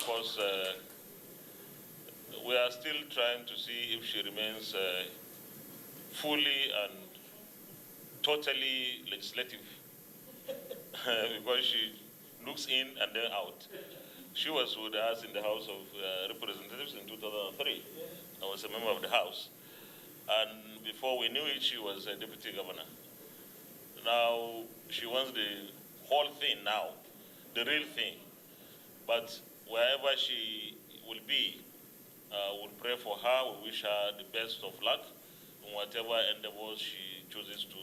course, we are still trying to see if she remains fully and totally legislative because she looks in and then out. She was with us in the House of Representatives in 2003. I was a member of the House. And before we knew it, she was a deputy governor. Now, she wants the whole thing now, the real thing. But wherever she will be, we'll pray for her. We wish her the best of luck in whatever endeavors she chooses to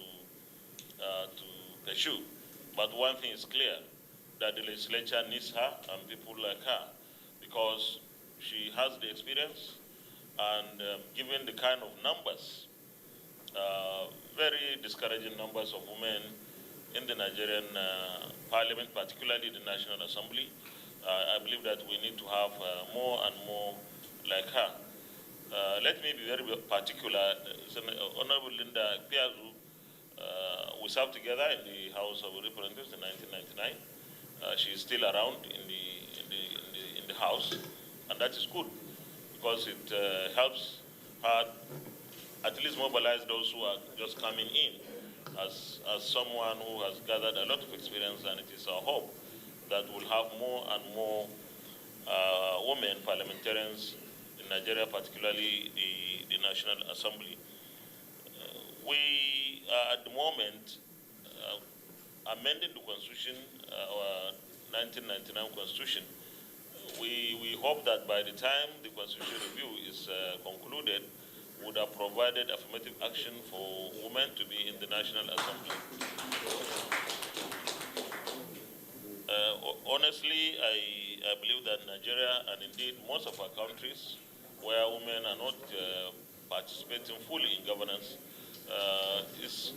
pursue. But one thing is clear, that the legislature needs her and people like her because she has the experience and given the kind of numbers, very discouraging numbers of women in the Nigerian parliament, particularly the National Assembly, I believe that we need to have more and more like her. Let me be very particular. Honorable Linda Piazu, we served together in the House of Representatives in 1999. She is still around in the House, and that is good because it helps her at least mobilize those who are just coming in as someone who has gathered a lot of experience, and it is our hope that we'll have more and more women parliamentarians in Nigeria, particularly the National Assembly. We are at the moment amending the Constitution, our 1999 Constitution. We hope that by the time the Constitution review is concluded, would have provided affirmative action for women to be in the National Assembly. Honestly, I believe that Nigeria, and indeed most of our countries, where women are not participating fully in governance, is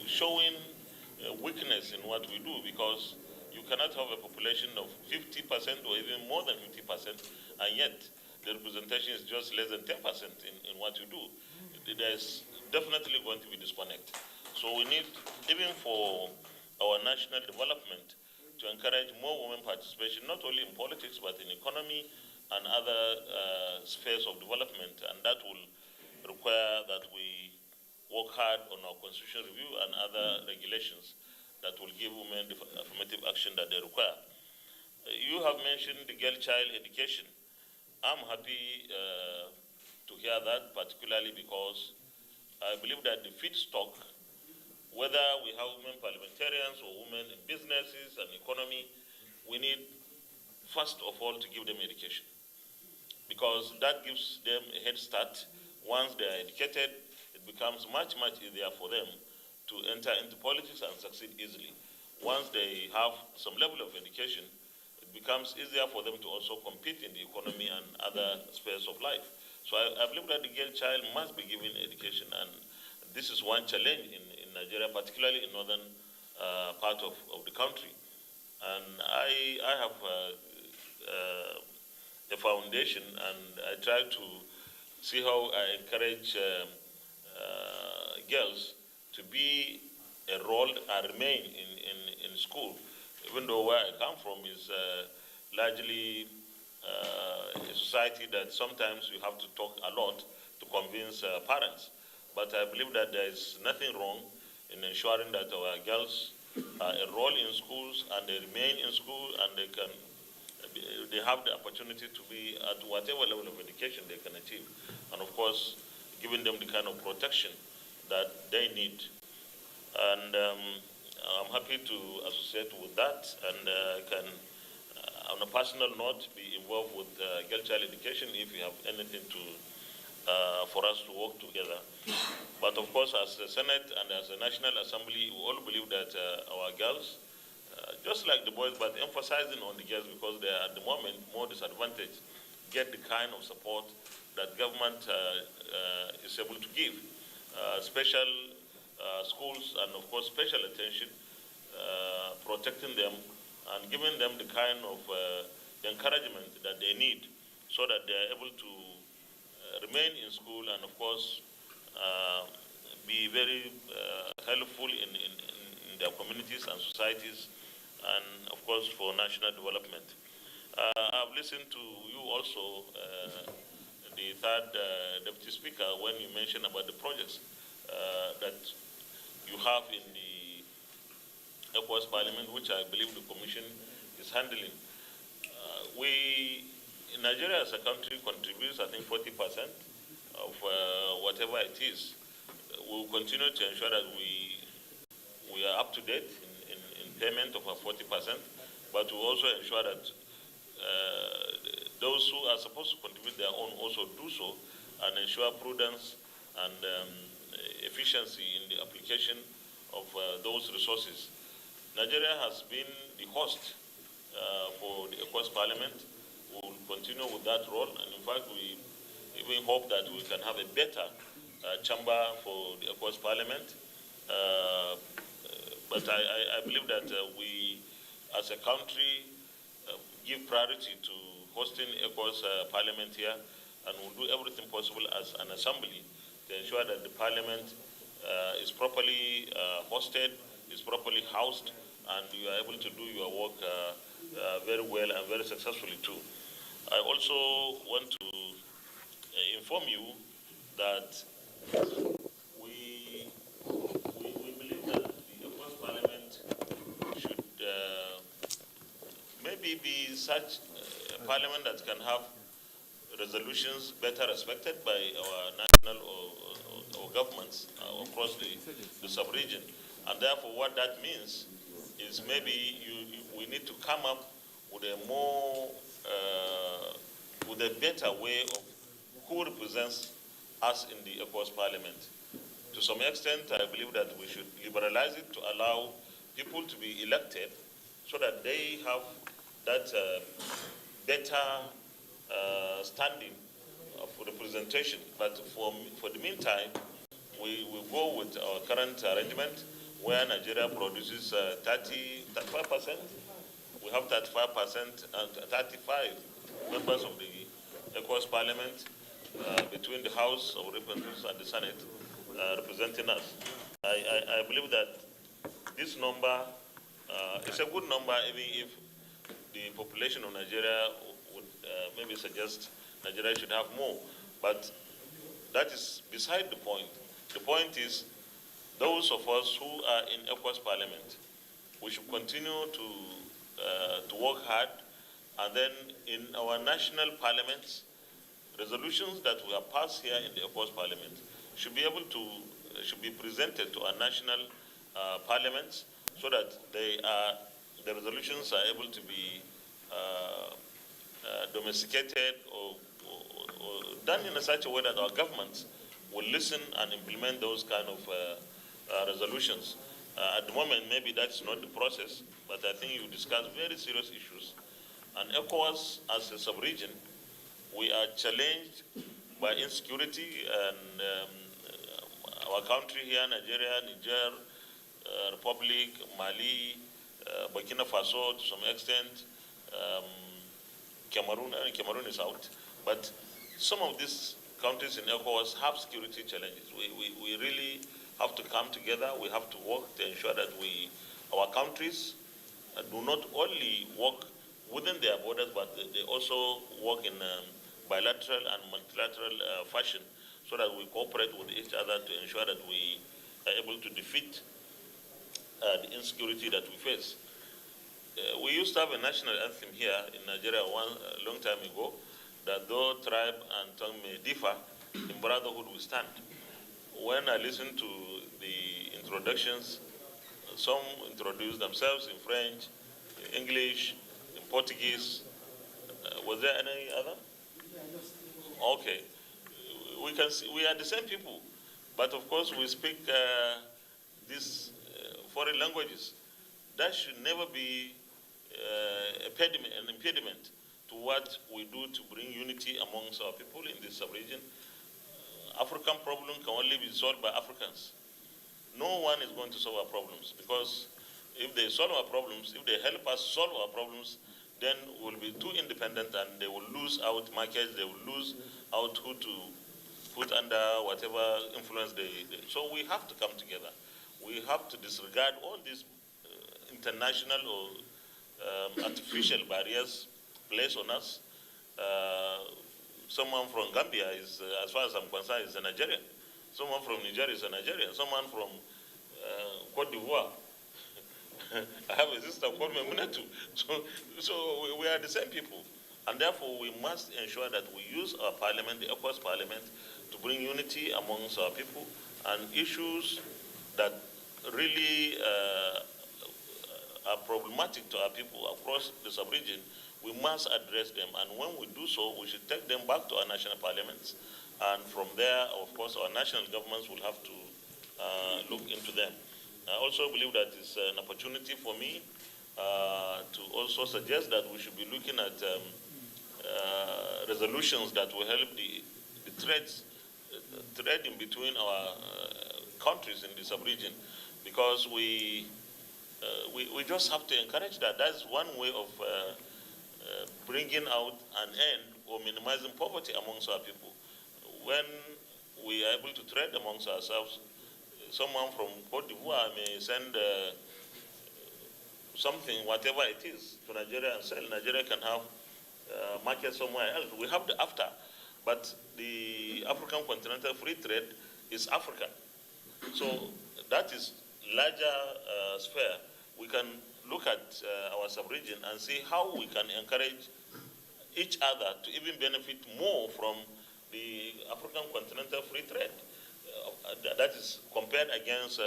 showing weakness in what we do, because you cannot have a population of 50% or even more than 50%, and yet the representation is just less than 10% in what you do. There's definitely going to be disconnect. So we need, even for our national development, to encourage more women participation, not only in politics, but in economy and other spheres of development. And that will require that we work hard on our constitutional review and other regulations that will give women the affirmative action that they require. You have mentioned the girl child education. I'm happy to hear that, particularly because I believe that the feedstock, whether we have women parliamentarians or women in businesses and economy, we need, first of all, to give them education, because that gives them a head start. Once they are educated, it becomes much, much easier for them to enter into politics and succeed easily. Once they have some level of education, it becomes easier for them to also compete in the economy and other spheres of life. So I believe that the girl child must be given education, and this is one challenge in Nigeria, particularly in northern part of the country. And I have a foundation, and I try to see how I encourage girls to be enrolled and remain in school, even though where I come from is largely a society that sometimes you have to talk a lot to convince parents. But I believe that there is nothing wrong in ensuring that our girls are enrolled in schools and they remain in school, and they have the opportunity to be at whatever level of education they can achieve. And of course, giving them the kind of protection that they need. And I'm happy to associate with that, and can, on a personal note, be involved with girl child education if you have anything to for us to work together. But of course, as the Senate and as the National Assembly, we all believe that our girls, just like the boys, but emphasizing on the girls because they are at the moment more disadvantaged, get the kind of support that government is able to give. Special schools and of course special attention, protecting them and giving them the kind of encouragement that they need so that they are able to remain in school and of course be very helpful in their communities and societies. And course, for national development. I've listened to you also, the third Deputy Speaker, when you mentioned about the projects that you have in the ECOWAS Parliament, which I believe the Commission is handling. Nigeria as a country contributes, I think, 40% of whatever it is. We will continue to ensure that we are up to date in payment of our 40%, but we also ensure that those who are supposed to contribute their own also do so and ensure prudence and efficiency in the application of those resources. Nigeria has been the host for the ECOWAS Parliament. We will continue with that role, and in fact, we even hope that we can have a better chamber for the ECOWAS Parliament. But I believe that we, as a country, give priority to hosting ECOWAS Parliament here, and we'll do everything possible as an assembly to ensure that the Parliament is properly hosted, is properly housed, and you are able to do your work very well and very successfully too. I also want to inform you that we believe that the ECOWAS Parliament should maybe be such a parliament that can have resolutions better respected by our national or governments across the sub-region. And therefore, what that means is maybe we need to come up with a more, with a better way of who represents us in the ECOWAS Parliament. To some extent, I believe that we should liberalize it to allow people to be elected so that they have that better standing of representation. But for the meantime, we will go with our current arrangement where Nigeria produces 35%. We have 35% and 35 members of the ECOWAS Parliament between the House of Representatives and the Senate representing us. I believe that this number is a good number, even if the population of Nigeria would maybe suggest Nigeria should have more. But that is beside the point. The point is, those of us who are in ECOWAS Parliament, we should continue to work hard, and then in our national parliaments, resolutions that we have passed here in the ECOWAS Parliament should be presented to our national parliaments so that the resolutions are able to be domesticated or done in such a way that our governments will listen and implement those kind of resolutions. At the moment, maybe that's not the process, but I think you discuss very serious issues. And ECOWAS, as a sub-region, we are challenged by insecurity, and our country here, Nigeria, Niger, Republic, Mali, Burkina Faso to some extent, Cameroon is out. But some of these countries in ECOWAS have security challenges. We really have to come together. We have to work to ensure that our countries do not only work within their borders, but they also work in bilateral and multilateral fashion so that we cooperate with each other to ensure that we are able to defeat the insecurity that we face. We used to have a national anthem here in Nigeria a long time ago, that though tribe and tongue may differ, in brotherhood we stand. When I listened to the introductions, some introduced themselves in French, in English, in Portuguese. Was there any other? Okay. We can see we are the same people, but of course we speak these foreign languages. That should never be an impediment to what we do to bring unity amongst our people in this sub-region. African problem can only be solved by Africans. No one is going to solve our problems, because if they solve our problems, if they help us solve our problems, then we'll be too independent and they will lose out markets, they will lose out who to put under whatever influence they. So we have to come together. We have to disregard all these international or artificial barriers placed on us. Someone from Gambia is, as far as I'm concerned, is a Nigerian. Someone from Nigeria is a Nigerian. Someone from Cote d'Ivoire. I have a sister called Memunatu. So we are the same people. And therefore, we must ensure that we use our parliament, the ECOWAS parliament, to bring unity amongst our people, and issues that really are problematic to our people across the sub-region, we must address them. And when we do so, we should take them back to our national parliaments. And from there, of course, our national governments will have to look into them. I also believe that it's an opportunity for me to also suggest that we should be looking at resolutions that will help the trade in between our countries in the sub-region, because we just have to encourage that. That's one way of bringing out an end or minimizing poverty amongst our people. When we are able to trade amongst ourselves, someone from Cote d'Ivoire may send something, whatever it is, to Nigeria and sell. Nigeria can have market somewhere else. We have the AFTA, but the African Continental Free Trade is Africa. So that is larger sphere. We can look at our sub-region and see how we can encourage each other to even benefit more from the African Continental Free Trade. That is compared against,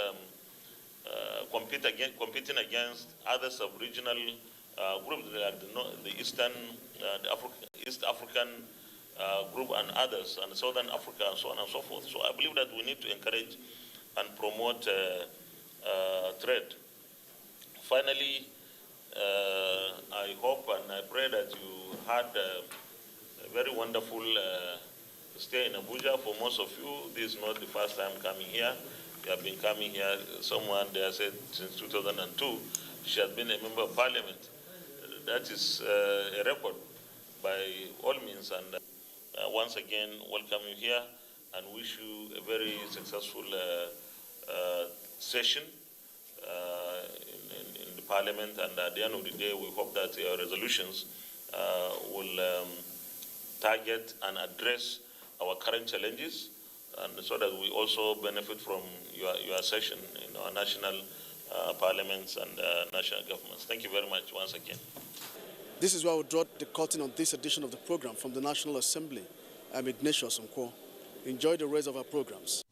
competing against other sub-regional groups like the Eastern, East African group and others, and Southern Africa, and so on and so forth. So I believe that we need to encourage and promote trade. Finally, I hope and I pray that you had a very wonderful stay in Abuja. For most of you, this is not the first time coming here. You have been coming here. Someone there said since 2002, she has been a member of parliament. That is a record by all means. And once again, welcome you here and wish you a very successful session in the parliament. And at the end of the day, we hope that your resolutions will target and address our current challenges, and so that we also benefit from your session in our national parliaments and national governments. Thank you very much once again. This is where we'll draw the curtain on this edition of the program from the National Assembly. I'm Ignatius Nkwo. Enjoy the rest of our programs.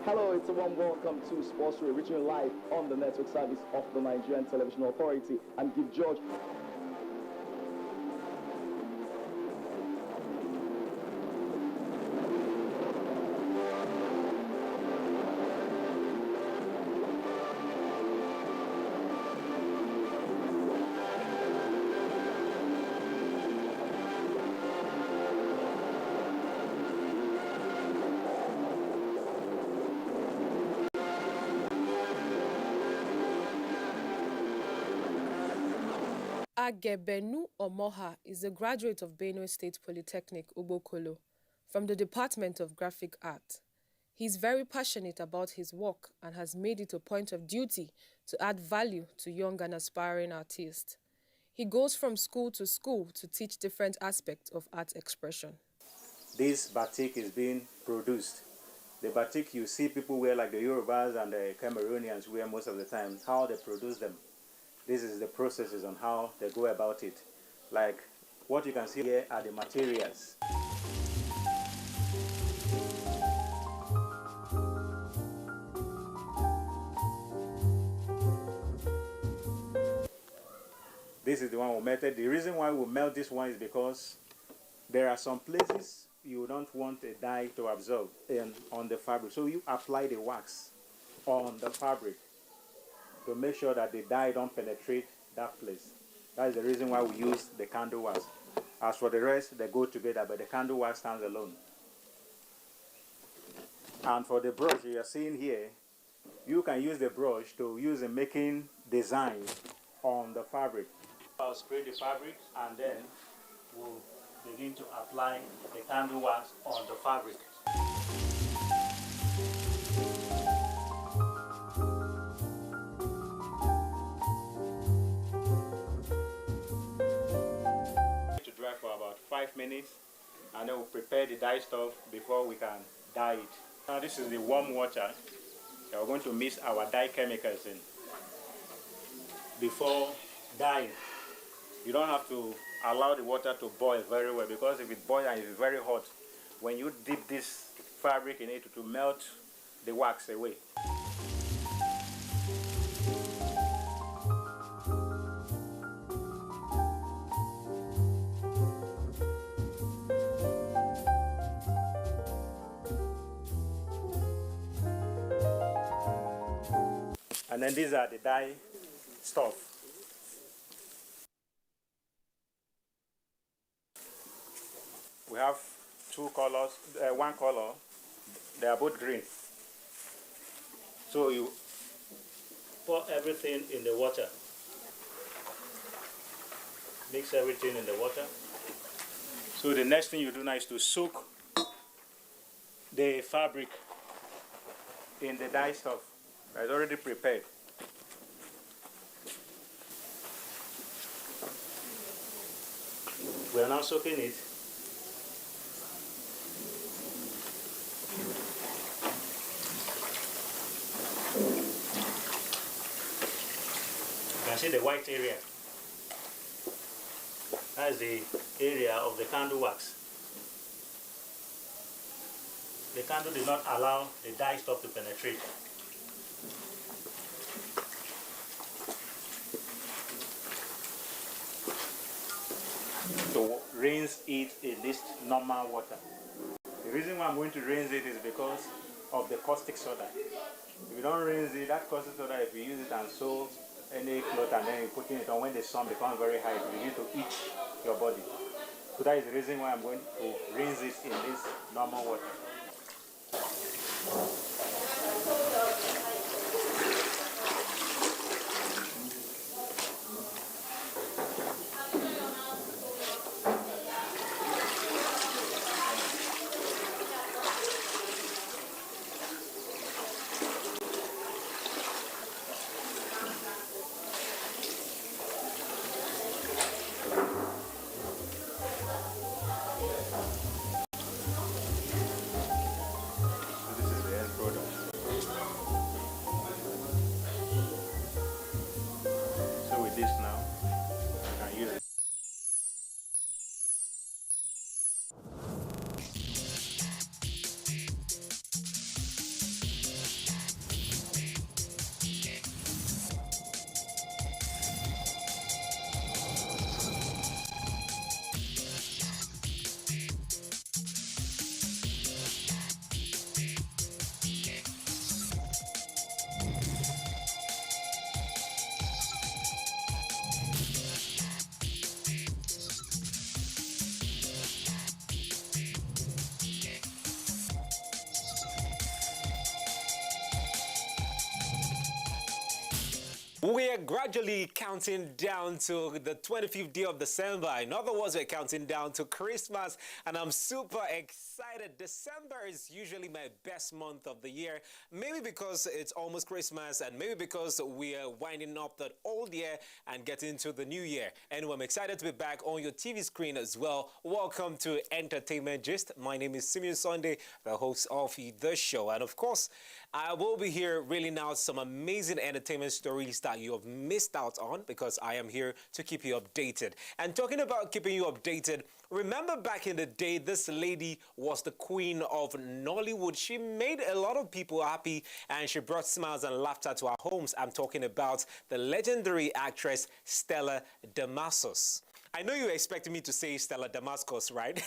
Hello, it's a warm welcome to Sports Radio, reaching you live on the network service of the Nigerian Television Authority. I'm Gift George. Agebenu Omoha is a graduate of Benue State Polytechnic, Ubokolo, from the Department of Graphic Art. He is very passionate about his work and has made it a point of duty to add value to young and aspiring artists. He goes from school to teach different aspects of art expression. This batik is being produced. The batik you see people wear, like the Yorubas and the Cameroonians wear most of the time, how they produce them. This is the processes on how they go about it. Like what you can see here are the materials. This is the one we melted. The reason why we melt this one is because there are some places you don't want a dye to absorb on the fabric. So you apply the wax on the fabric to make sure that the dye don't penetrate that place. That is the reason why we use the candle wax. As for the rest, they go together, but the candle wax stands alone. And for the brush you are seeing here, you can use the brush to use in making designs on the fabric. I'll spray the fabric and then we'll begin to apply the candle wax on the fabric. To dry for about 5 minutes, and then we'll prepare the dye stuff before we can dye it. Now this is the warm water that we're going to mix our dye chemicals in. Before dyeing, you don't have to allow the water to boil very well, because if it boils and it's very hot, when you dip this fabric in it, it will melt the wax away. And then these are the dye stuff. We have two colors, one color, they are both green. So you pour everything in the water. Mix everything in the water. So the next thing you do now is to soak the fabric in the dye stuff. It's already prepared. We are now soaking it. You can see the white area. That is the area of the candle wax. The candle did not allow the dye stuff to penetrate. To rinse it in this normal water. The reason why I'm going to rinse it is because of the caustic soda. If you don't rinse it, that caustic soda, if you use it and sew any cloth and then you put it on, when the sun becomes very high, it begins to itch your body. So that is the reason why I'm going to rinse it in this normal water. We are gradually counting down to the 25th day of December. In other words, we're counting down to Christmas, and I'm super excited. December is usually my best month of the year, maybe because it's almost Christmas, and maybe because we are winding up that old year and getting into the new year. Anyway, I'm excited to be back on your TV screen as well. Welcome to Entertainment Gist. My name is Simeon Sunday, the host of the show, and of course, I will be here reeling out some amazing entertainment stories that that you have missed out on, because I am here to keep you updated. And talking about keeping you updated, remember back in the day, this lady was the queen of Nollywood. She made a lot of people happy and she brought smiles and laughter to our homes. I'm talking about the legendary actress Stella Damasus. I know you expected me to say Stella Damascus, right?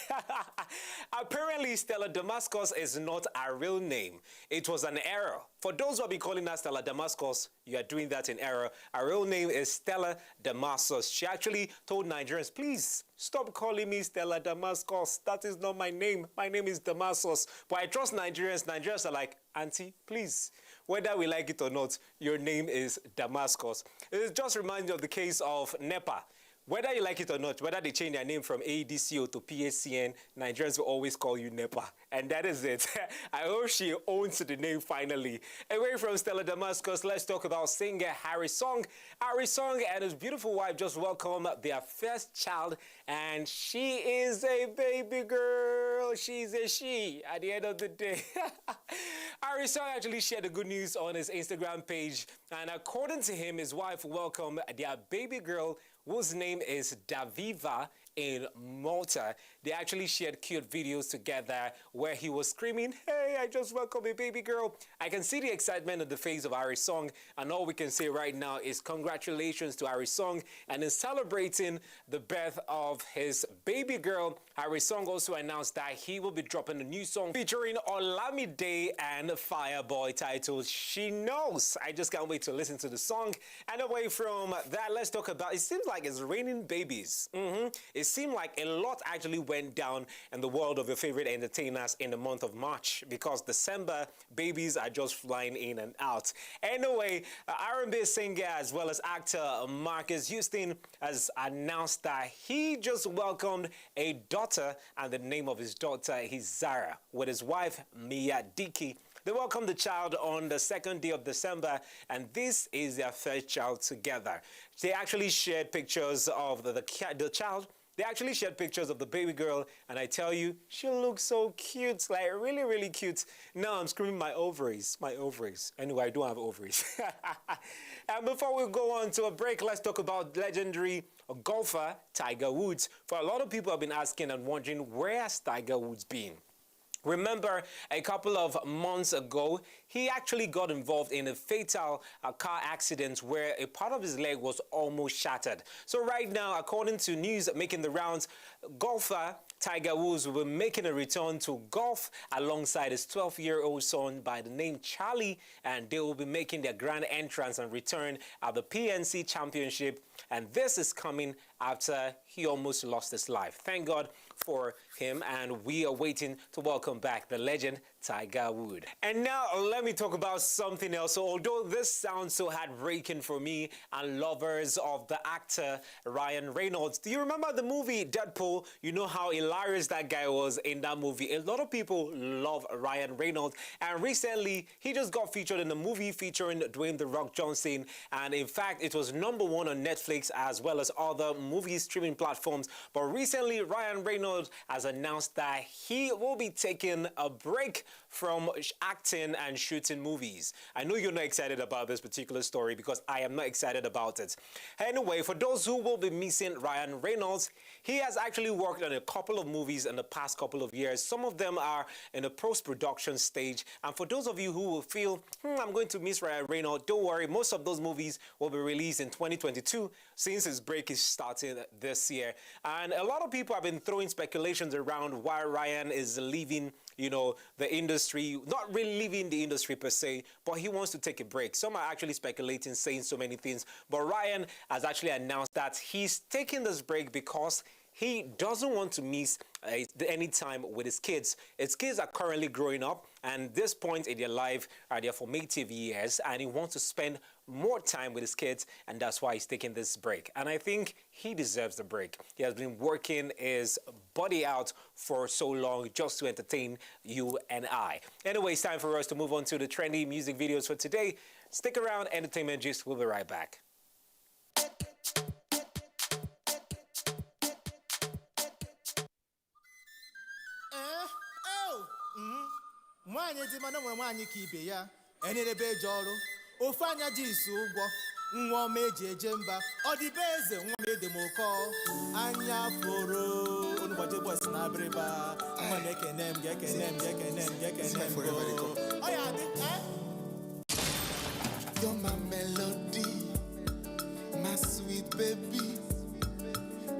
Apparently, Stella Damascus is not our real name. It was an error. For those who have been calling her Stella Damascus, you are doing that in error. Our real name is Stella Damasus. She actually told Nigerians, please stop calling me Stella Damascus. That is not my name. My name is Damasus. But I trust Nigerians. Nigerians are like, Auntie, please. Whether we like it or not, your name is Damascus. It just reminds me of the case of NEPA. Whether you like it or not, whether they change their name from ADCO to PACN, Nigerians will always call you NEPA. And that is it. I hope she owns the name finally. Away from Stella Damascus, let's talk about singer Harry Song. Harry Song and his beautiful wife just welcomed their first child, and she is a baby girl. She's a she at the end of the day. Harry Song actually shared the good news on his Instagram page, and according to him, his wife welcomed their baby girl, whose name is Daviva, in Malta. They actually shared cute videos together where he was screaming, hey, I just welcomed a baby girl. I can see the excitement on the face of Harry Song, and all we can say right now is congratulations to Harry Song. And in celebrating the birth of his baby girl, Harry Song also announced that he will be dropping a new song featuring Olamide and Fireboy titled She Knows. I just can't wait to listen to the song. And away from that, let's talk about, it seems like it's raining babies. It seemed like a lot actually went down in the world of your favorite entertainers in the month of March, because December babies are just flying in and out. Anyway, R&B singer as well as actor Marcus Houston has announced that he just welcomed a daughter, and the name of his daughter is Zara, with his wife Mia Diki. They welcomed the child on the second day of December, and this is their first child together. They actually shared pictures of the child. They actually shared pictures of the baby girl, and I tell you, she looks so cute, like really, really cute. Now I'm screaming my ovaries, my ovaries. Anyway, I don't have ovaries. And before we go on to a break, let's talk about legendary golfer Tiger Woods. For a lot of people have been asking and wondering, where has Tiger Woods been? Remember, a couple of months ago, he actually got involved in a fatal car accident where a part of his leg was almost shattered. So right now, according to news making the rounds, golfer Tiger Woods will be making a return to golf alongside his 12-year-old son by the name Charlie, and they will be making their grand entrance and return at the PNC Championship. And this is coming after he almost lost his life. Thank God for him, and we are waiting to welcome back the legend Tiger Woods. And now let me talk about something else. So although this sounds so heartbreaking for me and lovers of the actor Ryan Reynolds, do you remember the movie Deadpool? You know how hilarious that guy was in that movie. A lot of people love Ryan Reynolds, and recently he just got featured in a movie featuring Dwayne "The Rock" Johnson, and in fact it was #1 on Netflix as well as other movie streaming platforms. But recently Ryan Reynolds has announced that he will be taking a break from acting and shooting movies. I know you're not excited about this particular story because I am not excited about it. Anyway, for those who will be missing Ryan Reynolds, he has actually worked on a couple of movies in the past couple of years. Some of them are in the post-production stage. And for those of you who will feel, I'm going to miss Ryan Reynolds, don't worry, most of those movies will be released in 2022 since his break is starting this year. And a lot of people have been throwing speculations around why Ryan is leaving, you know, the industry, not really leaving the industry per se, but he wants to take a break. Some are actually speculating, saying so many things, but Ryan has actually announced that he's taking this break because he doesn't want to miss any time with his kids. His kids are currently growing up, and this point in their life are their formative years, and he wants to spend more time with his kids, and that's why he's taking this break. And I think he deserves the break. He has been working his body out for so long just to entertain you and I. Anyway, it's time for us to move on to the trendy music videos for today. Stick around, Entertainment Gist. We'll be right back. Nwaanyị dị mana nwe nwaanyị ka ibe ya enyerebe eje ọrụ ofe anya ji isi ụgwọ nwa mejeje mba odibeze nwa medemoko anya foro onugbaje boys na abriba nwa nekenem go oya di You're my melody, my sweet baby,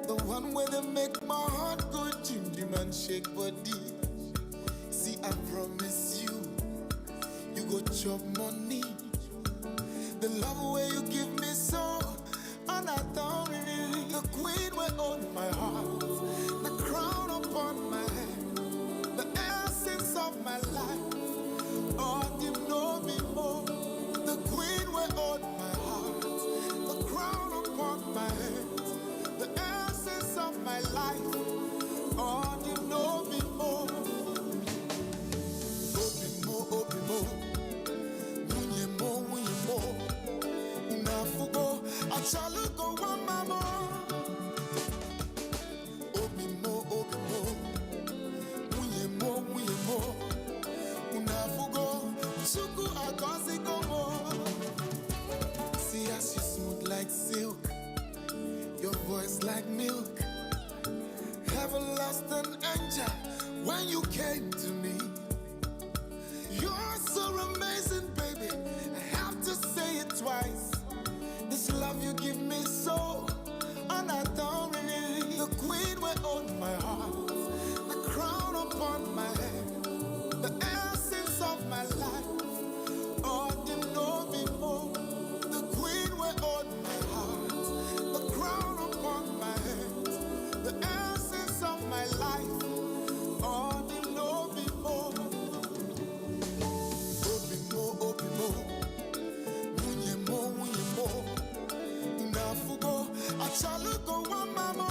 the one where they make my heart go jim and shake body. See, I promise you, you go chop money. The love where you give me so, and I don't really. The queen will own my heart, the crown upon my head, the essence of my life. Oh, you know me more. The queen will own my heart, the crown upon my head, the essence of my life. Oh, you know me more. Obi mo, munye mo. Unafugo, achalugo wa mama. Obi mo, munye mo. Unafugo, suku agozi gomo. See as you smooth like silk, your voice like milk. Everlasting angel, when you came to me. You're so amazing, baby. I have to say it twice. This love you give me so, and I don't really. The queen will own my heart, the crown upon my head, the essence of my life. Oh, you know me more. The queen will own my heart, the crown upon my head, the essence of my life. Oh, you know me more. Obi mo, munye mo. Unafugo, achalugo wa mama.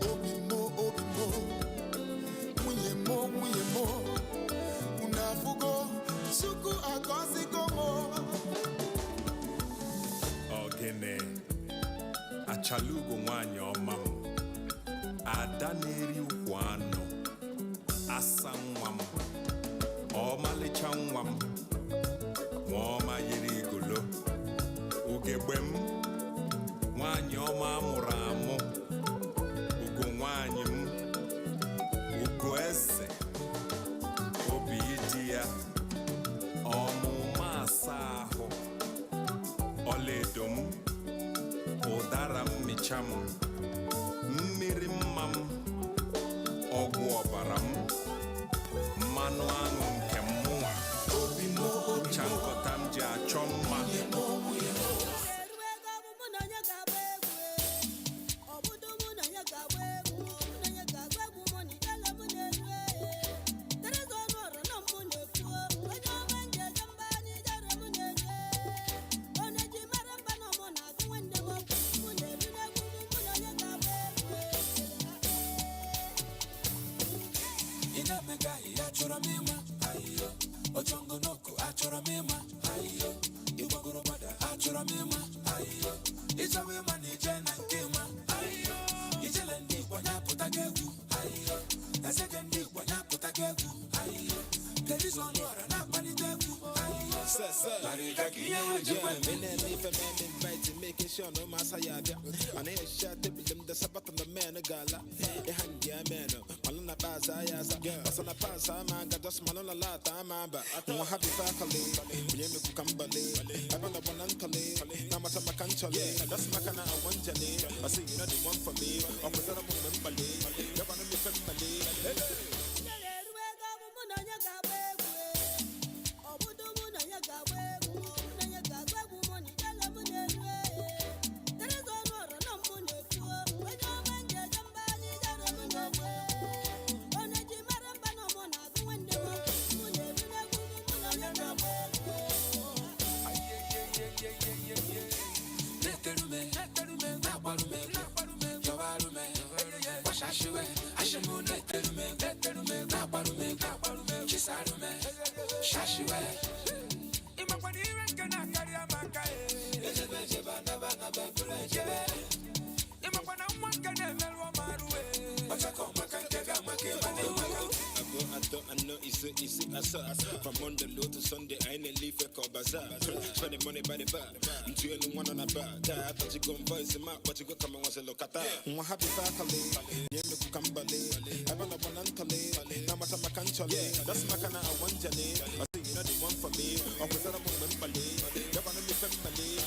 Obi mo, munye mo. Unafugo, suku agozi gomo. Ogene, achalugo wanyo mamu. Adaneri wano, asanwam. Omalechanwam, Moma Yerigolo, Ugebem, Wanyoma Muramo, Ugumwanyum, Uguese, Obidia, Omumasaho, Oledum, Odaram Micham, Mirimam, Ogwabaram, Manuanum Kemua, Chankotam Chomma. Making sure no masaya, and I shot the Sabbath on the man, a gala, a hand, yeah, man, Malona Bazaya, was on a pass, I'm a just Malona Lata, I'm a happy faculty, Yemi Kambale, I'm on a one Ntalive, Namatama Kanchale, that's Makana, I want Jane, I see you know the one for me, or was that a woman, you're going to be family. I know it's I saw. From Monday low to Sunday, I ain't leave a call bazaar. Spending money by the bar. I'm doing one on a bar. I thought you go and voice him out, but you go come and once a look at that. I'm happy faculty. Yeah, look Kambale. I'm on a one Ntalive. Now my country. That's my kind of one Jenny. I think you know the one for me. I'm with a woman Bali. You're going to be family.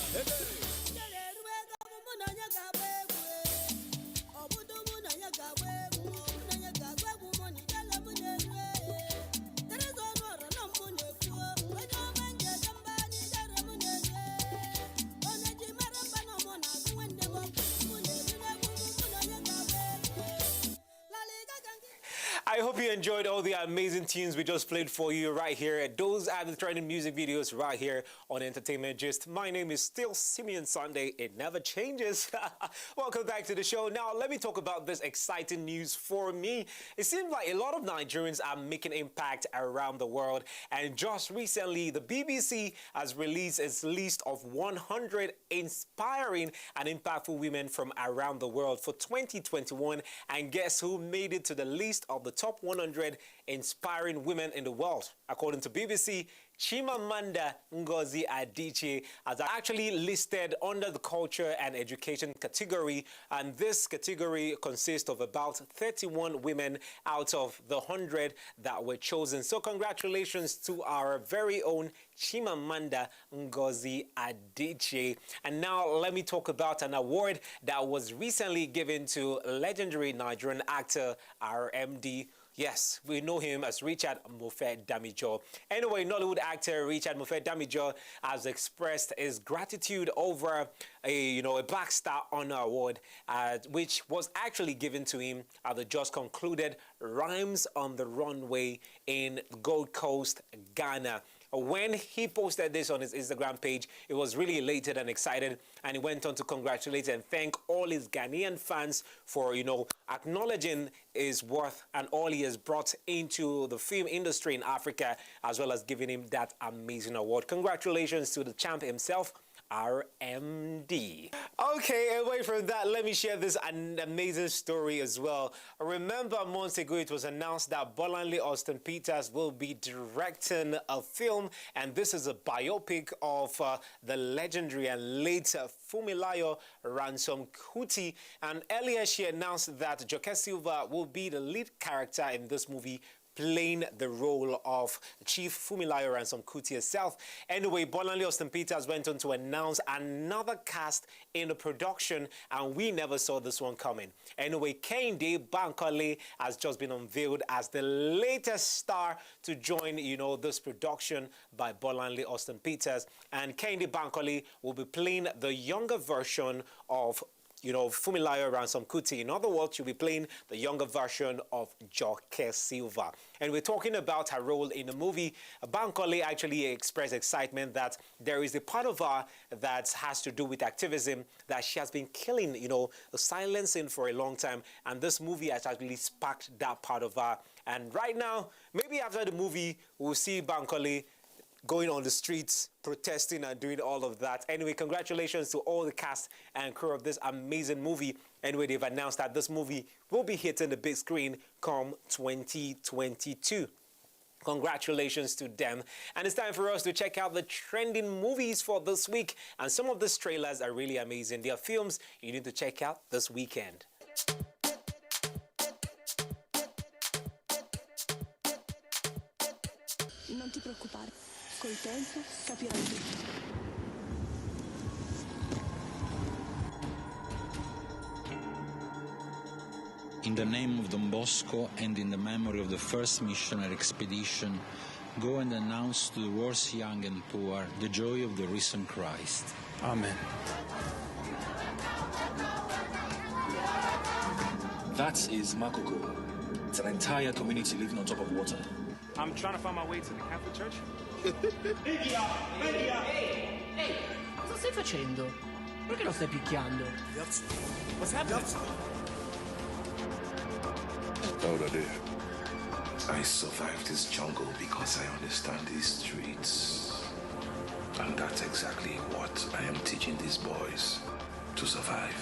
I hope you enjoyed all the amazing tunes we just played for you right here. Those are the trending music videos right here on Entertainment Gist. My name is still Simeon Sunday. It never changes. Welcome back to the show. Now, let me talk about this exciting news for me. It seems like a lot of Nigerians are making impact around the world. And just recently, the BBC has released its list of 100 inspiring and impactful women from around the world for 2021. And guess who made it to the list of the top 100 inspiring women in the world? According to BBC, Chimamanda Ngozi Adichie has actually listed under the culture and education category, and this category consists of about 31 women out of the 100 that were chosen. So congratulations to our very own Chimamanda Ngozi Adichie. And now let me talk about an award that was recently given to legendary Nigerian actor RMD. Yes, we know him as Richard Mofe-Damijo. Anyway, Nollywood actor Richard Mofe-Damijo has expressed his gratitude over a Black Star Honor Award, which was actually given to him at the just concluded Rhymes on the Runway in Gold Coast, Ghana. When he posted this on his Instagram page, he was really elated and excited, and he went on to congratulate and thank all his Ghanaian fans for, acknowledging his worth and all he has brought into the film industry in Africa, as well as giving him that amazing award. Congratulations to the champ himself, RMD. Okay, away from that, let me share this amazing story as well. Remember, months ago, it was announced that Bolanle Austin Peters will be directing a film, and this is a biopic of the legendary and late Fumilayo Ransom Kuti. And earlier, she announced that Joke Silva will be the lead character in this movie, playing the role of Chief Fumilayo Ransom Kuti herself. Anyway, Bolanle Austin Peters went on to announce another cast in the production, and we never saw this one coming. Anyway, Kehinde Bankole has just been unveiled as the latest star to join, this production by Bolanle Austin Peters. And Kehinde Bankole will be playing the younger version of Fumilayo Ransom Kuti. In other words, she'll be playing the younger version of Joke Silva. And we're talking about her role in the movie. Bankole actually expressed excitement that there is a part of her that has to do with activism that she has been killing, silencing for a long time. And this movie has actually sparked that part of her. And right now, maybe after the movie, we'll see Bankole going on the streets, protesting and doing all of that. Anyway, congratulations to all the cast and crew of this amazing movie. Anyway, they've announced that this movie will be hitting the big screen come 2022. Congratulations to them. And it's time for us to check out the trending movies for this week. And some of these trailers are really amazing. They are films you need to check out this weekend. Non ti preoccupare. Col tempo capirai tutto. In the name of Don Bosco and in the memory of the first missionary expedition, go and announce to the world's young and poor the joy of the risen Christ. Amen. That is Makoko. It's an entire community living on top of water. I'm trying to find my way to the Catholic Church. Ehi, cosa stai facendo? Perché lo stai picchiando? What's happening? Elder dear, I survived this jungle because I understand these streets. And that's exactly what I am teaching these boys to survive.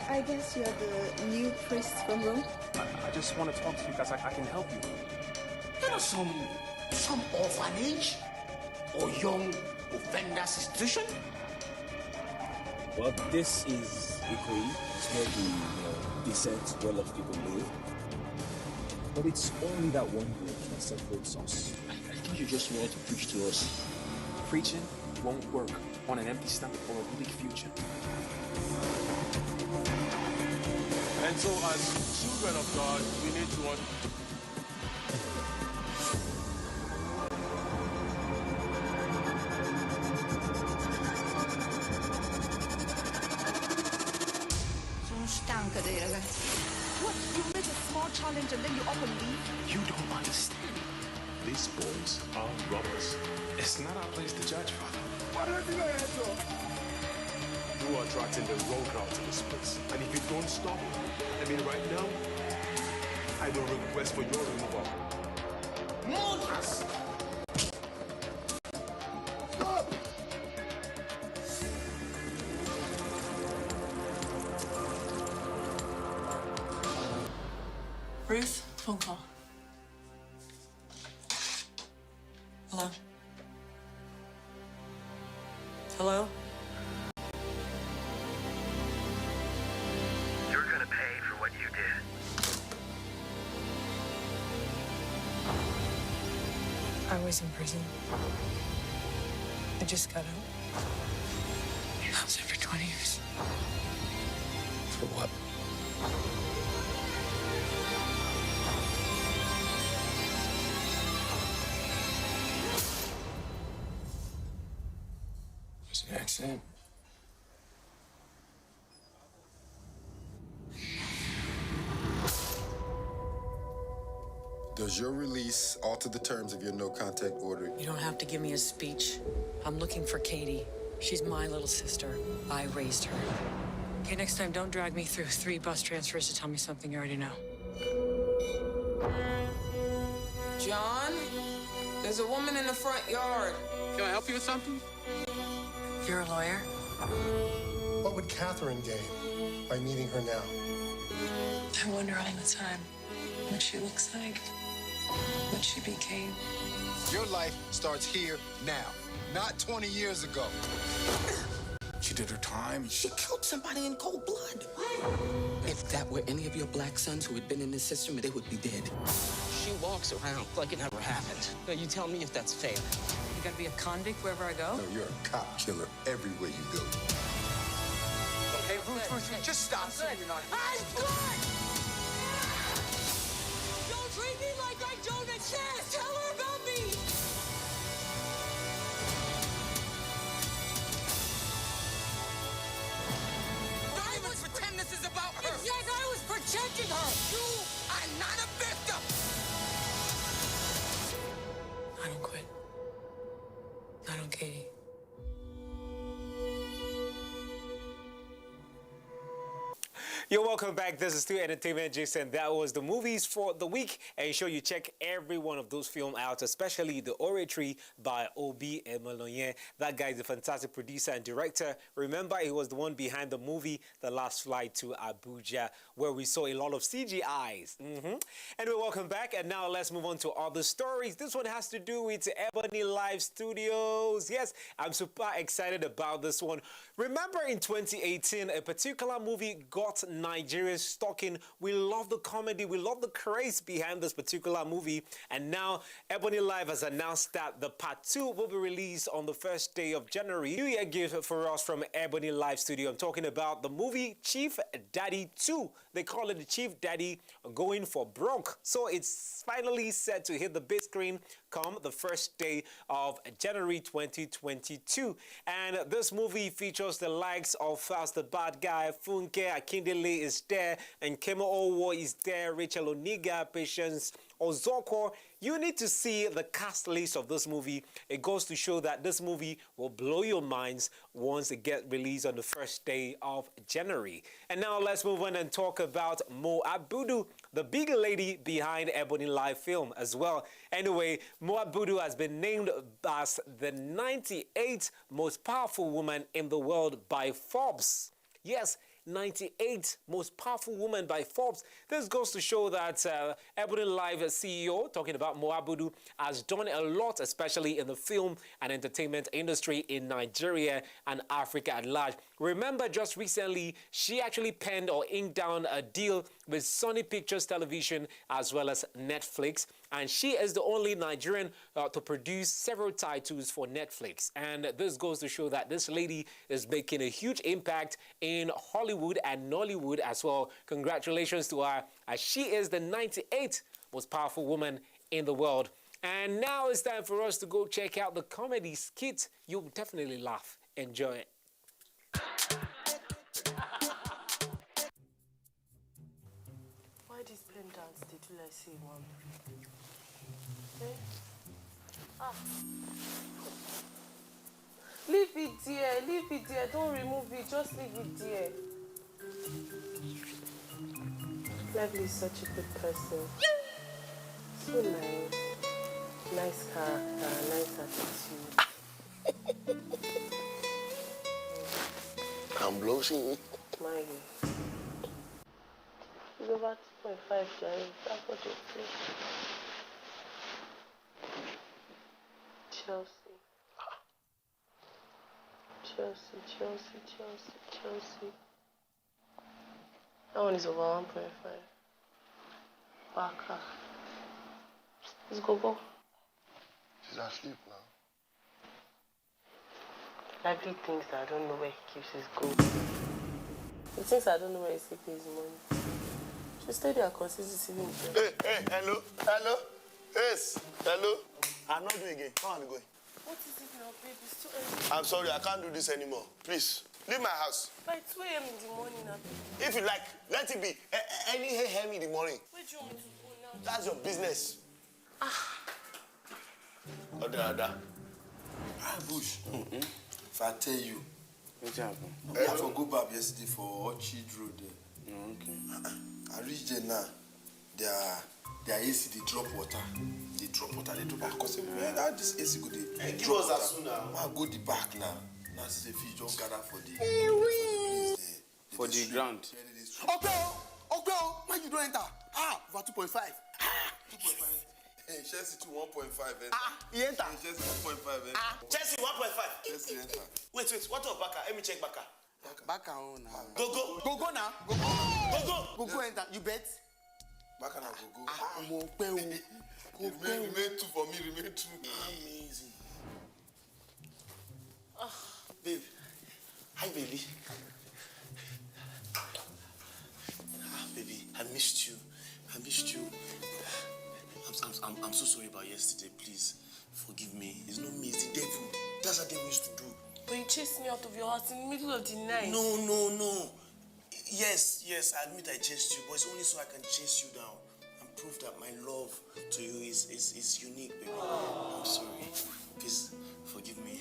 I guess you're the new priest from Rome? I just want to talk to you guys. I can help you. You know, some orphanage or young offenders institution? Well, this is Ikoyi. It's where the decent, well-off people live. But it's only that one group that separates us. I think you just want to preach to us. Preaching won't work on an empty stomach or a bleak future. And so as children of God, we need to Sono stanca dei ragazzi. What? You make a small challenge and then you up and leave? You don't understand. These boys are robbers. It's not our place to judge, Father. What are you going to do? You are attracting the wrong crowd to this place. And if you don't stop, right now, I will request for your removal. Monsters! Stop! Ruth, phone call. Hello? Hello? You're gonna pay for what you did. I was in prison. I just got out. I was there for 20 years. For what? It was an accident. Does your release alter the terms of your no-contact order? You don't have to give me a speech. I'm looking for Katie. She's my little sister. I raised her. Okay, next time, don't drag me through 3 bus transfers to tell me something you already know. John, there's a woman in the front yard. Can I help you with something? You're a lawyer? What would Catherine gain by meeting her now? I wonder all the time what she looks like, what she became. Your life starts here now, not 20 years ago. She did her time. She killed somebody in cold blood. If that were any of your black sons who had been in this system, they would be dead. She walks around like it never happened. Now, you tell me if that's fair. You gotta be a convict wherever I go? No, you're a cop killer everywhere you go. Hey, Ruth, just stop. I'm good! Don't treat me like I don't exist! Tell her about me! Don't even pretend this is about her. Yes, I was protecting her! You are not a victim! I don't quit. Not on Katie. You're welcome back. This is Stu Entertainment Jason. That was the movies for the week. And sure you check every one of those films out, especially The Oratory by Obi Emeloyen. That guy is a fantastic producer and director. Remember, he was the one behind the movie The Last Flight to Abuja, where we saw a lot of CGIs. Anyway, welcome back. And now let's move on to other stories. This one has to do with Ebony Live Studios. Yes, I'm super excited about this one. Remember in 2018, a particular movie got Nigerians talking. We love the comedy, we love the craze behind this particular movie, and now Ebony Live has announced that the part 2 will be released on the first day of January. New Year gift for us from Ebony Live Studio. I'm talking about the movie Chief Daddy 2. They call it the Chief Daddy Going for Broke. So it's finally set to hit the big screen come the first day of January 2022. And this movie features the likes of Fast the Bad Guy, Funke Akindele is there, and Kemo Owo is there, Rachel Oniga, Patience Ozoko. You need to see the cast list of this movie. It goes to show that this movie will blow your minds once it gets released on the first day of January. And now let's move on and talk about Mo Abudu, the big lady behind Ebony Live film as well. Anyway, Mo Abudu has been named as the 98th most powerful woman in the world by Forbes. Yes, 98th most powerful woman by Forbes. This goes to show that Ntalive CEO, talking about Moabudu, has done a lot, especially in the film and entertainment industry in Nigeria and Africa at large. Remember, just recently, she actually penned or inked down a deal with Sony Pictures Television as well as Netflix. And she is the only Nigerian to produce several titles for Netflix. And this goes to show that this lady is making a huge impact in Hollywood and Nollywood as well. Congratulations to her, as she is the 98th most powerful woman in the world. And now it's time for us to go check out the comedy skit. You'll definitely laugh. Enjoy it. Why this plain dance did you like say one? Okay? Ah. Leave it there, don't remove it, just leave it there. Lively is such a good person. So nice. Nice character, nice attitude. I'm blushing. Maggie. It's over 2.5, Jerry. That's what you say. Chelsea. That one is over 1.5. Baka. Let's go. She's asleep now. Lively thinks that I don't know where he keeps his gold. He thinks I don't know where he's keeping his money. She stayed there consistently. Hey, hello. Yes, hello. I'm not doing again. Come on, be going. What is it now, baby? It's too early. I'm sorry, I can't do this anymore. Please, leave my house. By 2 a.m. in the morning now. If you like, let it be any a.m. in the morning. Where do you want me to go now? That's your business. Ada. Bush. If I tell you, What's happened? I for go back yesterday for Orchard Road there. Okay. I reached there now. Their AC, they drop water. Because this AC go they Give drop us water. as soon now. I go the back now. Now see the fish just gather for the place there. For the ground. Okay, why you don't enter? For 2.5. 2.5. Hey, Chelsea to 1.5. He enter. Hey, Chelsea 1.5. Chelsea 1.5. Chelsea enter. Wait, what of Baka? Let me check Baka. Baka on now. Go now. Go enter. You bet. Baka now go. Remain 2 for me. Remain 2. Amazing. Babe. Hi, baby. Baby, I missed you. I'm so sorry about yesterday. Please forgive me. It's not me. It's the devil. That's what the devil used to do. But you chased me out of your house in the middle of the night. No. Yes, I admit I chased you, but it's only so I can chase you down and prove that my love to you is unique, baby. I'm sorry. Please forgive me.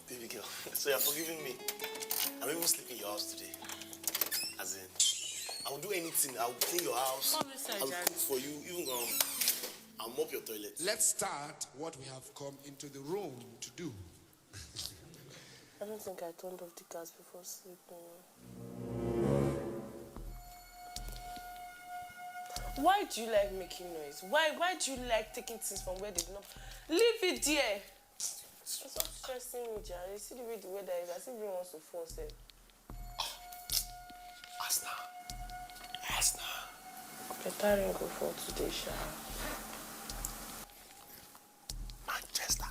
Baby girl, so you're forgiving me. I'm even sleeping in your house today. As in, I will do anything. I will clean your house. I will cook for you. Even I'll mop your toilet. Let's start what we have come into the room to do. I don't think I turned off the gas before sleeping. Why do you like making noise? Why do you like taking things from where they belong? Leave it there. Stop stressing me, Jerry. See the way the weather is. As if everyone wants to force it. Asna. Preparing go for today, Sha. Manchester.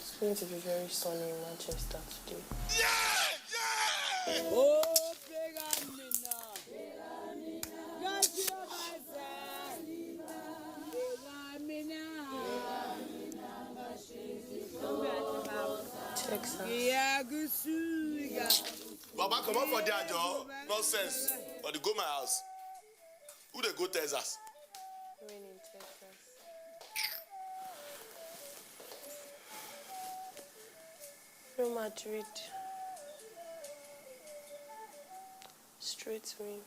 It's going to be very sunny in Manchester today. Oh, Pegamina. God, you are my side. Texas. Baba, come up for that, Joe. Nonsense. But they go my house. Who they go Texas? Rain in Texas. Real Madrid. Straight rain.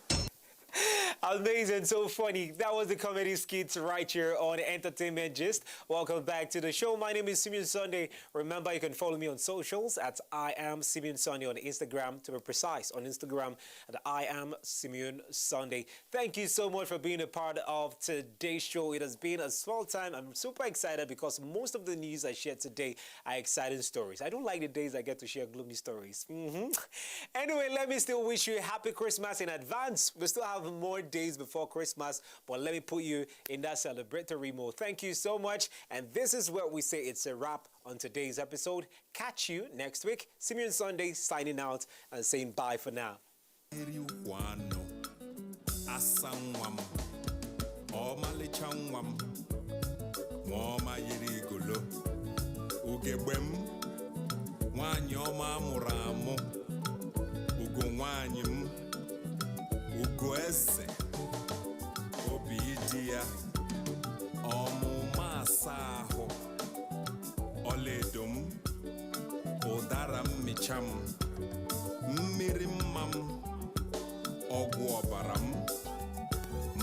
Amazing, so funny. That was the comedy skit right here on Entertainment Gist. Welcome back to the show. My name is Simeon Sunday. Remember, you can follow me on socials at I am Simeon Sunday on Instagram, to be precise, on Instagram at I am Simeon Sunday. Thank you so much for being a part of today's show. It has been a small time. I'm super excited because most of the news I shared today are exciting stories. I don't like the days I get to share gloomy stories. Anyway, let me still wish you a happy Christmas in advance. We still have more days before Christmas, but let me put you in that celebratory mode. Thank you so much. And this is where we say it's a wrap on today's episode. Catch you next week. Simeon Sunday signing out and saying bye for now. Ugoese Obidia Omuma Saho Oledum Odaram Micham Mirimam Ogwabaram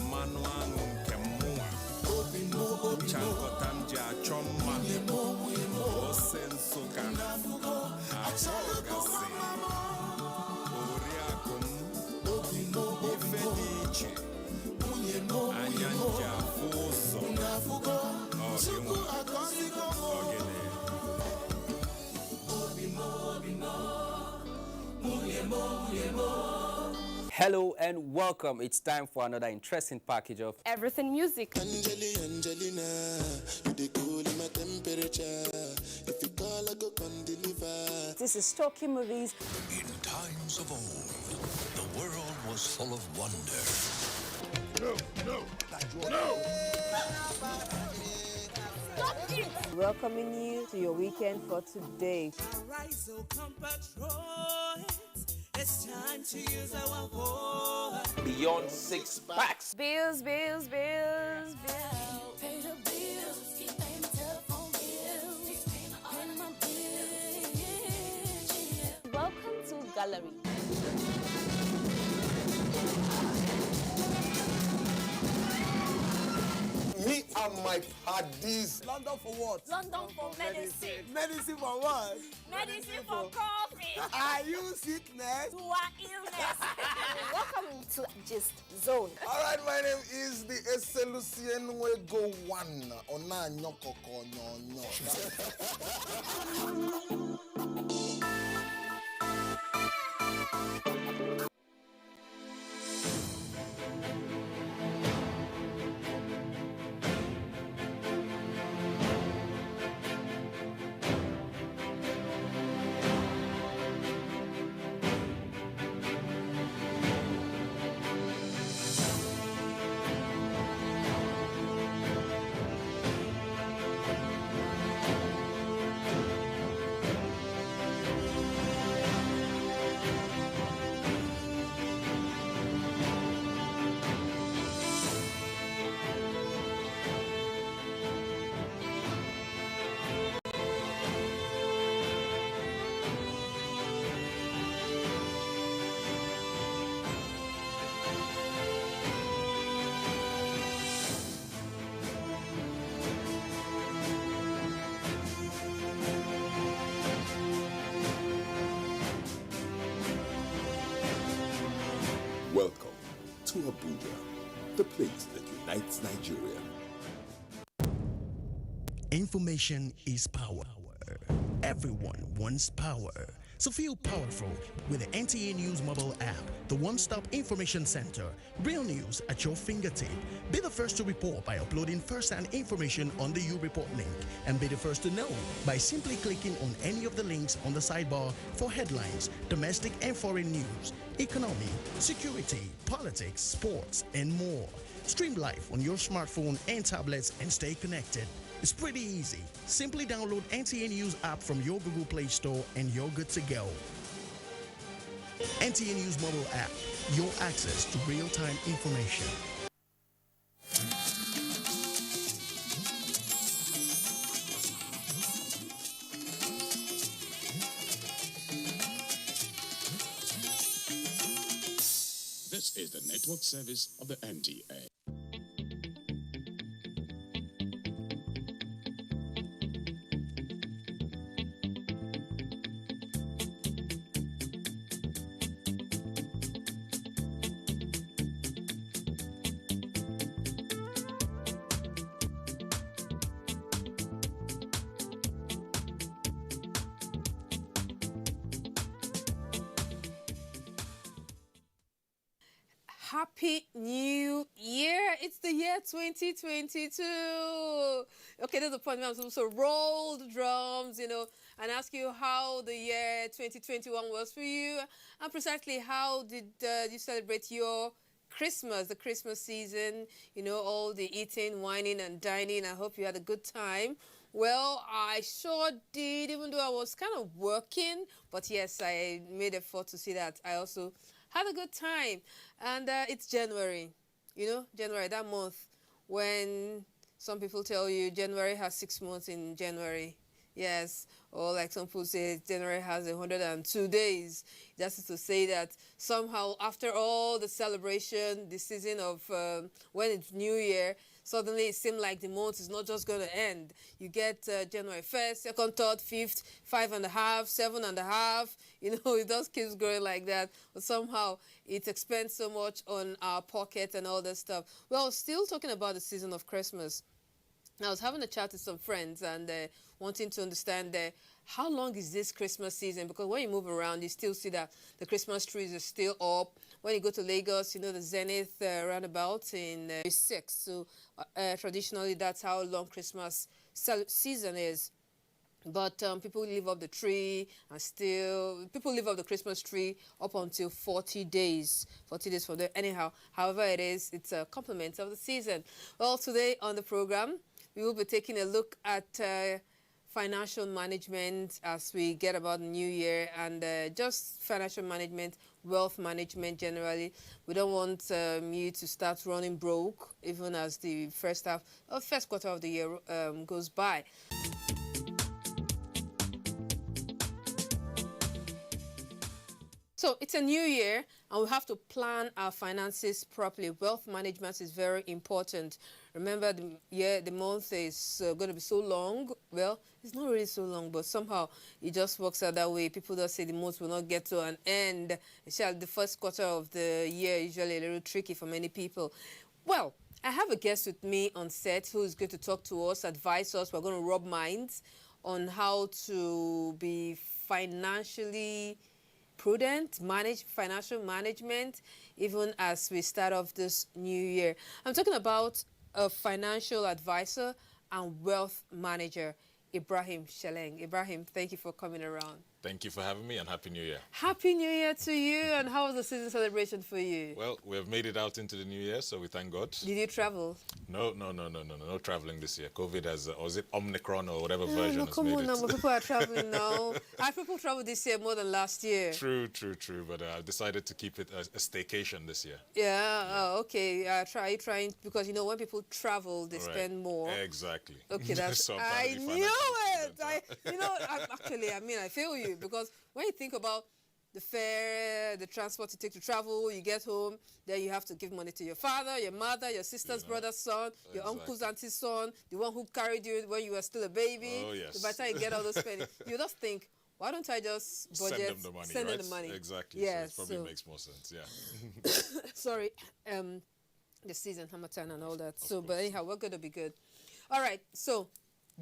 Manuanum Kemua Chankotam Chomma Osensoka Apogase Anyanja Fuso Hello and welcome. It's time for another interesting package of Everything Music. Angelina, you dey cool in my temperature. If you call, I go come deliver. This is Talking Movies. In times of old, the world was full of wonder. No! Stop it! Welcoming you to your weekend for today. Arise, O compatriots. It's time to use our voice. Beyond 6 packs. Bills. Pay the bills. Keep paying telephone bills. Pay my bills. Welcome to Gallery. Me and my paddies. London for what? London for medicine. Medicine for what? Medicine for coffee. Are you sickness? To our illness. Welcome to Gist Zone. All right, my name is the Eselusien Wego One. Ona nyokoko nyonyo. Welcome to Abuja, the place that unites Nigeria. Information is power. Everyone wants power. So feel powerful with the NTA News mobile app, the one-stop information center. Real news at your fingertip. Be the first to report by uploading first-hand information on the U-Report link, and be the first to know by simply clicking on any of the links on the sidebar for headlines, domestic and foreign news, economy, security, politics, sports, and more. Stream live on your smartphone and tablets and stay connected. It's pretty easy. Simply download NTA News app from your Google Play Store and you're good to go. NTA News mobile app, your access to real-time information. The This is the network service of the NTA. Happy New Year! It's the year 2022. Okay, there's the point where I'm supposed to roll the drums, you know, and ask you how the year 2021 was for you, and precisely how did you celebrate your Christmas, the Christmas season, you know, all the eating, whining, and dining. I hope you had a good time. Well, I sure did, even though I was kind of working, but yes, I made effort to see that I also had a good time. And it's January, you know, January, that month when some people tell you January has 6 months in January. Yes, or like some people say January has 102 days. That's to say that somehow after all the celebration, the season of when it's New Year, suddenly it seemed like the month is not just going to end. You get January 1st, 2nd, 3rd, 5th, 5.5, 7.5. You know, it just keeps going like that. But somehow it expends so much on our pocket and all that stuff. Well, still talking about the season of Christmas. I was having a chat with some friends and wanting to understand how long is this Christmas season? Because when you move around, you still see that the Christmas trees are still up. When you go to Lagos, you know, the Zenith roundabout in 6. So traditionally, that's how long Christmas season is. But people leave up the tree and people leave up the Christmas tree up until 40 days. 40 days from there. Anyhow, however it is, it's a complement of the season. Well, today on the program, we will be taking a look at financial management as we get about the new year, and just financial management, wealth management generally. We don't want you to start running broke even as the first quarter of the year goes by. So it's a new year and we have to plan our finances properly. Wealth management is very important. Remember, the month is going to be so long. Well, it's not really so long, but somehow it just works out that way. People just say the month will not get to an end. The first quarter of the year is usually a little tricky for many people. Well, I have a guest with me on set who is going to talk to us, advise us. We're going to rub minds on how to be financially prudent, manage financial management, even as we start off this new year. I'm talking about a financial advisor and wealth manager, Ibrahim Sheleng. Ibrahim, thank you for coming around. Thank you for having me, and Happy New Year. Happy New Year to you, and how was the season celebration for you? Well, we have made it out into the new year, so we thank God. Did you travel? No traveling this year. COVID has, or is it Omicron or whatever version has made it? Come on now, people are traveling now. People traveled this year more than last year. True, but I've decided to keep it a staycation this year. Yeah. Oh, okay. Trying, because, you know, when people travel, they spend more. Exactly. Okay, that's, so I knew it. I feel you. Because when you think about the fare, the transport you take to travel, you get home, then you have to give money to your father, your mother, your sister's brother's son, your uncle's auntie's son, the one who carried you when you were still a baby. Oh, yes. So by the time you get all those spending, you just think, why don't I just budget, send them the money, send right? them the money? Exactly. Yes, so it probably makes more sense, yeah. Sorry, the season, Hamatan and all that. But anyhow, we're going to be good. All right, so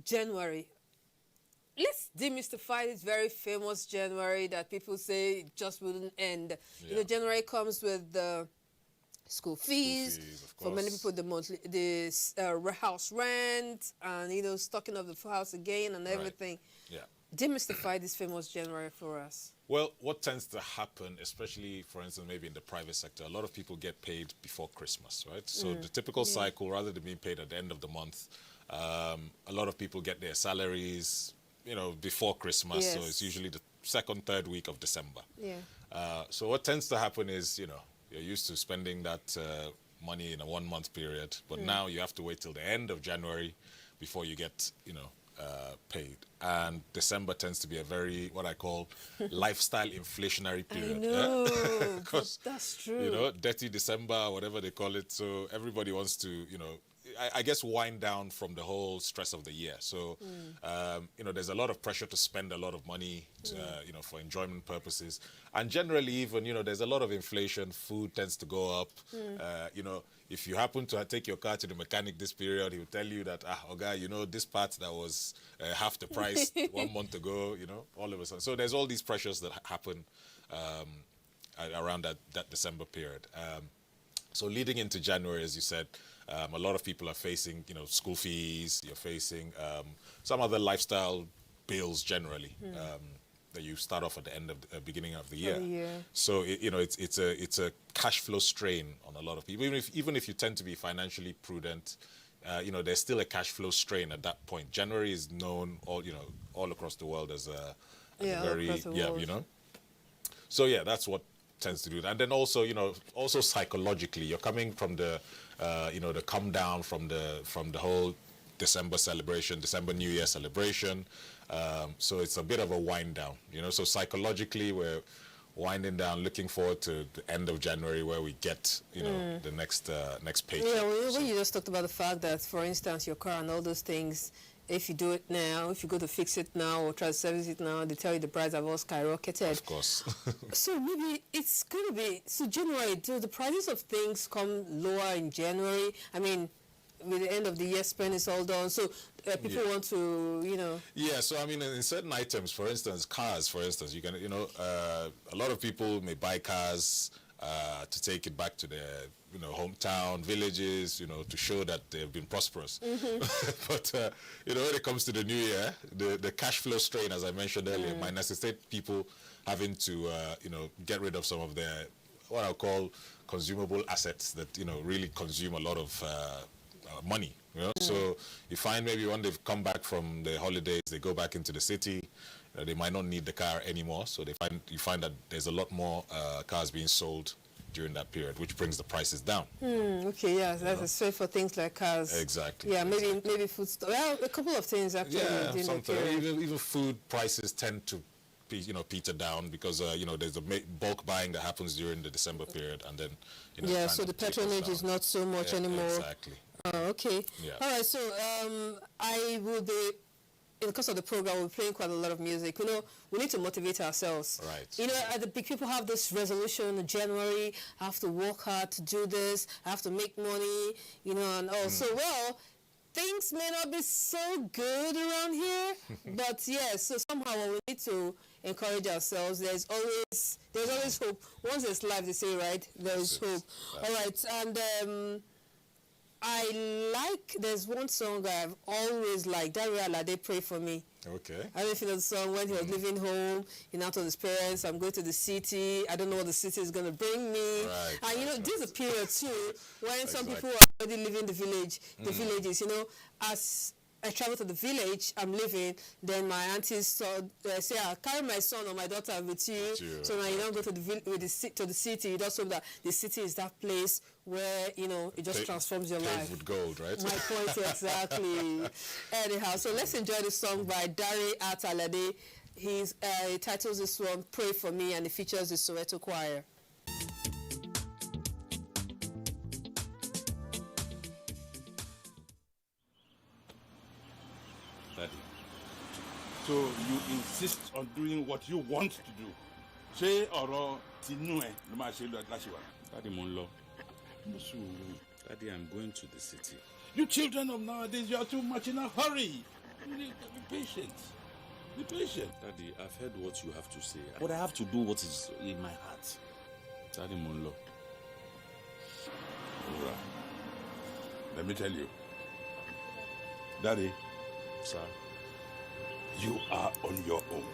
January. Let's demystify this very famous January that people say it just wouldn't end. Yeah. You know, January comes with the school fees for many people, the house rent, and, you know, stocking of the house again and everything. Right. Yeah. Demystify this famous January for us. Well, what tends to happen, especially, for instance, maybe in the private sector, a lot of people get paid before Christmas, right? So the typical cycle, rather than being paid at the end of the month, a lot of people get their salaries, you know, before Christmas. Yes. So it's usually the 2nd, 3rd week of December. Yeah. So what tends to happen is, you know, you're used to spending that money in a 1-month period, but now you have to wait till the end of January before you get, you know, paid. And December tends to be a very, what I call, lifestyle inflationary period. I know. because that's true. You know, dirty December, whatever they call it. So everybody wants to, you know, I guess wind down from the whole stress of the year. So, you know, there's a lot of pressure to spend a lot of money, to, you know, for enjoyment purposes. And generally even, you know, there's a lot of inflation. Food tends to go up. You know, if you happen to take your car to the mechanic this period, he will tell you that, okay, you know, this part that was half the price 1 month ago, you know, all of a sudden. So there's all these pressures that happen around that December period. So leading into January, as you said, a lot of people are facing, you know, school fees. You're facing some other lifestyle bills generally that you start off at the end of the beginning of the year. So you know, it's a cash flow strain on a lot of people. Even if you tend to be financially prudent, you know, there's still a cash flow strain at that point. January is known all across the world as a very you know. So yeah, that's what tends to do that. And then also, you know, also psychologically, you're coming from the you know, the come down from the whole December celebration, December New Year celebration. So it's a bit of a wind down, you know. So psychologically, we're winding down, looking forward to the end of January where we get, you know, the next paycheck. Yeah, when you just talked about the fact that, for instance, your car and all those things, if you do it now, if you go to fix it now or try to service it now, they tell you the price have all skyrocketed. Of course. So maybe it's going to be, so January, do the prices of things come lower in January? I mean, with the end of the year spend is all done, so people want to, you know. Yeah, so I mean, in certain items, for instance, cars, for instance, you can, you know, a lot of people may buy cars to take it back to their, you know, hometown, villages, you know, to show that they've been prosperous. But, you know, when it comes to the new year, the cash flow strain, as I mentioned earlier, might necessitate people having to, you know, get rid of some of their, what I'll call consumable assets that, you know, really consume a lot of money. You know? So you find maybe when they've come back from the holidays, they go back into the city, they might not need the car anymore. So you find that there's a lot more cars being sold during that period, which brings the prices down. Okay, yeah, that's straight for things like cars. Exactly. Yeah, maybe food store. Well, a couple of things actually. Yeah, sometimes even food prices tend to, you know, peter down because you know, there's a bulk buying that happens during the December period, and then, you know, yeah, so the patronage is not so much anymore. Exactly. Okay. Yeah. All right. So I will be, in the course of the program, we're playing quite a lot of music. You know, we need to motivate ourselves. Right. You know, the big people have this resolution in January. I have to work hard to do this. I have to make money. You know, and also, well, things may not be so good around here, but yes. So somehow we need to encourage ourselves. There's always hope. Once there's life, they say, right? There's hope. All right, and there's one song I've always liked. Daria Alade, Pray For Me. Okay. I don't know if you know the song, when he was leaving home, out of his parents, I'm going to the city, I don't know what the city is going to bring me. Right, and you know, this is a period too, when some people are already leaving the villages, you know, as I travel to the village I'm living, then my aunties say, I'll carry my son or my daughter with you. So now you don't go to the city. You just hope that the city is that place where, you know, it just transforms your life. With gold, right? My point, exactly. Anyhow, so let's enjoy the song by Dari Atalade. He titles this one Pray For Me, and it features the Soweto Choir. So you insist on doing what you want to do. Ṣé ọ̀rọ̀ tinú ẹ ló máa ṣe láṣìwà? Daddy, mo ń lọ. Daddy, I'm going to the city. You children of nowadays, you are too much in a hurry. Be patient. Be patient. Daddy, I've heard what you have to say, but I have to do what is in my heart. Daddy, mo ń lọ. Let me tell you. Daddy. Sir. You are on your own.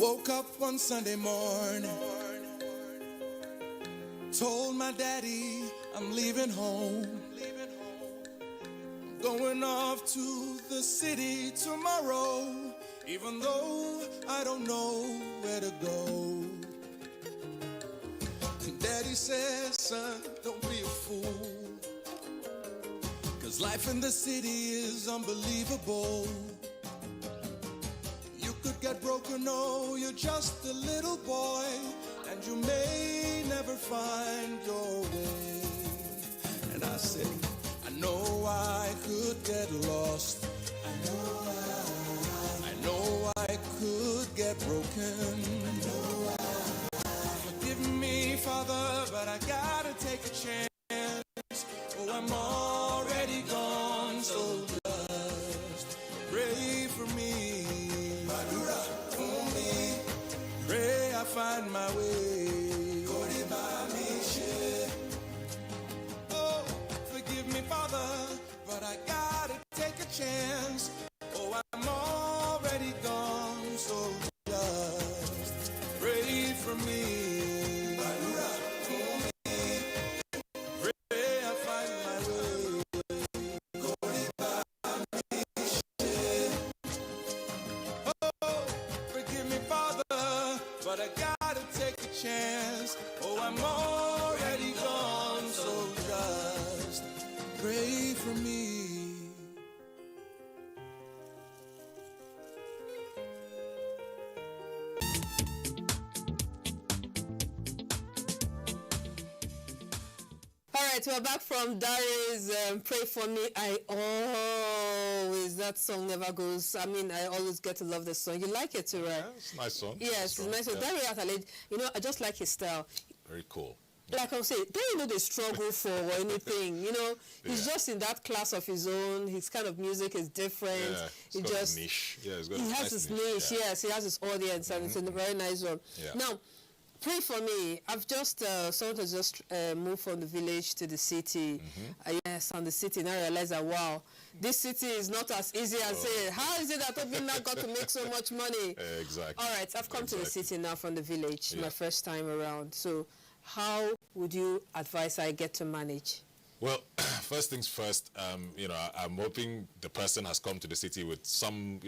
Woke up one Sunday morning, told my daddy I'm leaving home. I'm going off to the city tomorrow, even though I don't know where to go. Daddy says, son, don't be a fool. Cause life in the city is unbelievable. You could get broken, oh, you're just a little boy, and you may never find your way. And I said, I know I could get lost. I know I could get broken. Forgive me, Father, but I gotta take a chance. Oh, I'm already gone, so just pray for me. For me. Pray I find my way. Oh, forgive me, Father, but I gotta take a chance. Oh, I'm already gone, so just pray for me. Pray I find my way. Oh, forgive me, Father, but I gotta take a chance. Oh, I'm already gone, so just pray for me. All right, we're back from Darius. Pray for me. That song never goes. I mean, I always get to love this song. You like it too, right? Yeah, it's a nice song. Yes, it's nice. So Darius Ntalive, I just like his style. Very cool. Like I'm saying, don't they struggle for or anything, he's just in that class of his own. His kind of music is different. Yeah, he just niche. Yeah, he has his niche. Yeah. Yes, he has his audience, and it's a very nice one. Yeah. Now, pray for me. I've just someone has just moved from the village to the city. Yes, and the city. And I realized that wow, this city is not as easy as say. How is it that Obinna got to make so much money? Exactly. All right, I've come to the city now from the village. My first time around. So, how would you advise I get to manage? Well, first things first. I'm hoping the person has come to the city with some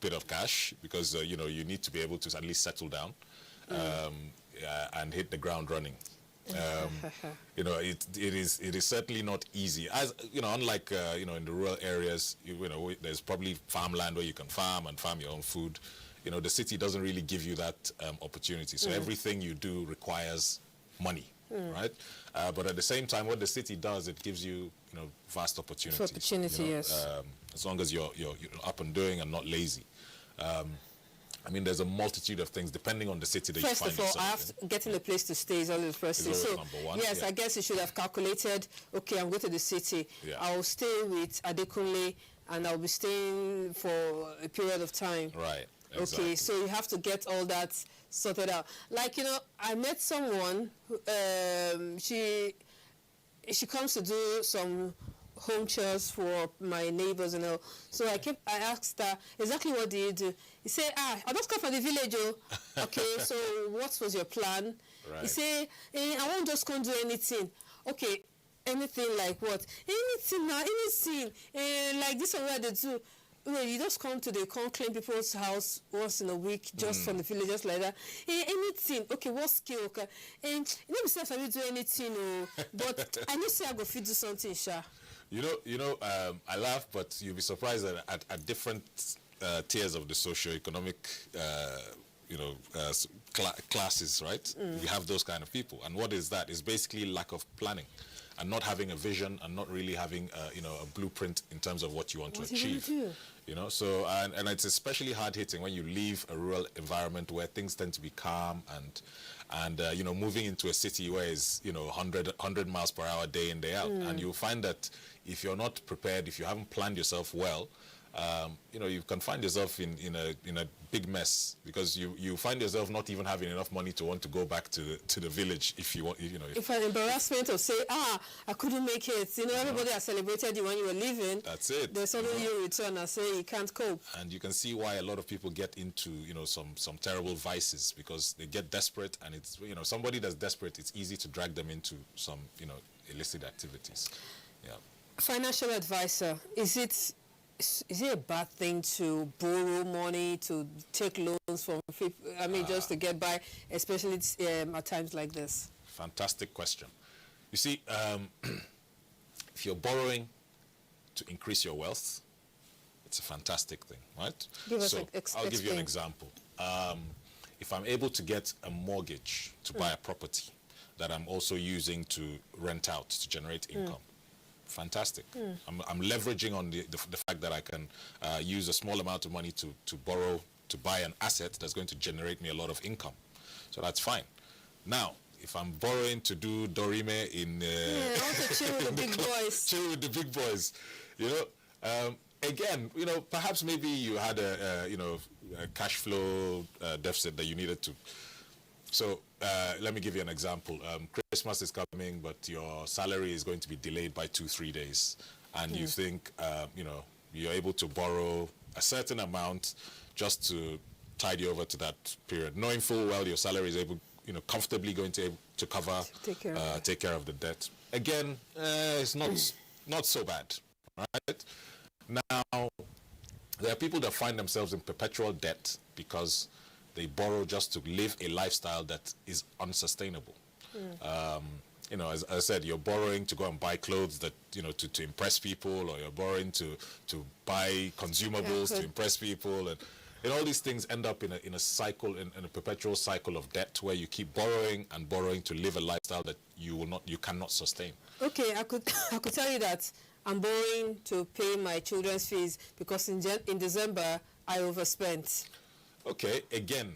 bit of cash, because you need to be able to at least settle down. And hit the ground running. It is certainly not easy. As unlike in the rural areas, there's probably farmland where you can farm your own food. The city doesn't really give you that opportunity. So everything you do requires money, right? But at the same time, what the city does, it gives you vast opportunities. Yes. As long as you're up and doing and not lazy. I mean, there's a multitude of things depending on the city that you find yourself in. First of all, getting a place to stay is always the first thing. So, number one. Yes, I guess you should have calculated, okay, I'm going to the city. Yeah. I'll stay with Adekunle, and I'll be staying for a period of time. Right. Exactly. Okay, so you have to get all that sorted out. Like, I met someone, who, she comes to do some home chores for my neighbors and all. So I asked her, exactly what do you do? He said, I just come from the village, oh. Okay, so what was your plan? Right. He said, I won't just come do anything. Okay, anything like what? Anything now, anything. Like this one where they do. Well, you just come clean people's house once in a week, just from the village, just like that. Anything. Okay, what skill? Okay. And let me say if I do anything, but I know say I go fit do something, sha. I laugh, but you'll be surprised that at different tiers of the socio-economic, classes, right? You have those kind of people. And what is that? It's basically lack of planning and not having a vision and not really having, a blueprint in terms of what you want to achieve. So, and it's especially hard-hitting when you leave a rural environment where things tend to be calm and moving into a city where it's 100 miles per hour day in, day out. And you'll find that if you're not prepared, if you haven't planned yourself well, you can find yourself in a big mess, because you find yourself not even having enough money to want to go back to the village if you want. If an embarrassment of say, I couldn't make it. Everybody has celebrated you when you were leaving. That's it. Then suddenly you return and say you can't cope. And you can see why a lot of people get into some terrible vices, because they get desperate, and it's somebody that's desperate, it's easy to drag them into some illicit activities. Yeah. Financial advisor, is it a bad thing to borrow money, to take loans from people, just to get by, especially at times like this? Fantastic question. You see, if you're borrowing to increase your wealth, it's a fantastic thing, right? I'll give you an example. If I'm able to get a mortgage to buy a property that I'm also using to rent out to generate income, fantastic. I'm leveraging on the fact that I can use a small amount of money to borrow to buy an asset that's going to generate me a lot of income. So that's fine. Now, if I'm borrowing to do Dorime in I want to chill with the big boys. Chill with the big boys, you know. Again, you know, perhaps maybe you had a cash flow deficit that you needed to. So let me give you an example. Christmas is coming, but your salary is going to be delayed by 2-3 days, and you think you're able to borrow a certain amount just to tide you over to that period, knowing full well your salary is able, comfortably going to cover, take care of the debt. Again, it's not so bad, right? Now, there are people that find themselves in perpetual debt because they borrow just to live a lifestyle that is unsustainable. As I said, you're borrowing to go and buy clothes that, to impress people, or you're borrowing to buy consumables to impress people, and all these things end up in a cycle, in a perpetual cycle of debt, where you keep borrowing and borrowing to live a lifestyle that you cannot sustain. Okay, I could tell you that I'm borrowing to pay my children's fees because in December I overspent. Okay, again,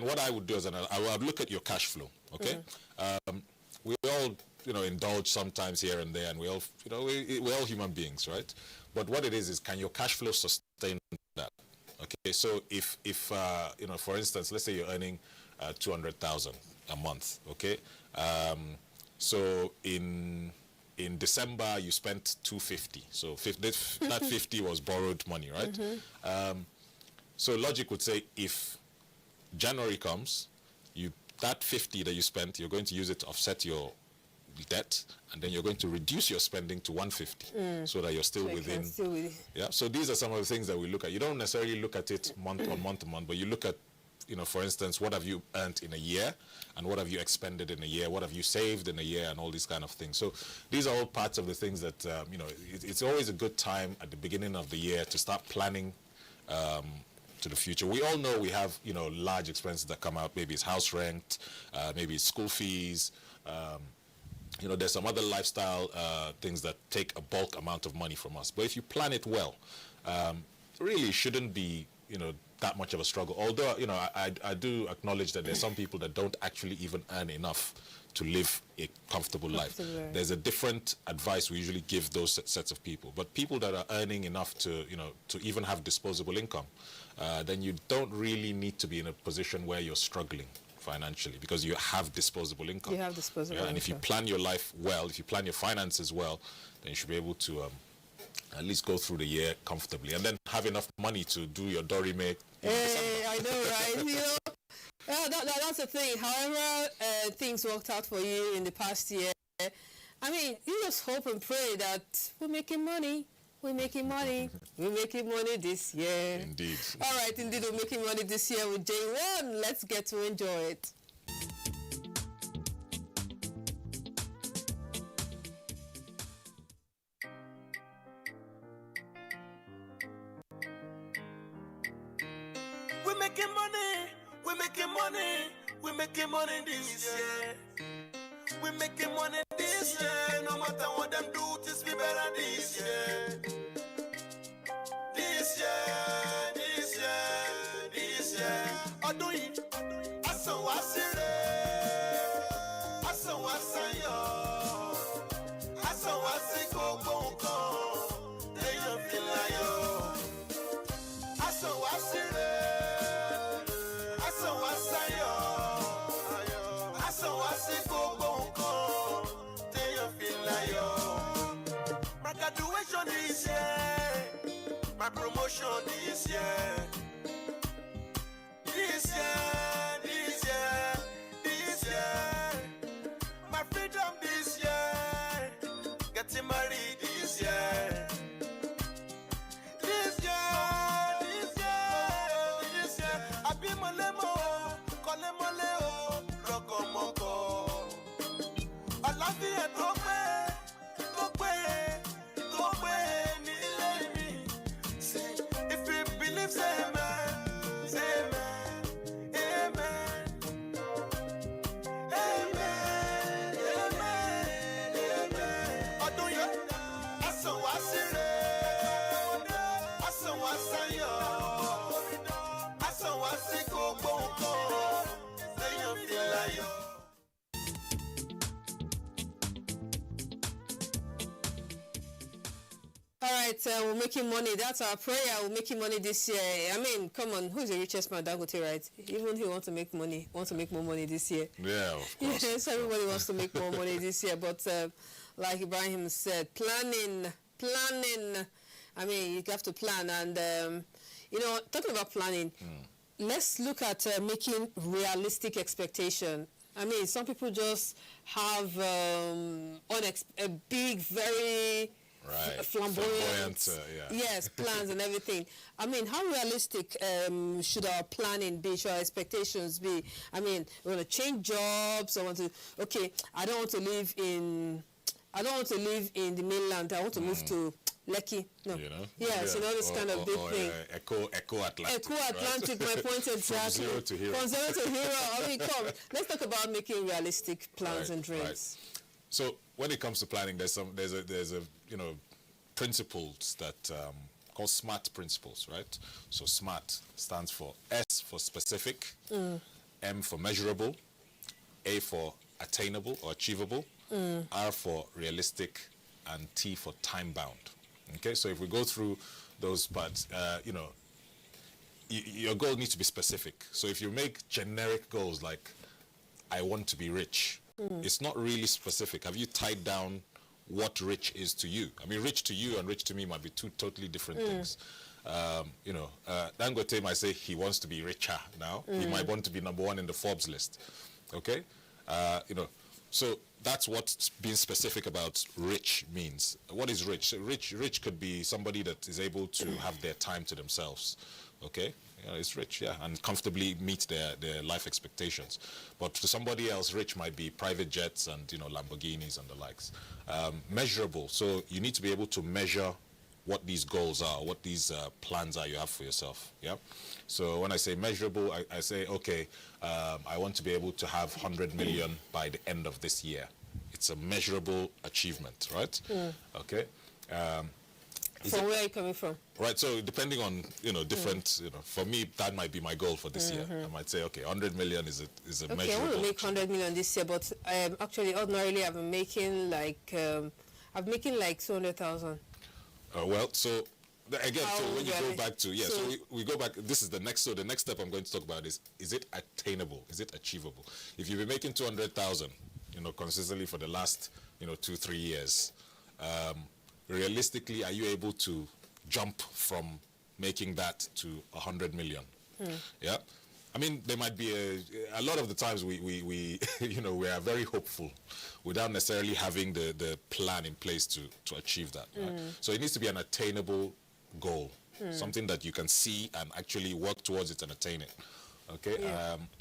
what I would do is I would look at your cash flow. Okay, we all indulge sometimes here and there, and we all we're all human beings, right? But what it is can your cash flow sustain that? Okay, so if for instance, let's say you're earning 200,000 a month. Okay, so in December you spent 250. So that 50 was borrowed money, right? So logic would say if January comes, that 50 that you spent, you're going to use it to offset your debt, and then you're going to reduce your spending to 150 so that you're still within. Yeah. So these are some of the things that we look at. You don't necessarily look at it month on month, but you look at, for instance, what have you earned in a year, and what have you expended in a year, what have you saved in a year, and all these kind of things. So these are all parts of the things that it's always a good time at the beginning of the year to start planning to the future. We all know we have large expenses that come out. Maybe it's house rent, maybe it's school fees. There's some other lifestyle things that take a bulk amount of money from us. But if you plan it well, really shouldn't be that much of a struggle. Although I do acknowledge that there's some people that don't actually even earn enough to live a comfortable life. There's a different advice we usually give those sets of people. But people that are earning enough to even have disposable income, then you don't really need to be in a position where you're struggling financially, because you have disposable income. You have disposable income. And if you plan your life well, if you plan your finances well, then you should be able to at least go through the year comfortably, and then have enough money to do your Dorime. Hey, I know, right? That's the thing. However things worked out for you in the past year, I mean, you just hope and pray that we're making money. We're making money. We're making money this year. Indeed. All right, indeed, we're making money this year with J1. Let's get to enjoy it. We're making money. We're making money. We're making money this year. We're making money this year. No matter what them do, this be better this year. This year, this year, this year. Odoyi, asan wasire, asan wasayo, asan wasiko bonkan, leyan filayo. Asan wasire, asan wasayo, asan wasiko bonkan, leyan filayo. My graduation this year. My promotion this year. This year, this year, this year. My freedom this year. Getting married this year. This year, this year, this year. I be molemo, kolemoleo, rokomoko. All right, we're making money. That's our prayer. We're making money this year. I mean, come on, who's the richest man? Dangote, right? Even he wants to make money, wants to make more money this year. Yeah, of course. Yes, everybody wants to make more money this year. But like Ibrahim said, planning. I mean, you have to plan. And, you know, talking about planning, let's look at making realistic expectation. I mean, some people just have a big, very flamboyant, yes, plans and everything. I mean, how realistic should our planning be? Should our expectations be? I mean, we want to change jobs. I don't want to live in the mainland. I want to move to Lekki. No. You know? Yes, you know, this kind of big thing. Echo Atlantic. Echo Atlantic, my point exactly. From zero to hero. From zero to hero. I mean, come. Let's talk about making realistic plans and dreams. Right. So when it comes to planning, there's a you know, principles that called SMART principles, right? So SMART stands for S for specific, M for measurable, A for attainable or achievable, R for realistic, and T for time bound. Okay, so if we go through those parts, you know, your goal needs to be specific. So if you make generic goals like, I want to be rich, it's not really specific. Have you tied down what rich is to you? I mean, rich to you and rich to me might be two totally different things. You know, Dangote might say he wants to be richer now. He might want to be #1 in the Forbes list. Okay, you know, so that's what being specific about rich means. What is rich? So rich could be somebody that is able to have their time to themselves. Okay, you know, it's rich, yeah, and comfortably meet their life expectations. But to somebody else, rich might be private jets and, you know, Lamborghinis and the likes. Measurable, so you need to be able to measure what these goals are, what these plans are you have for yourself. Yeah. So when I say measurable, I say, okay, I want to be able to have 100 million by the end of this year. It's a measurable achievement, right? Okay. From where are you coming from? Right, so depending on, you know, different, you know, for me, that might be my goal for this year. I might say, okay, 100 million is a measurable. Okay, I want to make 100 million this year, but actually, ordinarily, I've been making like 200,000. Well, so again, so when you go back to, so we go back, this is the next, so the next step I'm going to talk about is it attainable? Is it achievable? If you've been making 200,000, you know, consistently for the last, you know, 2-3 years, realistically, are you able to jump from making that to 100 million? Yeah. I mean, there might be a lot of the times we you know, we are very hopeful without necessarily having the plan in place to achieve that. Right? So it needs to be an attainable goal, something that you can see and actually work towards it and attain it. Okay,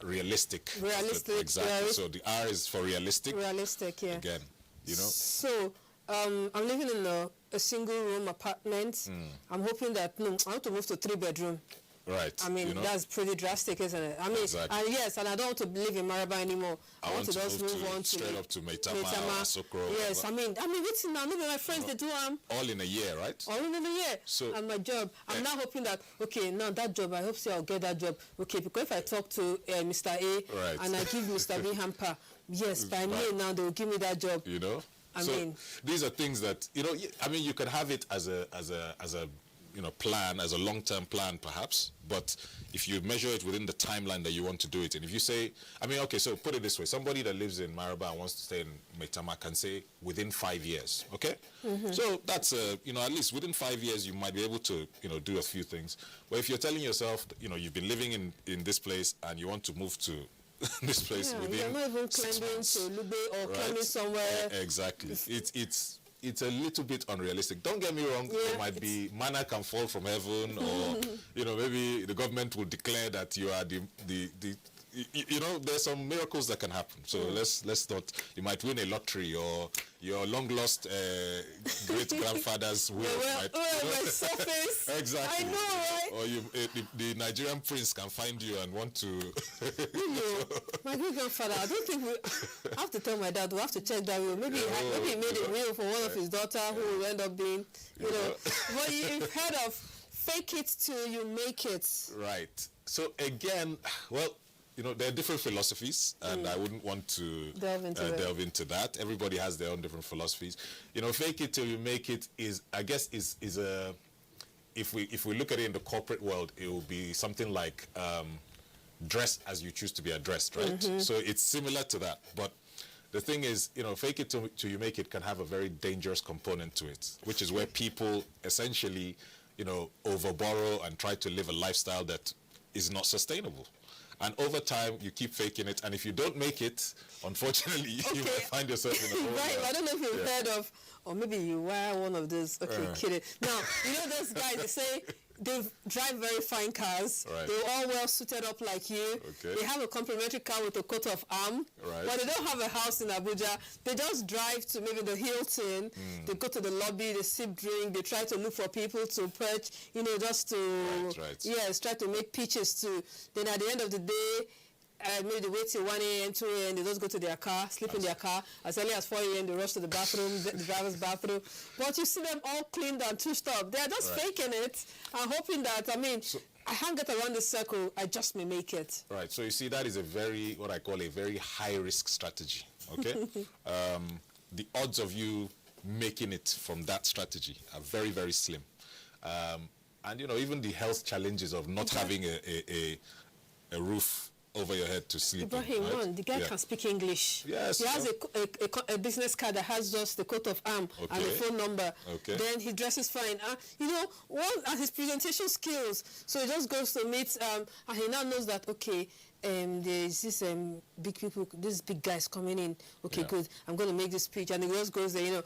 realistic. Realistic. Exactly. So the R is for realistic. Realistic, yeah. Again, you know. So I'm living in a single-room apartment. I'm hoping that I want to move to 3-bedroom. Right. I mean, you know? that's pretty drastic, isn't it? I mean, exactly. And yes, and I don't want to live in Maraba anymore. I want to just move on to straight up to Maitama or Asokoro. Yes, I mean, waiting now. Look at my friends, they do all in a year, right? All in a year. So, and my job, I'm now hoping that, okay, now that job, I hope I'll get that job. Okay, because if I talk to Mr. A and I give Mr. B hamper, yes, by May now they will give me that job. You know? I mean, these are things that, you know, I mean, you can have it as a you know, plan, as a long-term plan perhaps, but if you measure it within the timeline that you want to do it in, if you say, I mean, okay, so put it this way, somebody that lives in Maraba and wants to stay in Maitama can say within 5 years, okay? So that's, you know, at least within 5 years you might be able to, you know, do a few things. But if you're telling yourself, you know, you've been living in this place and you want to move to this place within you're not even climbing to Lube or climbing somewhere. Exactly. It's a little bit unrealistic. Don't get me wrong, there might be manna can fall from heaven, or you know, maybe the government will declare that you are the you know, there's some miracles that can happen. So let's not, you might win a lottery, or your long lost great grandfather's will might surface. Exactly. I know, right? Or the Nigerian prince can find you and want to my great grandfather, I don't think I have to tell my dad, we have to check that will. Maybe he made a will for one of his daughter who will end up being, you know. But you've heard of fake it till you make it. Right. So again, well, you know, there are different philosophies, and I wouldn't want to delve into that. Everybody has their own different philosophies. You know, fake it till you make it is, I guess, is a, if we look at it in the corporate world, it will be something like dress as you choose to be addressed, right? So it's similar to that, but the thing is, you know, fake it till you make it can have a very dangerous component to it, which is where people essentially, you know, overborrow and try to live a lifestyle that is not sustainable. And over time, you keep faking it, and if you don't make it, unfortunately, you might find yourself in a hole. Right, I don't know if you've heard of, or maybe you were one of those. Okay, kidding. Now, you know those guys, they say they drive very fine cars. Right. They're all well suited up like you. Okay. They have a complimentary car with a coat of arm. Right. But they don't have a house in Abuja. They just drive to maybe the Hilton. They go to the lobby, they sip drink, they try to look for people to perch, you know, just to, yes, try to make pitches to. Then at the end of the day, maybe they wait till 1 a.m., 2 a.m., they just go to their car, sleep in their car. As early as 4 a.m., they rush to the bathroom, the driver's bathroom. But you see them all cleaned and touched up. They're just faking it and hoping that, I mean, I can't get around the circle, I just may make it. Right, so you see, that is a very, what I call a very high-risk strategy, okay? The odds of you making it from that strategy are very, very slim. And, you know, even the health challenges of not having a roof over your head to sleep. Ibrahim, the guy can speak English. Yes. He has a business card that has just the coat of arm and a phone number. Then he dresses fine. You know, and his presentation skills. So he just goes to meet, and he now knows that, okay, there's this big people, these big guys coming in. Okay, good. I'm going to make this speech. And he just goes there, you know,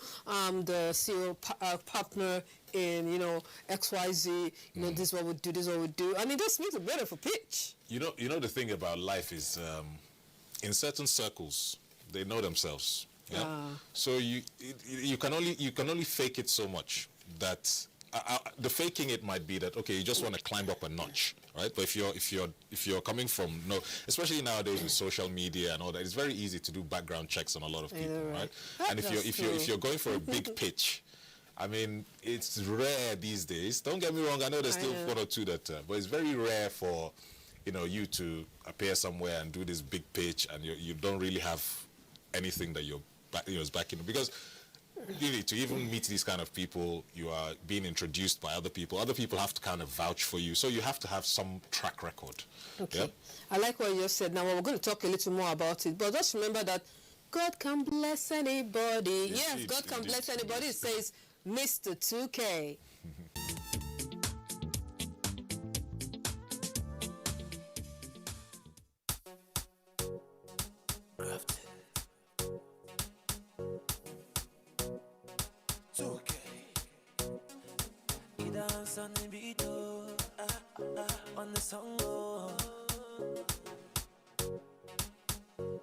the CEO partner in, you know, XYZ, you know, this is what we do, this is what we do. And it just makes a beautiful pitch. You know, the thing about life is, in certain circles, they know themselves. Yeah. So you can only fake it so much that the faking it might be that, okay, you just want to climb up a notch, right? But if you're coming from, especially nowadays with social media and all that, it's very easy to do background checks on a lot of people, right? And if you're going for a big pitch, I mean, it's rare these days. Don't get me wrong, I know there's still one or two that, but it's very rare for, you know, you to appear somewhere and do this big pitch and you don't really have anything that is backing, because really, to even meet these kind of people, you are being introduced by other people. Other people have to kind of vouch for you, so you have to have some track record. Okay. Yeah? I like what you just said. Now, we're going to talk a little more about it, but just remember that God can bless anybody. Yes, God can bless anybody. It says Mr. 2K. On the beat, on the song,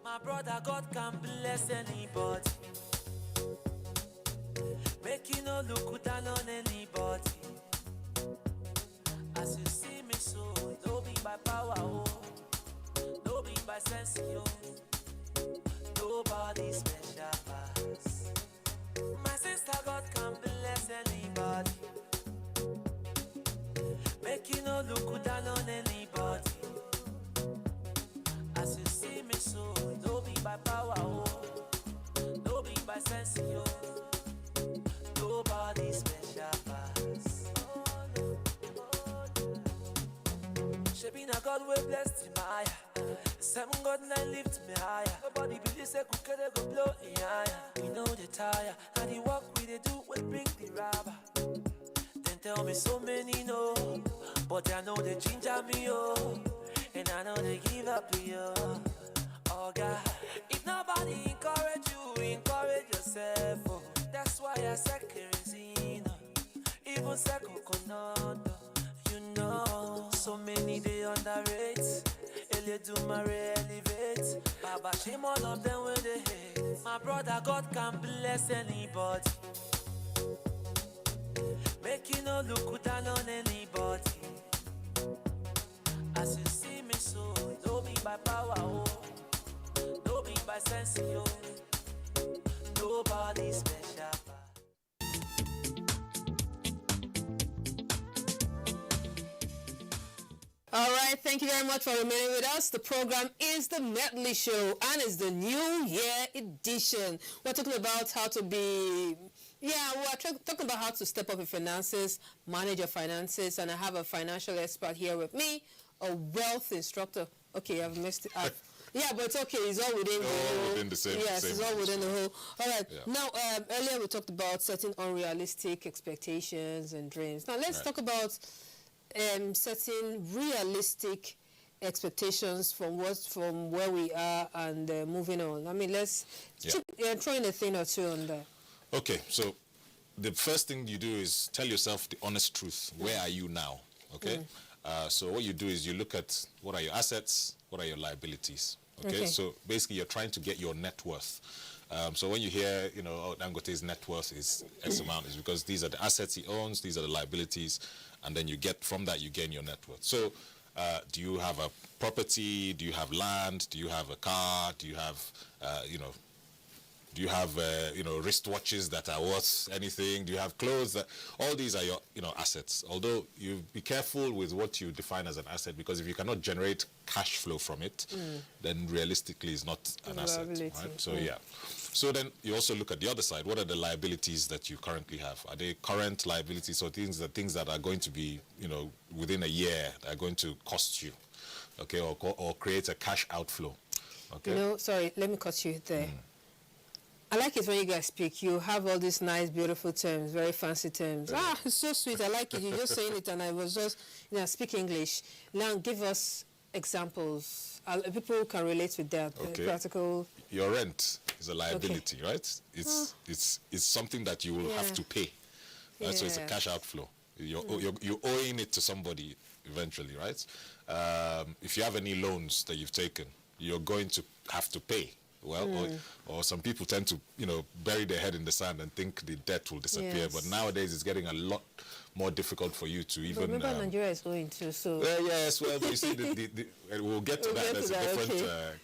my brother, God can bless anybody. Make you no look down on anybody. As you see me, so don't be by power, don't be by sense, nobody special pass. My sister, God can bless anybody. Make you no look down on anybody. As you see me, so don't be by power, don't be by sense, nobody special pass. She be a God will bless him higher. 7 God 9 lift me higher. Nobody believe say could go blow higher. We know the tire, and the work we they do will bring the rubber. Tell me so many no, but I know they ginger me, and I know they give up, oh God. If nobody encourage you, encourage yourself, That's why I said kerosene, even say coconut, you know. So many they underrate, ele do my elevate. Baba shame all of them when they hate. My brother, God can bless anybody. Make you no look down on anybody. As you see me, so don't be by power, don't be by sense, nobody special. All right. right, thank you very much for remaining with us. The program is the Medley Show, and it's the New Year edition. We're talking about how to be, we're talking about how to step up your finances, manage your finances, and I have a financial expert here with me, a wealth instructor. Okay, I've messed it up. Yeah, but it's okay. It's all within within the same. Yes, same it's all within the whole. All right. Yeah. Now, earlier we talked about setting unrealistic expectations and dreams. Now, let's talk about setting realistic expectations from where we are and moving on. I mean, let's throw in a thing or two on that. Okay, so the first thing you do is tell yourself the honest truth. Where are you now? Okay. So what you do is you look at what are your assets, what are your liabilities. Okay. So basically, you're trying to get your net worth. So when you hear, Dangote's net worth is X amount, is because these are the assets he owns, these are the liabilities, and then you get from that you gain your net worth. So do you have a property? Do you have land? Do you have a car? Do you have, do you have wristwatches that are worth anything? Do you have clothes? All these are your assets. Although you be careful with what you define as an asset, because if you cannot generate cash flow from it, then realistically it's not an asset. Right? So so then you also look at the other side. What are the liabilities that you currently have? Are they current liabilities or things that are going to be within a year that are going to cost you, okay, or create a cash outflow? Okay. Sorry, let me cut you there. I like it when you guys speak. You have all these nice, beautiful terms, very fancy terms. It's so sweet. I like it. You're just saying it, and I was just, speak English. Now, give us examples. People can relate with that. Okay. Practical. Your rent is a liability, right? It's something that you will have to pay. Right? So it's a cash outflow. You're owing it to somebody eventually, right? If you have any loans that you've taken, you're going to have to pay. Well, or some people tend to, bury their head in the sand and think the debt will disappear. Yes. But nowadays, it's getting a lot more difficult for you to even. But remember, Nigeria is going to. So. Yes, well, you see, we'll get to that. That's a different.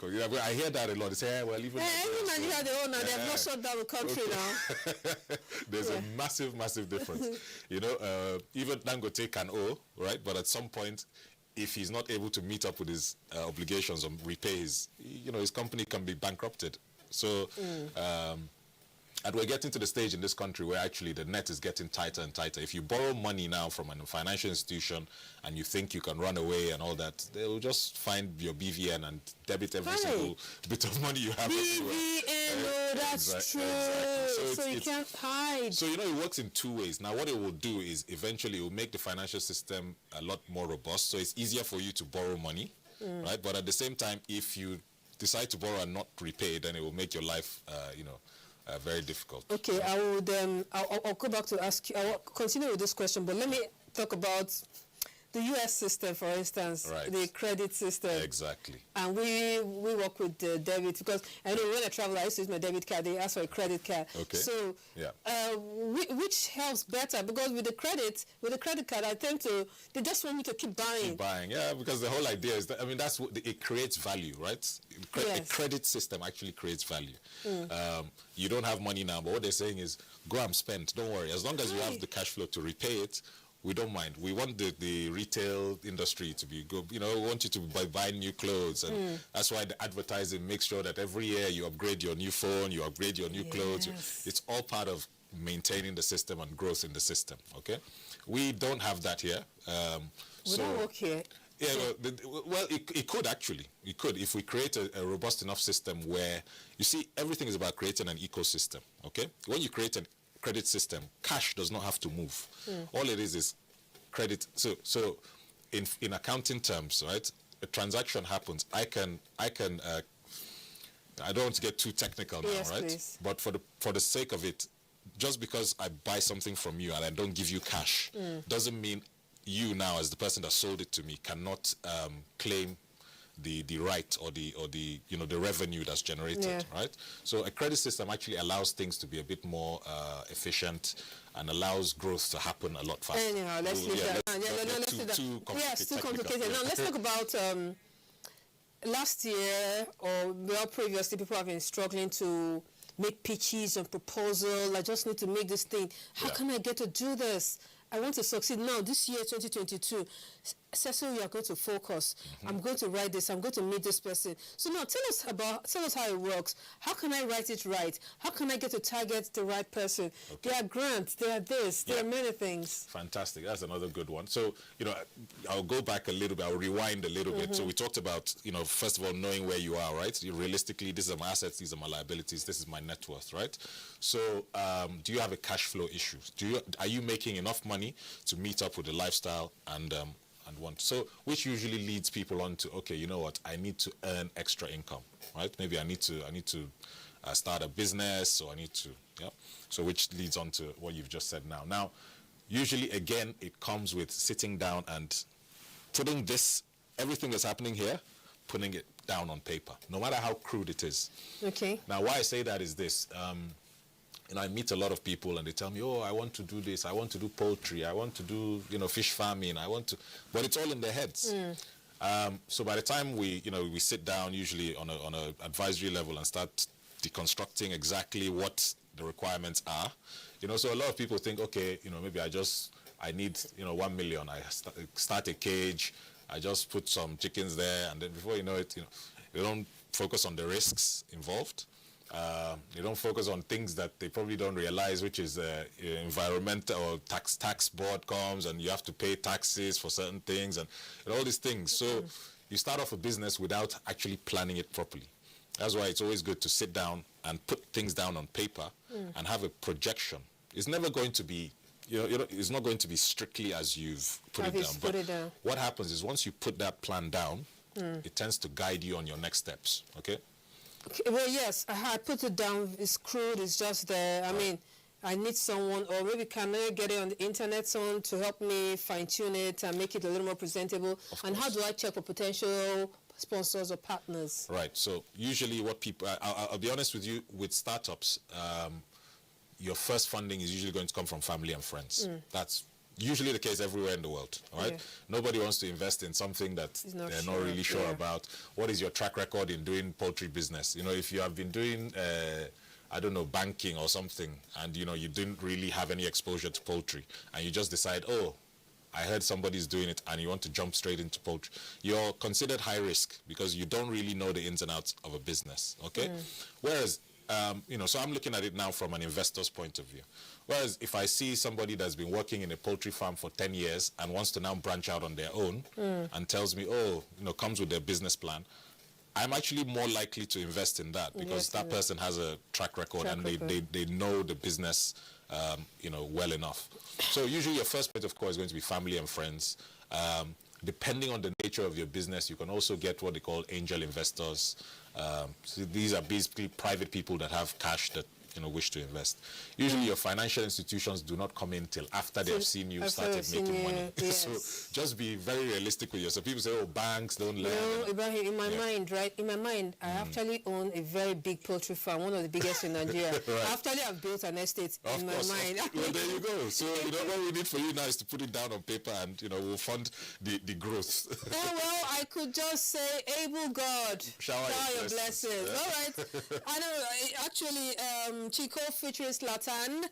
Okay. I hear that a lot. They say, well, even. Nigeria, they own now. They have not shut down the country now. There's a massive, massive difference. Even Dangote can owe, right? But at some point, if he's not able to meet up with his obligations or repay his, his company can be bankrupted. So, and we're getting to the stage in this country where actually the net is getting tighter and tighter. If you borrow money now from a financial institution and you think you can run away and all that, they'll just find your BVN and debit every single bit of money you have. BVN, that's true. Exactly. So you can't hide. So, it works in two ways. Now, what it will do is eventually it will make the financial system a lot more robust. So it's easier for you to borrow money, right? But at the same time, if you decide to borrow and not repay, then it will make your life, very difficult. Okay, I'll go back to ask you. I'll continue with this question, but let me talk about the U.S. system, for instance, the credit system. Exactly. And we work with the debit, because I know when I travel, I used to use my debit card. They ask for a credit card. Okay. So, which helps better? Because with the credit card, they just want me to keep buying. Keep buying, yeah, because the whole idea is that, that's what it creates value, right? A credit system actually creates value. You don't have money now, but what they're saying is, go and spend. Don't worry. As long as you have the cash flow to repay it, we don't mind. We want the retail industry to be good. We want you to buy new clothes. And that's why the advertising makes sure that every year you upgrade your new phone, you upgrade your new clothes. It's all part of maintaining the system and growth in the system, okay? We don't have that here. We don't work here. Yeah, well, it could actually. It could, if we create a robust enough system where, you see, everything is about creating an ecosystem, okay? When you create a credit system, cash does not have to move. All it is credit. So in accounting terms, right, a transaction happens. I don't want to get too technical now, right? Please. But for the sake of it, just because I buy something from you and I don't give you cash, doesn't mean you now, as the person that sold it to me, cannot claim the right or the revenue that's generated, right? So a credit system actually allows things to be a bit more efficient and allows growth to happen a lot faster. Anyhow, let's leave that. Let's leave that. It's too complicated. Now let's talk about last year or previously. People have been struggling to make pitches and proposal. I just need to make this thing. How can I get to do this? I want to succeed now. This year, 2022. Cecil, you are going to focus. I'm going to write this. I'm going to meet this person. So now tell us how it works. How can I write it right? How can I get to target the right person? Okay. There are grants. There are this. There are many things. Fantastic. That's another good one. So, I'll go back a little bit. I'll rewind a little bit. So we talked about, first of all, knowing where you are, right? Realistically, these are my assets. These are my liabilities. This is my net worth, right? So do you have a cash flow issue? Are you making enough money to meet up with the lifestyle and want? So which usually leads people on to, okay, you know what, I need to earn extra income, right? Maybe I need to start a business, or I need to, so which leads on to what you've just said now. Usually, again, it comes with sitting down and putting everything that's happening here, putting it down on paper, no matter how crude it is. Okay. Now, why I say that is this. I meet a lot of people and they tell me, oh, I want to do this, I want to do poultry, I want to do, fish farming, but it's all in their heads. So by the time we sit down, usually on a advisory level, and start deconstructing exactly what the requirements are, so a lot of people think, okay, maybe I need, 1 million, I start a cage, I just put some chickens there, and then before you know it, they don't focus on the risks involved. They don't focus on things that they probably don't realize, which is environmental or tax board comes, and you have to pay taxes for certain things and all these things. So you start off a business without actually planning it properly. That's why it's always good to sit down and put things down on paper and have a projection. It's never going to be, it's not going to be strictly as you've put it down. What happens is once you put that plan down, it tends to guide you on your next steps. Okay. Okay, well, yes, I put it down. It's crude. It's just there. I mean, I need someone, or maybe can I get it on the internet, someone to help me fine-tune it and make it a little more presentable? And how do I check for potential sponsors or partners? Right. So usually what people, I'll be honest with you, with startups, your first funding is usually going to come from family and friends. That's usually the case everywhere in the world, all right? Yeah. Nobody wants to invest in something that they're not really sure about. What is your track record in doing poultry business? If you have been doing, I don't know, banking or something, and, you didn't really have any exposure to poultry, and you just decide, oh, I heard somebody's doing it, and you want to jump straight into poultry, you're considered high risk because you don't really know the ins and outs of a business, okay? Whereas, so I'm looking at it now from an investor's point of view. Whereas if I see somebody that's been working in a poultry farm for 10 years and wants to now branch out on their own and tells me, comes with their business plan, I'm actually more likely to invest in that because that person has a track record and they know the business, well enough. So usually your first point, of course, is going to be family and friends. Depending on the nature of your business, you can also get what they call angel investors. So these are basically private people that have cash that wish to invest. Usually your financial institutions do not come in till after they have seen you started making money. So just be very realistic with yourself. People say, oh, banks don't lend. No, Ibrahim, in my mind, right? In my mind, I actually own a very big poultry farm, one of the biggest in Nigeria. Actually, I've built an estate in my mind. Well, there you go. So, what we need for you now is to put it down on paper and, we'll fund the growth. Well, I could just say, able God, shower your blessings. Yeah. All right. I know, actually, Chico featuring Latan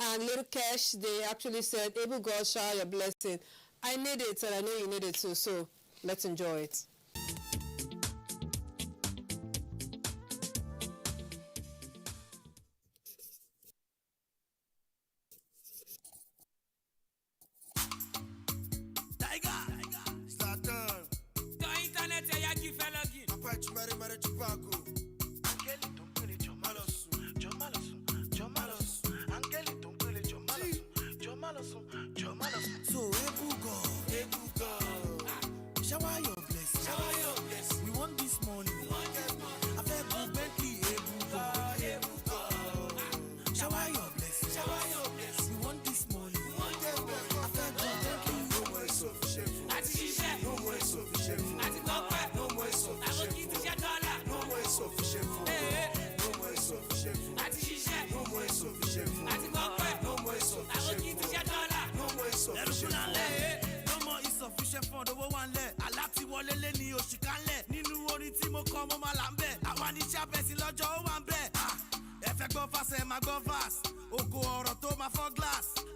and Little Cash, they actually said, able God, shower your blessing. I need it, and I know you need it too, so let's enjoy it.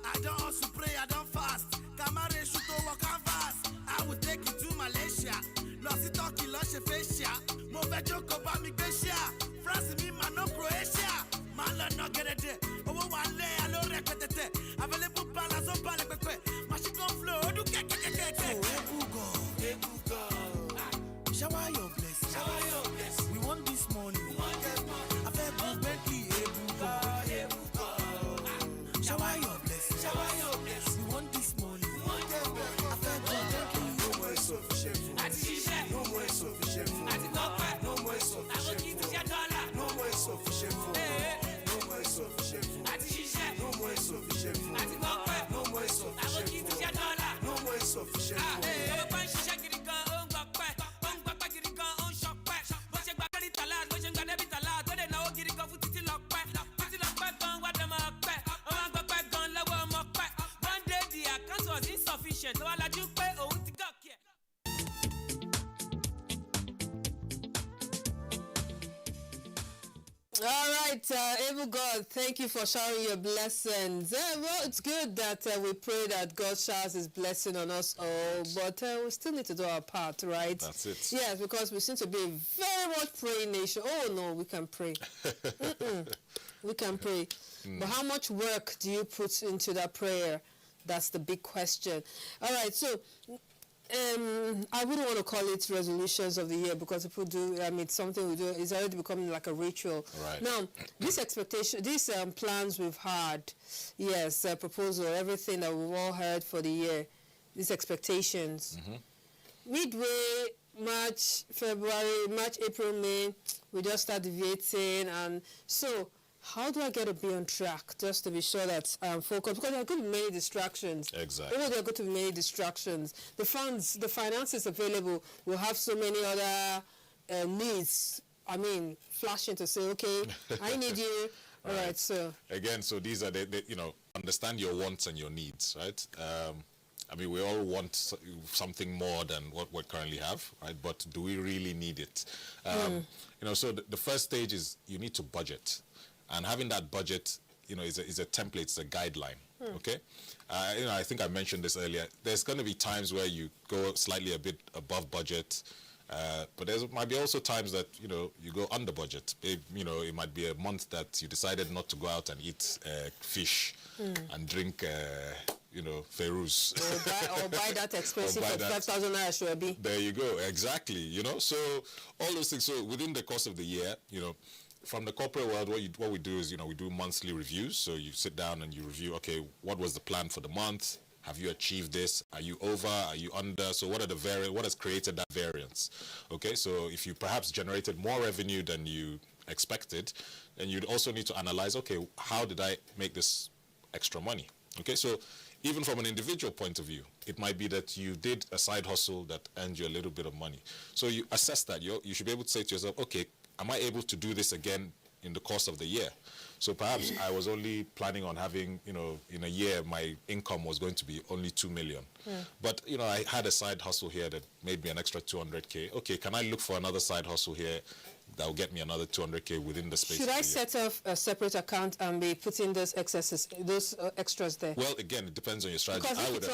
I don't also pray, I don't fast. Camare shoot over canvas. I will take you to Malaysia. Lost it talking, lost your facia. Move a joke about me, Gracia. France, me, man, no Croatia. Man, no get it there. Oh, one lay, I don't record it. Available balance on Palais. Machine flow, do get. Shower your blessing. Shower your blessing. We want this money. We want this money. I beg you, Bentley, shower your blessing. Shower your blessing. We want this money. We want this money. I beg you, Bentley. No more insufficient food. No more insufficient food. No more insufficient food. No more insufficient food. No more insufficient food. No more insufficient food. No more insufficient food. No more insufficient food. All right, able God, thank you for showering your blessings. Well, it's good that we pray that God showers His blessing on us all, but we still need to do our part, right? That's it. Yes, because we seem to be a very much praying nation. Oh no, we can pray. We can pray. But how much work do you put into that prayer? That's the big question. All right, so I wouldn't want to call it resolutions of the year because people do, I mean, it's something we do, it's already becoming like a ritual. Right. Now, this expectation, these plans we've had, yes, proposal, everything that we've all heard for the year, these expectations, midway, March, April, May, we just start deviating, and so how do I get to be on track just to be sure that I'm focused? Because there are going to be many distractions. Exactly. There are going to be many distractions. The funds, the finances available will have so many other needs. I mean, flashing to say, okay, I need you. All right, so. Again, so these are understand your wants and your needs, right? I mean, we all want something more than what we currently have, right? But do we really need it? So the first stage is you need to budget. And having that budget, is a template, it's a guideline, okay? I think I mentioned this earlier. There's going to be times where you go slightly a bit above budget, but there might be also times that, you go under budget. It might be a month that you decided not to go out and eat fish and drink, Ferus. Or buy that expensive 5,000 naira should. There you go, exactly, So all those things. So within the course of the year, from the corporate world, what we do is, we do monthly reviews. So you sit down and you review, okay, what was the plan for the month? Have you achieved this? Are you over? Are you under? So what has created that variance? Okay, so if you perhaps generated more revenue than you expected, then you'd also need to analyze, okay, how did I make this extra money? Okay, so even from an individual point of view, it might be that you did a side hustle that earned you a little bit of money. So you assess that. You should be able to say to yourself, okay, am I able to do this again in the course of the year? So perhaps I was only planning on having, in a year, my income was going to be only 2 million. But, I had a side hustle here that made me an extra 200K. Okay, can I look for another side hustle here that will get me another 200K within the space? Should I set up a separate account and be putting those excesses, those extras there? Well, again, it depends on your strategy. Because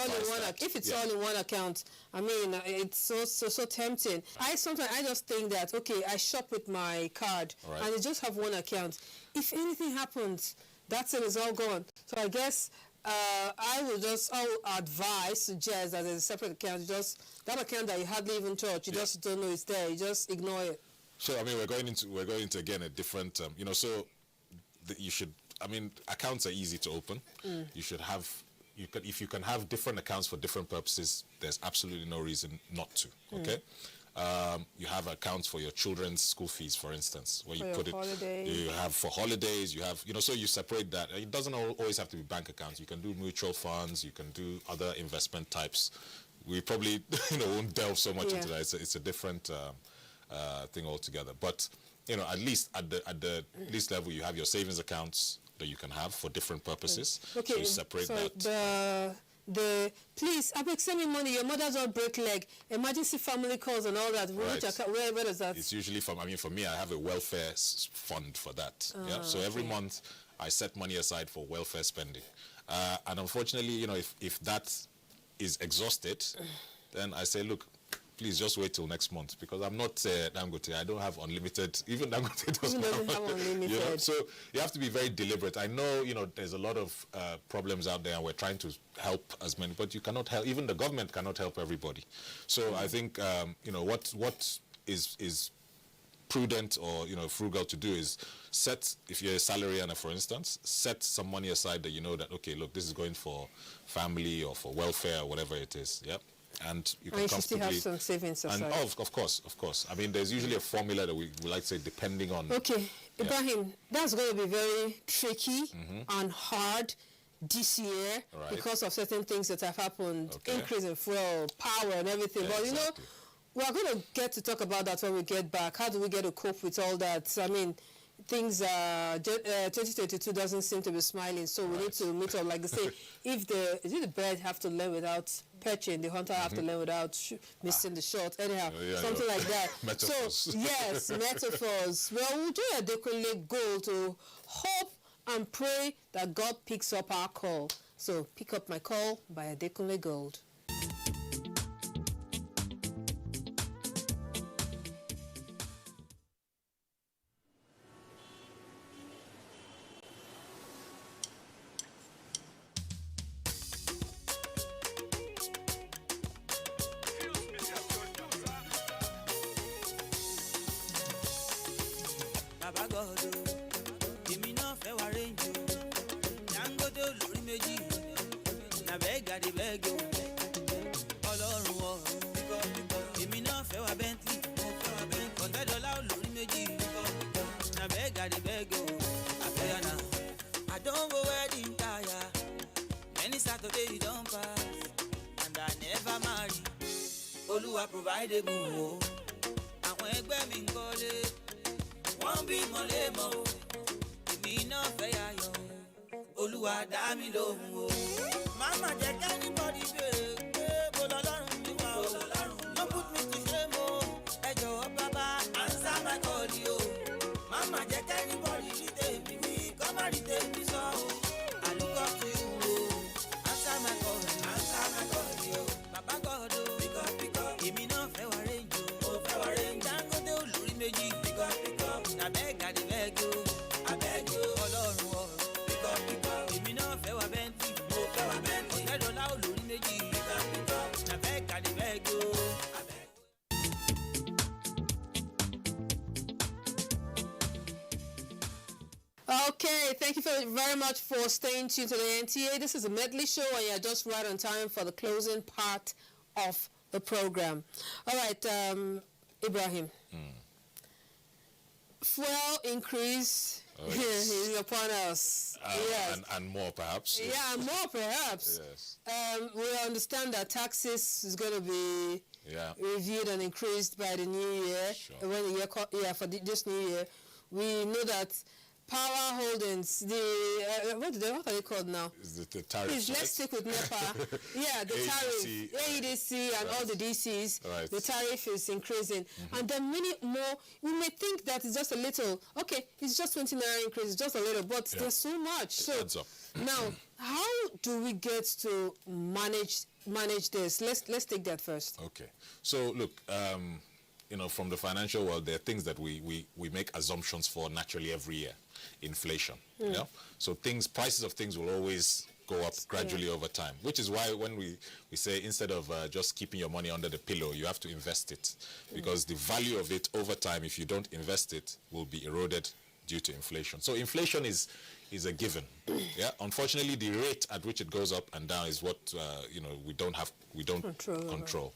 if it's all in one account, I mean, it's so tempting. I just think that, okay, I shop with my card and I just have one account. If anything happens, that's it, it's all gone. So I guess I would suggest that there's a separate account. Just that account that you hardly even touch, you just don't know it's there. You just ignore it. So I mean, we're going into again a different, you should. I mean, accounts are easy to open. You should have. If you can have different accounts for different purposes, there's absolutely no reason not to. Okay. You have accounts for your children's school fees, for instance, where you put it. You have for holidays. You have, so you separate that. It doesn't always have to be bank accounts. You can do mutual funds. You can do other investment types. We probably won't delve so much into that. It's a different thing altogether. But at least at the least level, you have your savings accounts that you can have for different purposes. Okay. So you separate that. Please, I beg, send me money. Your mother's all break leg. Emergency family calls and all that. Right. Where is that? It's usually for me, I have a welfare fund for that. So every month, I set money aside for welfare spending. And unfortunately, if that is exhausted, then I say, look, please just wait till next month, because I'm not Dangote. I don't have unlimited. Even Dangote doesn't have unlimited. You know? So you have to be very deliberate. I know, there's a lot of problems out there, and we're trying to help as many, but you cannot help. Even the government cannot help everybody. So I think, what is prudent or frugal to do is set, if you're a salary earner, for instance, set some money aside that that, okay, look, this is going for family or for welfare or whatever it is. Yep. And you can still have some savings aside. And of course. I mean, there's usually a formula that we like to say, depending on. Okay, yeah. Ibrahim, that's going to be very tricky and hard this year because of certain things that have happened, increase in fuel, power, and everything. But exactly. We are going to get to talk about that when we get back. How do we get to cope with all that? I mean, things 2022 doesn't seem to be smiling, so we need to meet up. Like they say, if the bird have to learn without perching, the hunter have to learn without missing the shot. Anyhow, something like that. Metaphors. So yes, metaphors. Well, we'll do a Adekunle goal to hope and pray that God picks up our call. So pick up my call by Adekunle Gold. Okay, thank you very much for staying tuned to the NTA. This is a medley show, and you're just right on time for the closing part of the program. All right, Ibrahim. Fuel increase is upon us. Yes. And more, perhaps. Yeah, and more, perhaps. Yes. We understand that taxes is going to be reviewed and increased by the new year. Sure. When the year, for this new year, we know that power holdings, what are they called now? Is it the tariff? Please, let's stick with NEPA. Yeah, the tariff, AEDC and all the DCs, the tariff is increasing. And then many more, we may think that it's just a little, okay, it's just 20 naira increase, it's just a little, but there's so much. So adds up. Now, how do we get to manage this? Let's take that first. Okay. So look, from the financial world, there are things that we make assumptions for naturally every year. Inflation. Yeah. So prices of things will always go up gradually over time, which is why when we say instead of just keeping your money under the pillow, you have to invest it, because the value of it over time, if you don't invest it, will be eroded due to inflation. So inflation is a given. Yeah. Unfortunately, the rate at which it goes up and down is what we don't control.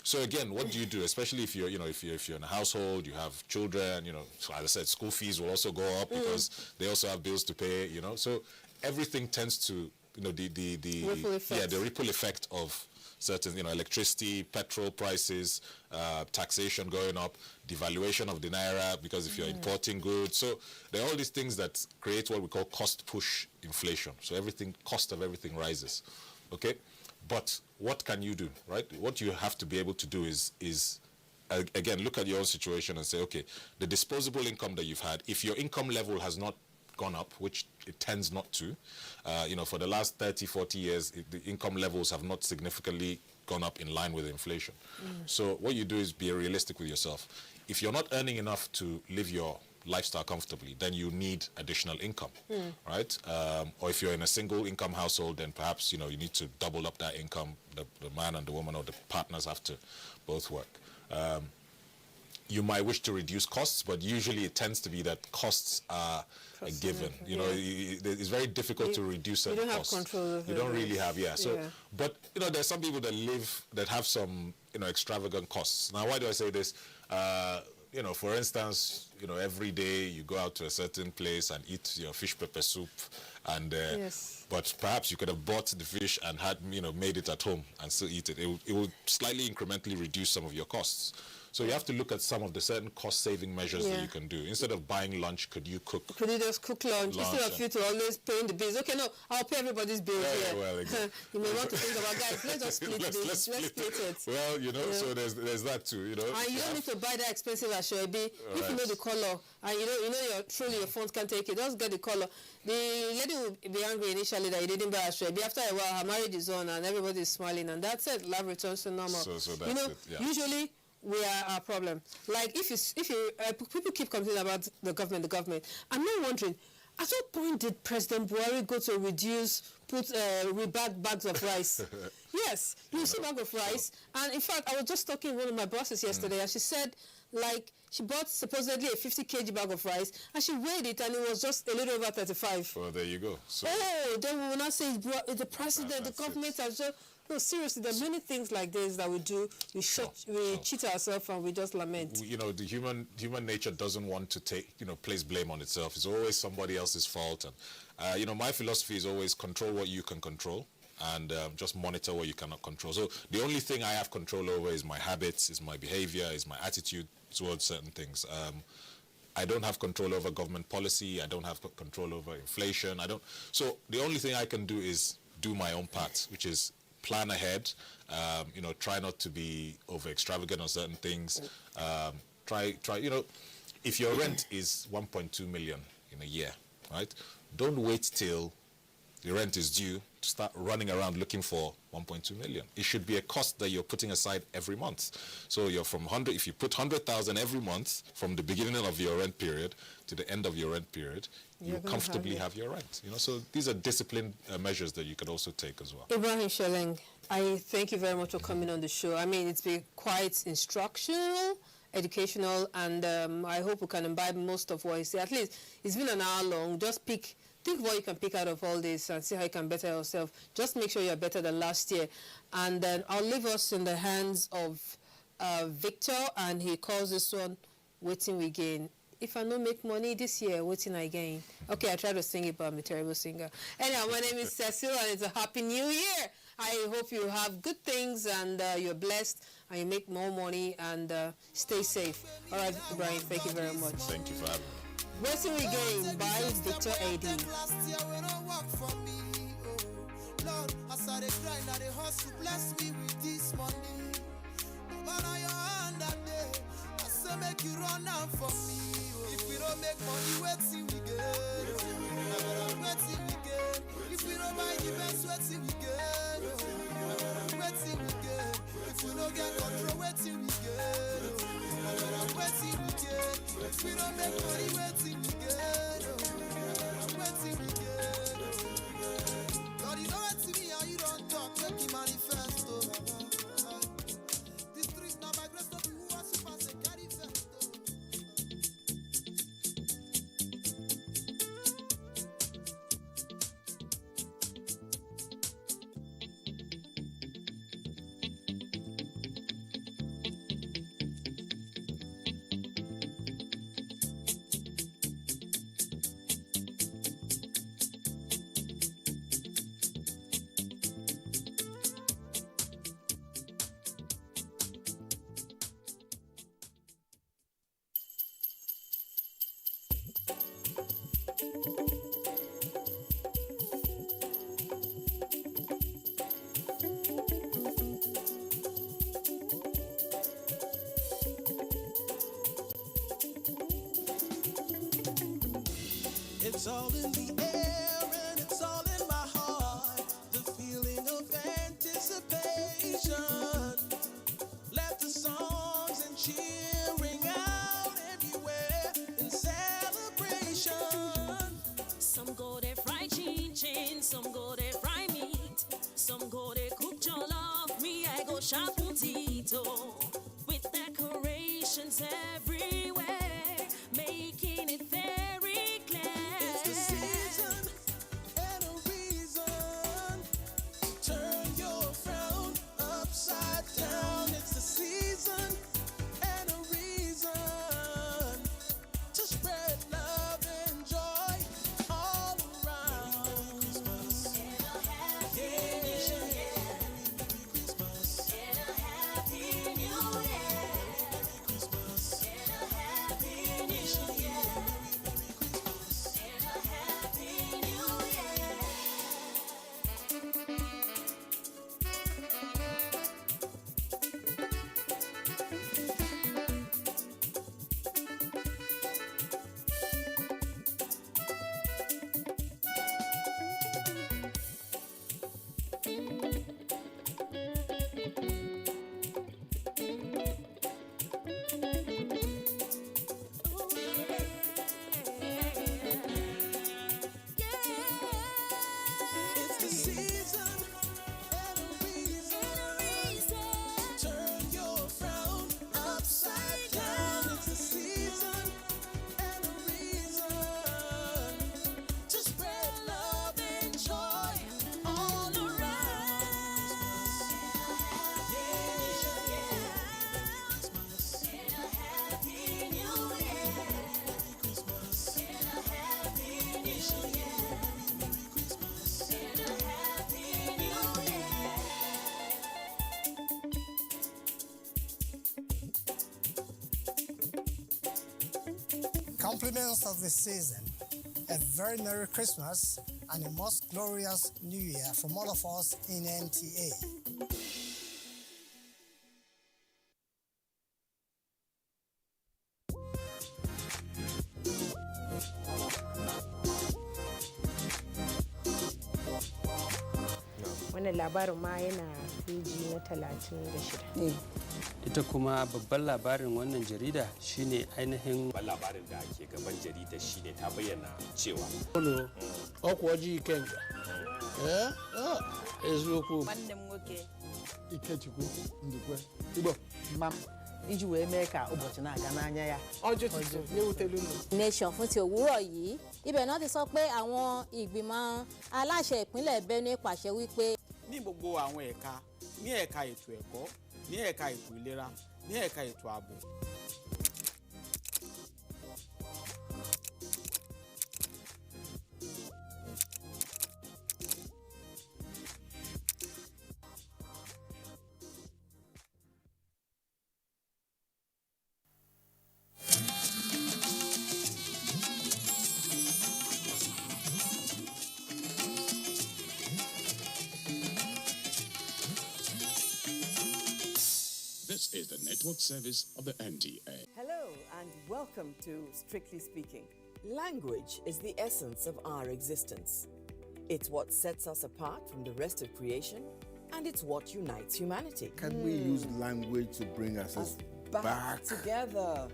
So again, what do you do? Especially if you're, if you're in a household, you have children. So as I said, school fees will also go up because they also have bills to pay. So everything tends to, the ripple effect of certain, electricity, petrol prices, taxation going up, devaluation of the naira because if you're importing goods. So there are all these things that create what we call cost push inflation. So cost of everything rises. Okay. But what can you do, right? What you have to be able to do is again, look at your own situation and say, okay, the disposable income that you've had, if your income level has not gone up, which it tends not to, for the last 30, 40 years, the income levels have not significantly gone up in line with inflation. So what you do is be realistic with yourself. If you're not earning enough to live your lifestyle comfortably, then you need additional income, right? Or if you're in a single income household, then perhaps, you need to double up that income. The man and the woman or the partners have to both work. You might wish to reduce costs, but usually it tends to be that costs are a given. It's very difficult to reduce certain costs. You don't have control of it. You don't really have, But, there's some people that have some, extravagant costs. Now, why do I say this? For instance, every day you go out to a certain place and eat your fish pepper soup, and but perhaps you could have bought the fish and had made it at home and still eat it. It will slightly incrementally reduce some of your costs. So you have to look at some of the certain cost-saving measures that you can do. Instead of buying lunch, could you cook? Could you just cook lunch instead of you to always paying the bills? Okay, no, I'll pay everybody's bills here. Well, exactly. You may want to think about, guys, let's just split this. Let's split it. Well, so there's that too, And you don't need to buy that expensive ashwabi. If you know the color, and you know truly your phones can take it, just get the color. The lady will be angry initially that you didn't buy ashwabi. After a while, her marriage is on and everybody's smiling, and that's it. Life returns to normal. So that's it. Yeah. Usually we are our problem. Like if you people keep complaining about the government. I'm not wondering, at what point did President Buhari go to put bags of rice? Yes, you see bag of rice. And in fact, I was just talking to one of my bosses yesterday, and she said, like, she bought supposedly a 50 kg bag of rice, and she weighed it, and it was just a little over 35. Well, there you go. So then we will not say it's the president, the government has just... No, seriously, there are many things like this that we do. We cheat ourselves and we just lament. The human nature doesn't want to place blame on itself. It's always somebody else's fault. And my philosophy is always control what you can control, and just monitor what you cannot control. So the only thing I have control over is my habits, is my behavior, is my attitude towards certain things. I don't have control over government policy. I don't have control over inflation. So the only thing I can do is do my own part, which is plan ahead, try not to be over extravagant on certain things. Try, if your rent is 1.2 million in a year, right? Don't wait till the rent is due to start running around looking for 1.2 million. It should be a cost that you're putting aside every month. So you're from 100, if you put 100,000 every month from the beginning of your rent period to the end of your rent period, you comfortably have your rent. So these are disciplined measures that you could also take as well. Ibrahim Sheleng, I thank you very much for coming on the show. I mean, it's been quite instructional, educational, and I hope we can imbibe most of what you say. At least it's been an hour long. Just think what you can pick out of all this and see how you can better yourself. Just make sure you're better than last year. And then I'll leave us in the hands of Victor, and he calls this one, Waiting We Gain. If I don't make money this year, waiting I gain. Okay, I tried to sing it, but I'm a terrible singer. Anyhow, my name is Cecil, and it's a happy new year. I hope you have good things, and you're blessed, and you make more money, and stay safe. All right, Brian, thank you very much. Thank you for having me. Waiting We Gain by Victor A.D. Lord, as I grind, I hustle, bless me with this money. But on your hand that day, I say make you run out for me. If we don't make money, waiting we get. Waiting we get. If we don't buy the best, waiting we get. Waiting we get. If we don't get control, waiting we get. Waiting we get. If we don't make money, waiting we get. Waiting we get. Lord, you know what to me, and you don't talk, make you manifesto. This street now my grace, not who wants to pass a carry festo. It's all in the air and it's all in my heart. The feeling of anticipation. go they fry chin chin, some go they fry meat, some go they cook jollof. Me, I go sharp potato with decorations everywhere, making it very clear. It's the season and a reason to turn your frown upside down. It's the season and a reason to spread love and joy all around. And a happy New Year. And a happy New Year. And a happy New Year. And a happy New Year. It's the season and a reason to turn your frown upside down. It's the season and a reason to spread love and joy all around. And a happy New Year. And a happy New Year. And a happy New Year. Compliments of the season, a very Merry Christmas and a most glorious New Year from all of us in NTA. Wannan labarin ma yana peji na 36. Ita kuma babban labarin wannan jarida shine ainihin labarin da ke gaban jarida shine ta bayyana cewa ọkwa ọjị ikenga eziokwu nwanne m nwoke Ikechukwu Ndukwe Igbo mma iji wee mee ka ụbọchị na-aga n'anya ya ọjị tuntun n'ewutelu unu. Nation fún ti òwúrọ̀ yìí ibẹ̀ náà ti sọ pé àwọn ìgbìmọ̀ aláṣẹ ìpínlẹ̀ Benue pàṣẹ wípé ní gbogbo àwọn ẹ̀ka ní ẹ̀ka ètò ẹ̀kọ́ ní ẹ̀ka ètò ìlera ní ẹ̀ka ètò ààbò. This is the network service of the NTA. Hello and welcome to Strictly Speaking. Language is the essence of our existence. It's what sets us apart from the rest of creation, and it's what unites humanity. Can we use language to bring us back together?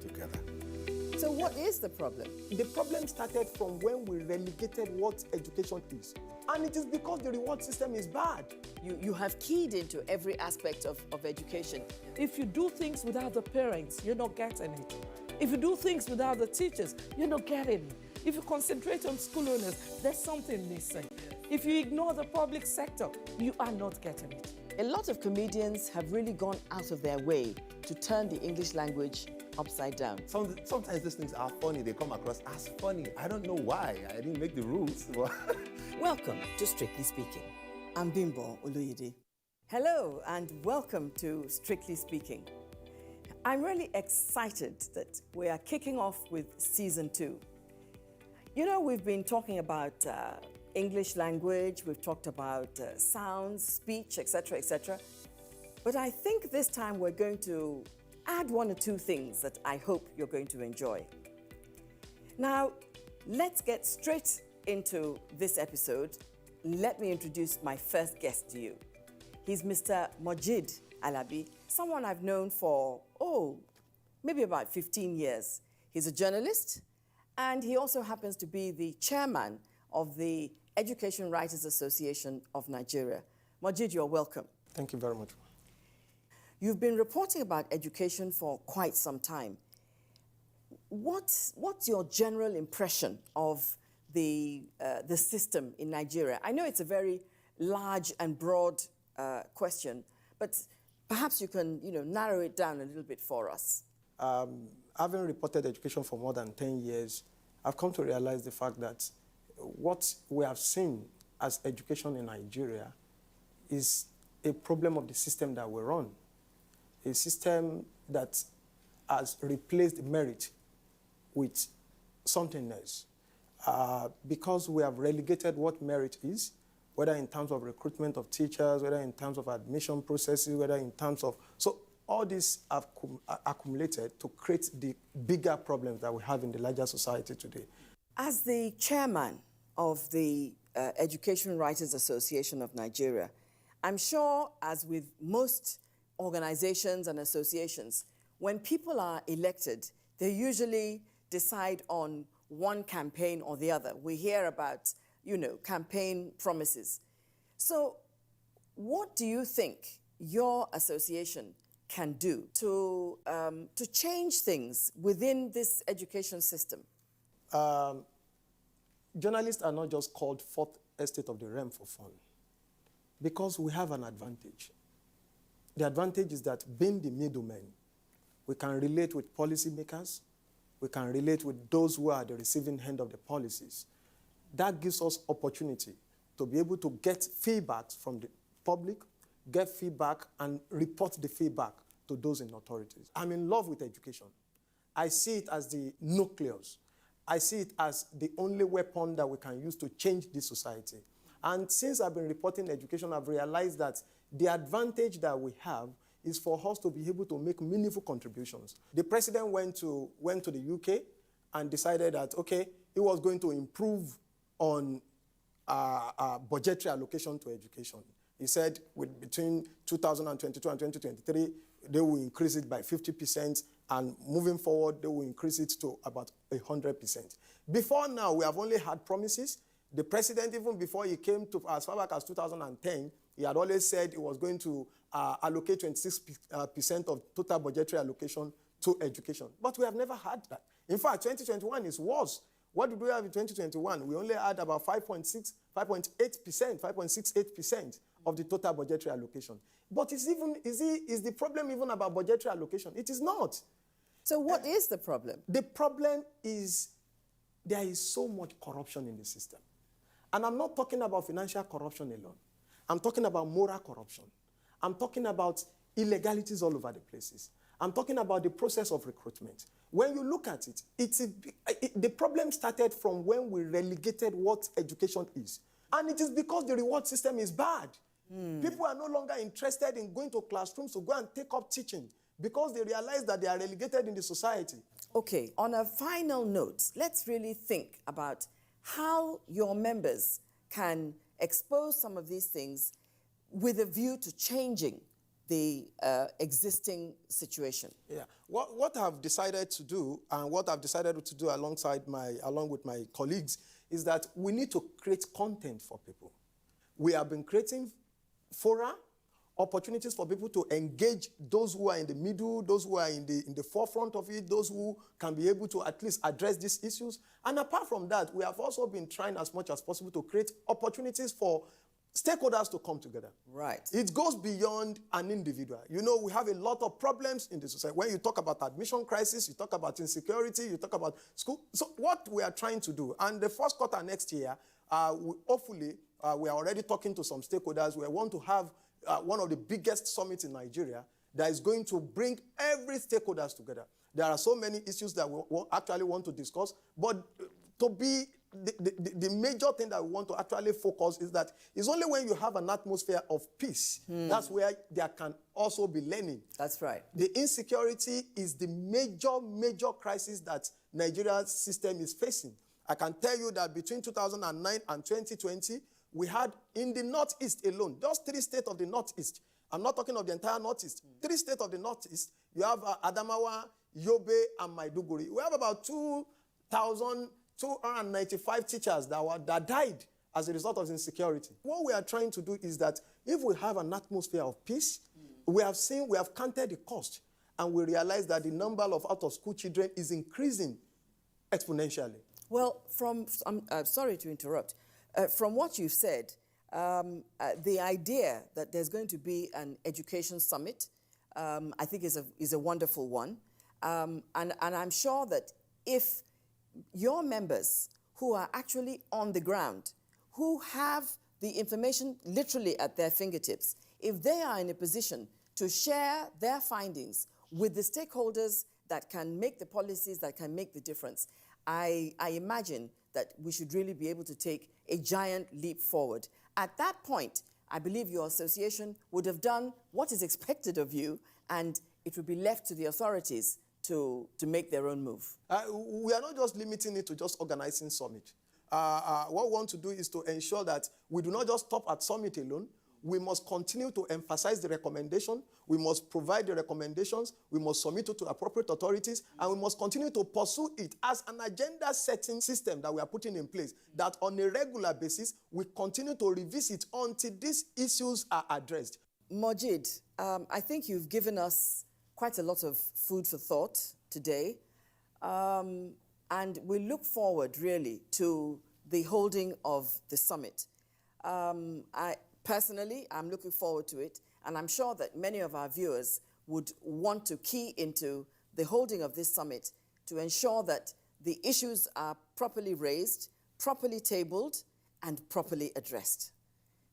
So what is the problem? The problem started from when we relegated what education is. And it is because the reward system is bad. You have keyed into every aspect of education. If you do things without the parents, you're not getting it. If you do things without the teachers, you're not getting it. If you concentrate on school owners, there's something missing. If you ignore the public sector, you are not getting it. A lot of comedians have really gone out of their way to turn the English language upside down. Sometimes these things are funny. They come across as funny. I don't know why. I didn't make the rules. Welcome to Strictly Speaking. I'm Bimbo Oluyede. Hello and welcome to Strictly Speaking. I'm really excited that we are kicking off with season 2. You know, we've been talking about English language, we've talked about sounds, speech, etc., etc. But I think this time we're going to add 1 or 2 things that I hope you're going to enjoy. Now, let's get straight into this episode. Let me introduce my first guest to you. He's Mr. Mojid Alabi, someone I've known for, maybe about 15 years. He's a journalist, and he also happens to be the chairman of the Education Writers Association of Nigeria. Majid, you're welcome. Thank you very much. You've been reporting about education for quite some time. What's your general impression of the system in Nigeria? I know it's a very large and broad question, but perhaps you can, narrow it down a little bit for us. Having reported education for more than 10 years, I've come to realize the fact that what we have seen as education in Nigeria is a problem of the system that we run, a system that has replaced merit with something else. Because we have relegated what merit is, whether in terms of recruitment of teachers, whether in terms of admission processes, whether in terms of... So all this have accumulated to create the bigger problems that we have in the larger society today. As the chairman of the Education Writers Association of Nigeria, I'm sure, as with most organizations and associations, when people are elected, they usually decide on one campaign or the other. We hear about, campaign promises. So what do you think your association can do to change things within this education system? Journalists are not just called fourth estate of the realm for fun, because we have an advantage. The advantage is that being the middlemen, we can relate with policymakers, we can relate with those who are at the receiving end of the policies. That gives us opportunity to be able to get feedback from the public, get feedback and report the feedback to those in authorities. I'm in love with education. I see it as the nucleus. I see it as the only weapon that we can use to change this society. And since I've been reporting education, I've realized that the advantage that we have is for us to be able to make meaningful contributions. The president went to the UK and decided that, okay, he was going to improve on budgetary allocation to education. He said between 2022 and 2023, they will increase it by 50%, and moving forward, they will increase it to about 100%. Before now, we have only had promises. The president, even before he came to as far back as 2010, he had always said he was going to allocate 26% of total budgetary allocation to education. But we have never had that. In fact, 2021 is worse. What did we have in 2021? We only had about 5.68% of the total budgetary allocation. But is the problem even about budgetary allocation? It is not. So what is the problem? The problem is there is so much corruption in the system. And I'm not talking about financial corruption alone. I'm talking about moral corruption. I'm talking about illegalities all over the places. I'm talking about the process of recruitment. When you look at it, the problem started from when we relegated what education is. And it is because the reward system is bad. People are no longer interested in going to classrooms to go and take up teaching because they realize that they are relegated in the society. Okay, on a final note, let's really think about how your members can expose some of these things with a view to changing the existing situation. Yeah. What I've decided to do, and what I've decided to do along with my colleagues, is that we need to create content for people. We have been creating fora, opportunities for people to engage those who are in the middle, those who are in the forefront of it, those who can be able to at least address these issues. And apart from that, we have also been trying as much as possible to create opportunities for stakeholders to come together. Right. It goes beyond an individual. We have a lot of problems in the society. When you talk about admission crisis, you talk about insecurity, you talk about school. So what we are trying to do, and the first quarter next year, hopefully, we are already talking to some stakeholders. We want to have one of the biggest summits in Nigeria that is going to bring every stakeholders together. There are so many issues that we actually want to discuss, but to be the major thing that we want to actually focus is that it's only when you have an atmosphere of peace, that's where there can also be learning. That's right. The insecurity is the major crisis that Nigeria's system is facing. I can tell you that between 2009 and 2020, we had in the Northeast alone, just 3 states of the Northeast. I'm not talking of the entire Northeast. 3 states of the Northeast. You have Adamawa, Yobe, and Maiduguri. We have about 2,000 295 teachers that died as a result of insecurity. What we are trying to do is that if we have an atmosphere of peace, we have counted the cost, and we realize that the number of out-of-school children is increasing exponentially. Well, I'm sorry to interrupt. From what you've said, the idea that there's going to be an education summit, I think is a wonderful one. And I'm sure that if your members who are actually on the ground, who have the information literally at their fingertips, if they are in a position to share their findings with the stakeholders that can make the policies, that can make the difference, I imagine that we should really be able to take a giant leap forward. At that point, I believe your association would have done what is expected of you, and it would be left to the authorities to make their own move. We are not just limiting it to just organizing summit. What we want to do is to ensure that we do not just stop at summit alone. We must continue to emphasize the recommendation. We must provide the recommendations. We must submit it to appropriate authorities. And we must continue to pursue it as an agenda-setting system that we are putting in place, that on a regular basis, we continue to revisit until these issues are addressed. Majid, I think you've given us quite a lot of food for thought today. And we look forward, really, to the holding of the summit. Personally, I'm looking forward to it, and I'm sure that many of our viewers would want to key into the holding of this summit to ensure that the issues are properly raised, properly tabled, and properly addressed.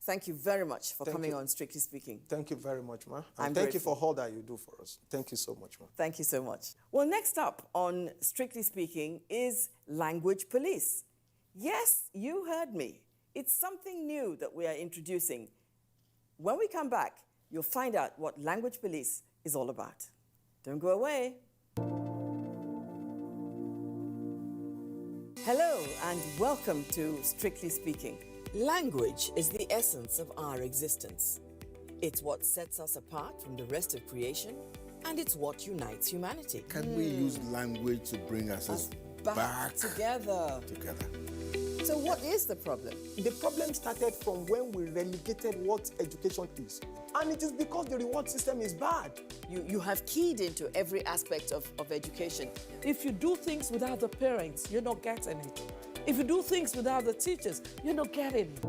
Thank you very much for coming on Strictly Speaking. Thank you very much, ma. And thank you for all that you do for us. Thank you so much, ma. Thank you so much. Well, next up on Strictly Speaking is language police. Yes, you heard me. It's something new that we are introducing. When we come back, you'll find out what language police is all about. Don't go away. Hello, and welcome to Strictly Speaking. Language is the essence of our existence. It's what sets us apart from the rest of creation, and it's what unites humanity. Can we use language to bring us back together? So what is the problem? The problem started from when we relegated what education is. And it is because the reward system is bad. You have keyed into every aspect of education. If you do things without the parents, you're not getting it. If you do things without the teachers, you're not getting it.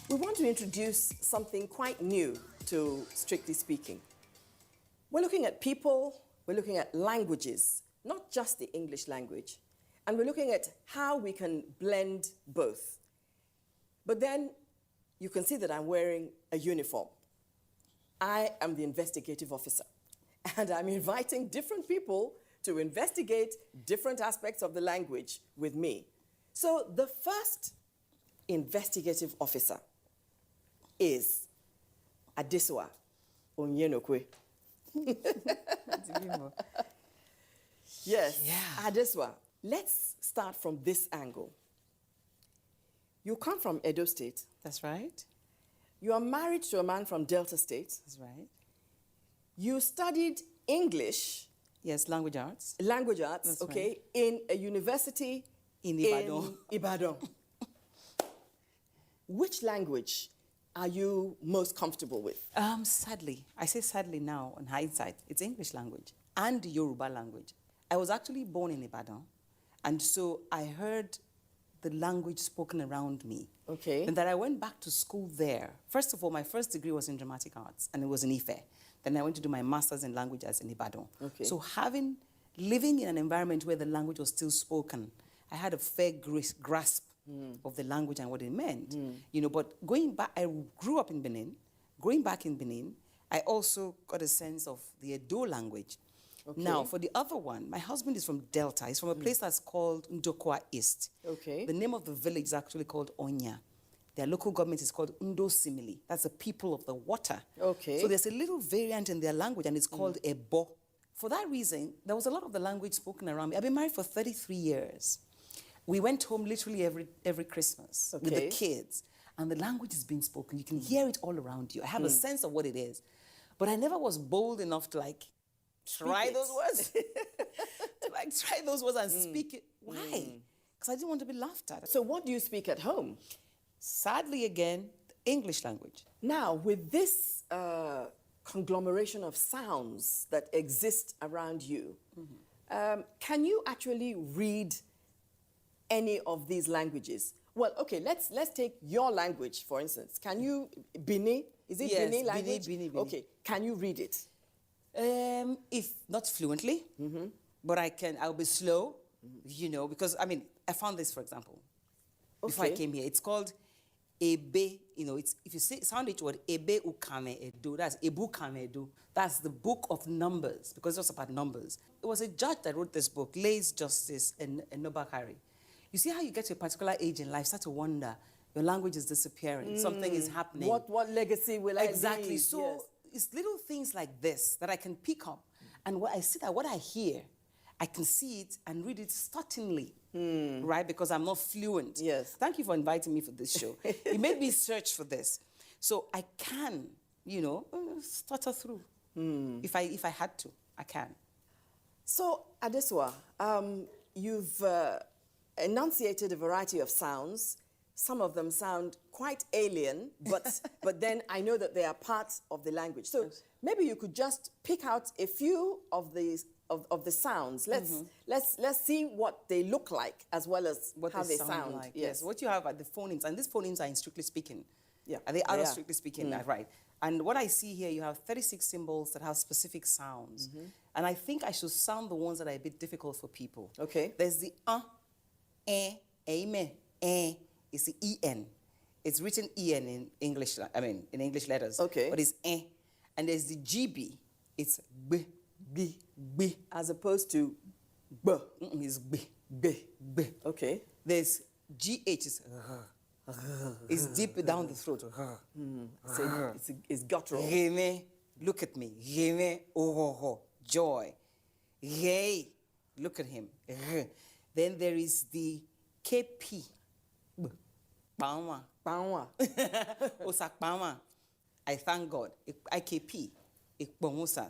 We want to introduce something quite new to Strictly Speaking. We're looking at people, we're looking at languages, not just the English language, and we're looking at how we can blend both. But then you can see that I'm wearing a uniform. I am the investigative officer, and I'm inviting different people to investigate different aspects of the language with me. So the first investigative officer is Adesua Onyenokwe. Yes, Adesua. Let's start from this angle. You come from Edo State. That's right. You are married to a man from Delta State. That's right. You studied English. Yes, language arts. Language arts, That's okay, right. in a university in Ibadan. Ibadan. Which language are you most comfortable with? Sadly, I say sadly now on hindsight, it's English language and Yoruba language. I was actually born in Ibadan, and so I heard the language spoken around me. Okay. And that I went back to school there. First of all, my first degree was in dramatic arts, and it was in Ife. Then I went to do my master's in language arts in Ibadan. Okay. So living in an environment where the language was still spoken, I had a fair grasp of the language and what it meant. You know, but going back, I grew up in Benin. Going back in Benin, I also got a sense of the Edo language. Okay. Now, for the other one, my husband is from Delta. He's from a place that's called Ndokwa East. Okay. The name of the village is actually called Onya. Their local government is called Ndo-Simili. That's the people of the water. Okay. So there's a little variant in their language, and it's called Ebo. for that reason, there was a lot of the language spoken around me. I've been married for 33 years. We went home literally every Christmas with the kids, and the language is being spoken. You can hear it all around you. I have a sense of what it is. But I never was bold enough to try those words. Try those words and speak it. Why? Because I didn't want to be laughed at. So what do you speak at home? Sadly, again, the English language. Now, with this conglomeration of sounds that exist around you, can you actually read any of these languages? Well, okay, let's take your language, for instance. Can you, Bini? Is it Yes, Bini language? Bini. Okay, can you read it? If not fluently, but I'll be slow, because, I found this, for example, before I came here. It's called Ebe, if you sound each word, Ebe Ukame Edo, that's Ebu Kame Edo. That's the book of numbers, because it's about numbers. It was a judge that wrote this book, Lay's Justice and Nobakari. You see how you get to a particular age in life, start to wonder, your language is disappearing, something is happening. What legacy will I leave? Exactly. So it's little things like this that I can pick up. And what I hear, I can see it and read it certainly, right? Because I'm not fluent. Yes. Thank you for inviting me for this show. It made me search for this. So I can, stutter through. If I had to, I can. So, Adesua, you've enunciated a variety of sounds. Some of them sound quite alien, but then I know that they are part of the language. So maybe you could just pick out a few of the sounds. Let's see what they look like as well as how they sound. Like. Yes. What you have are the phonemes, and these phonemes are in Strictly Speaking. Yeah. Are they out of Strictly Speaking? Right. And what I see here, you have 36 symbols that have specific sounds. And I think I should sound the ones that are a bit difficult for people. Okay. There's the amen, it's the en. It's written en in English, in English letters. Okay. But it's And there's the GB, it's b, b, b. As opposed to b. It's b, b, b. Okay. There's GH, it's deep down the throat. It's guttural. Reme, look at me. Reme, oh, joy. Re, look at him. Then there is the KP. Bawa. Bawa. Osakbawa. I thank God. IKP.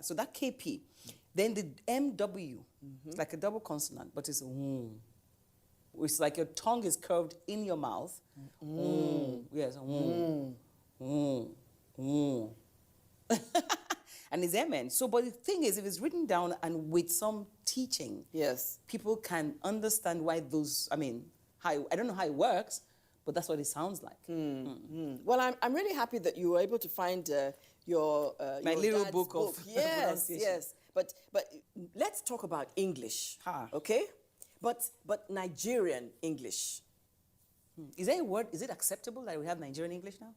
So that KP. Then the MW. It's like a double consonant, but it's It's like your tongue is curved in your mouth. Yes. And it's amen. So, but the thing is, if it's written down and with some teaching, yes, people can understand why those, I don't know how it works, but that's what it sounds like. Well, I'm really happy that you were able to find my your little dad's book of yes, pronunciation. yes. But let's talk about English, okay? But Nigerian English. Is there a word? Is it acceptable that we have Nigerian English now?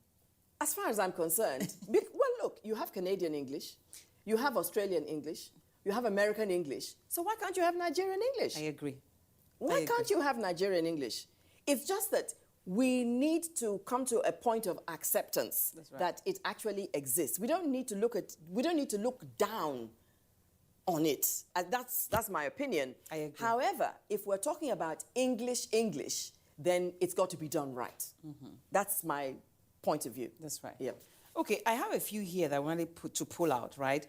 As far as I'm concerned, well, look, you have Canadian English, you have Australian English, you have American English. So why can't you have Nigerian English? I agree. Why can't you have Nigerian English? It's just that we need to come to a point of acceptance that it actually exists. We don't need to look down on it. That's my opinion. I agree. However, if we're talking about English, then it's got to be done right. That's my point of view. That's right. Yeah. Okay, I have a few here that I wanted to pull out, right?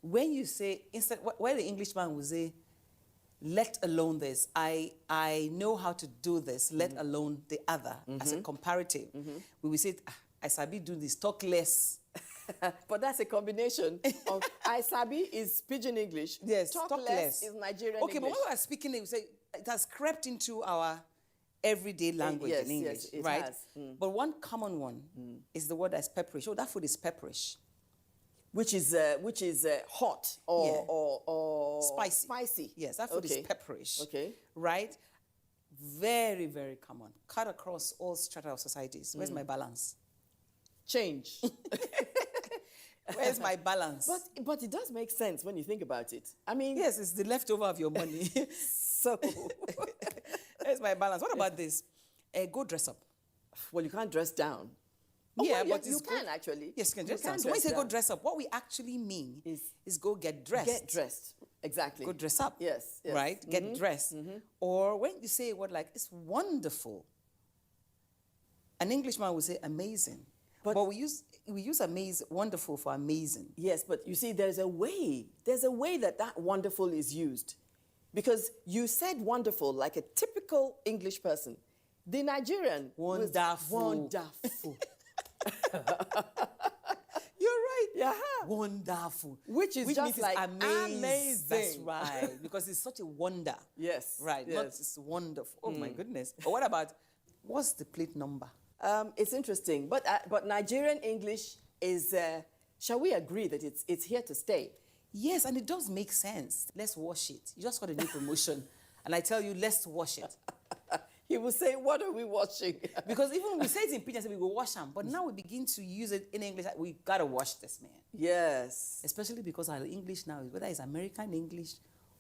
When you say, instead, where the Englishman will say, let alone this, I know how to do this, let alone the other, as a comparative. We will say, I sabi do this, talk less. But that's a combination of I sabi is Pidgin English. Yes, talk less is Nigerian English. English. But when we are speaking, we say it has crept into our everyday language in English, yes, it right? has. But one common one is the word that's pepperish. Oh, that food is pepperish. Which is hot or spicy. Spicy. Yes, that food is pepperish. Okay. Right? Very, very common. Cut across all strata of societies. Where's my balance? Change. Where's my balance? But it does make sense when you think about it. Yes, it's the leftover of your money. So, where's my balance? What about this? Go dress up. Well, you can't dress down. Oh, Yeah, well, but you it's can go- actually. Yes, you can dress down. So dress when we say go down. dress up, what we actually mean is go get dressed. Get dressed. Exactly. Go dress up. Yes. yes. Right? Get dressed. Or when you say a word like, it's wonderful, an Englishman will say amazing. But we use amazing, wonderful for amazing. Yes, but you see, there's a way that wonderful is used. Because you said wonderful like a typical English person. The Nigerian was Wonderful. wonderful. You're right. Yeah. Wonderful. Which is just means it's like amazing. That's amazing. right. Because it's such a wonder. Yes. Right. Not yes. it's wonderful. Oh my goodness. But what about, what's the plate number? It's interesting, but Nigerian English is, shall we agree that it's here to stay? Yes, and it does make sense. Let's wash it. You just got a new promotion. And I tell you, let's wash it. He will say, what are we washing? Because even we say it in pidgin, we go wash them. But now we begin to use it in English. We got to wash this, man. Yes. Especially because our English now, whether it's American English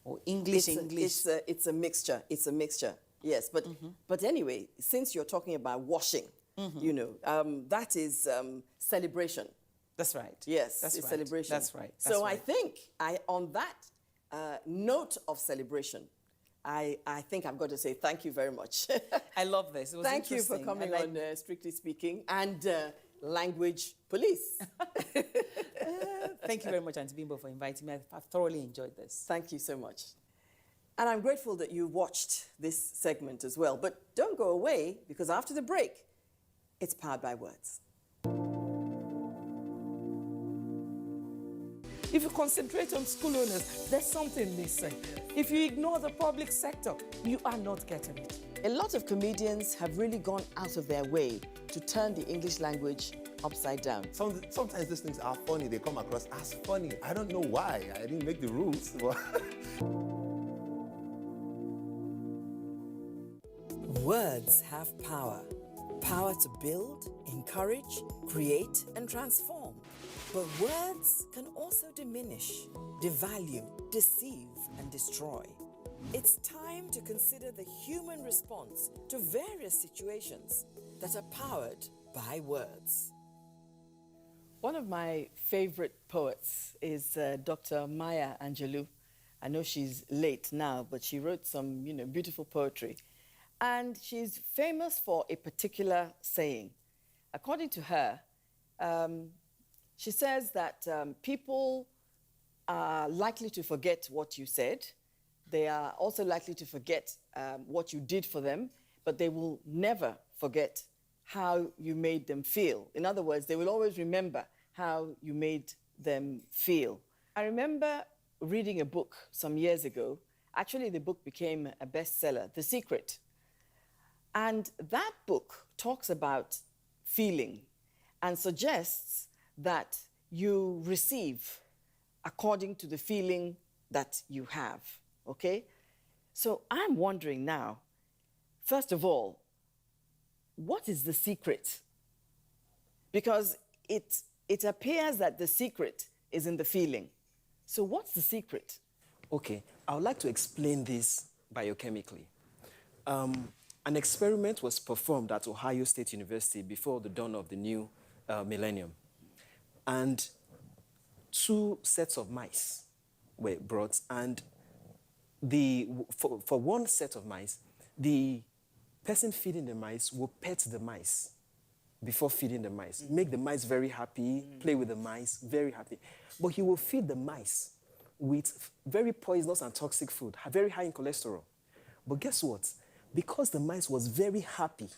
or English English. It's a mixture. It's a mixture. Yes, but anyway, since you're talking about washing, you know, that is celebration. That's right. Yes, That's it's right. celebration. That's right. That's So right. I think on that note of celebration, I think I've got to say thank you very much. I love this. It was Thank you for interesting. coming And on Strictly Speaking and Language Police. Thank you very much, Auntie Bimbo, for inviting me. I've thoroughly enjoyed this. Thank you so much. And I'm grateful that you watched this segment as well. But don't go away, because after the break, it's Powered by Words. If you concentrate on school owners, there's something missing. If you ignore the public sector, you are not getting it. A lot of comedians have really gone out of their way to turn the English language upside down. Sometimes these things are funny. They come across as funny. I don't know why. I didn't make the rules. But Words have power. Power to build, encourage, create, and transform. But words can also diminish, devalue, deceive, and destroy. It's time to consider the human response to various situations that are powered by words. One of my favorite poets is Dr. Maya Angelou. I know she's late now, but she wrote some, beautiful poetry. And she's famous for a particular saying. According to her, she says that people are likely to forget what you said. They are also likely to forget what you did for them, but they will never forget how you made them feel. In other words, they will always remember how you made them feel. I remember reading a book some years ago. Actually, the book became a bestseller, The Secret. And that book talks about feeling and suggests that you receive according to the feeling that you have, okay? So I'm wondering now, first of all, what is the secret? Because it appears that the secret is in the feeling. So what's the secret? Okay, I would like to explain this biochemically. An experiment was performed at Ohio State University before the dawn of the new millennium. And 2 sets of mice were brought, and for one set of mice, the person feeding the mice will pet the mice before feeding the mice, make the mice very happy, play with the mice, very happy. But he will feed the mice with very poisonous and toxic food, very high in cholesterol. But guess what? Because the mice was very happy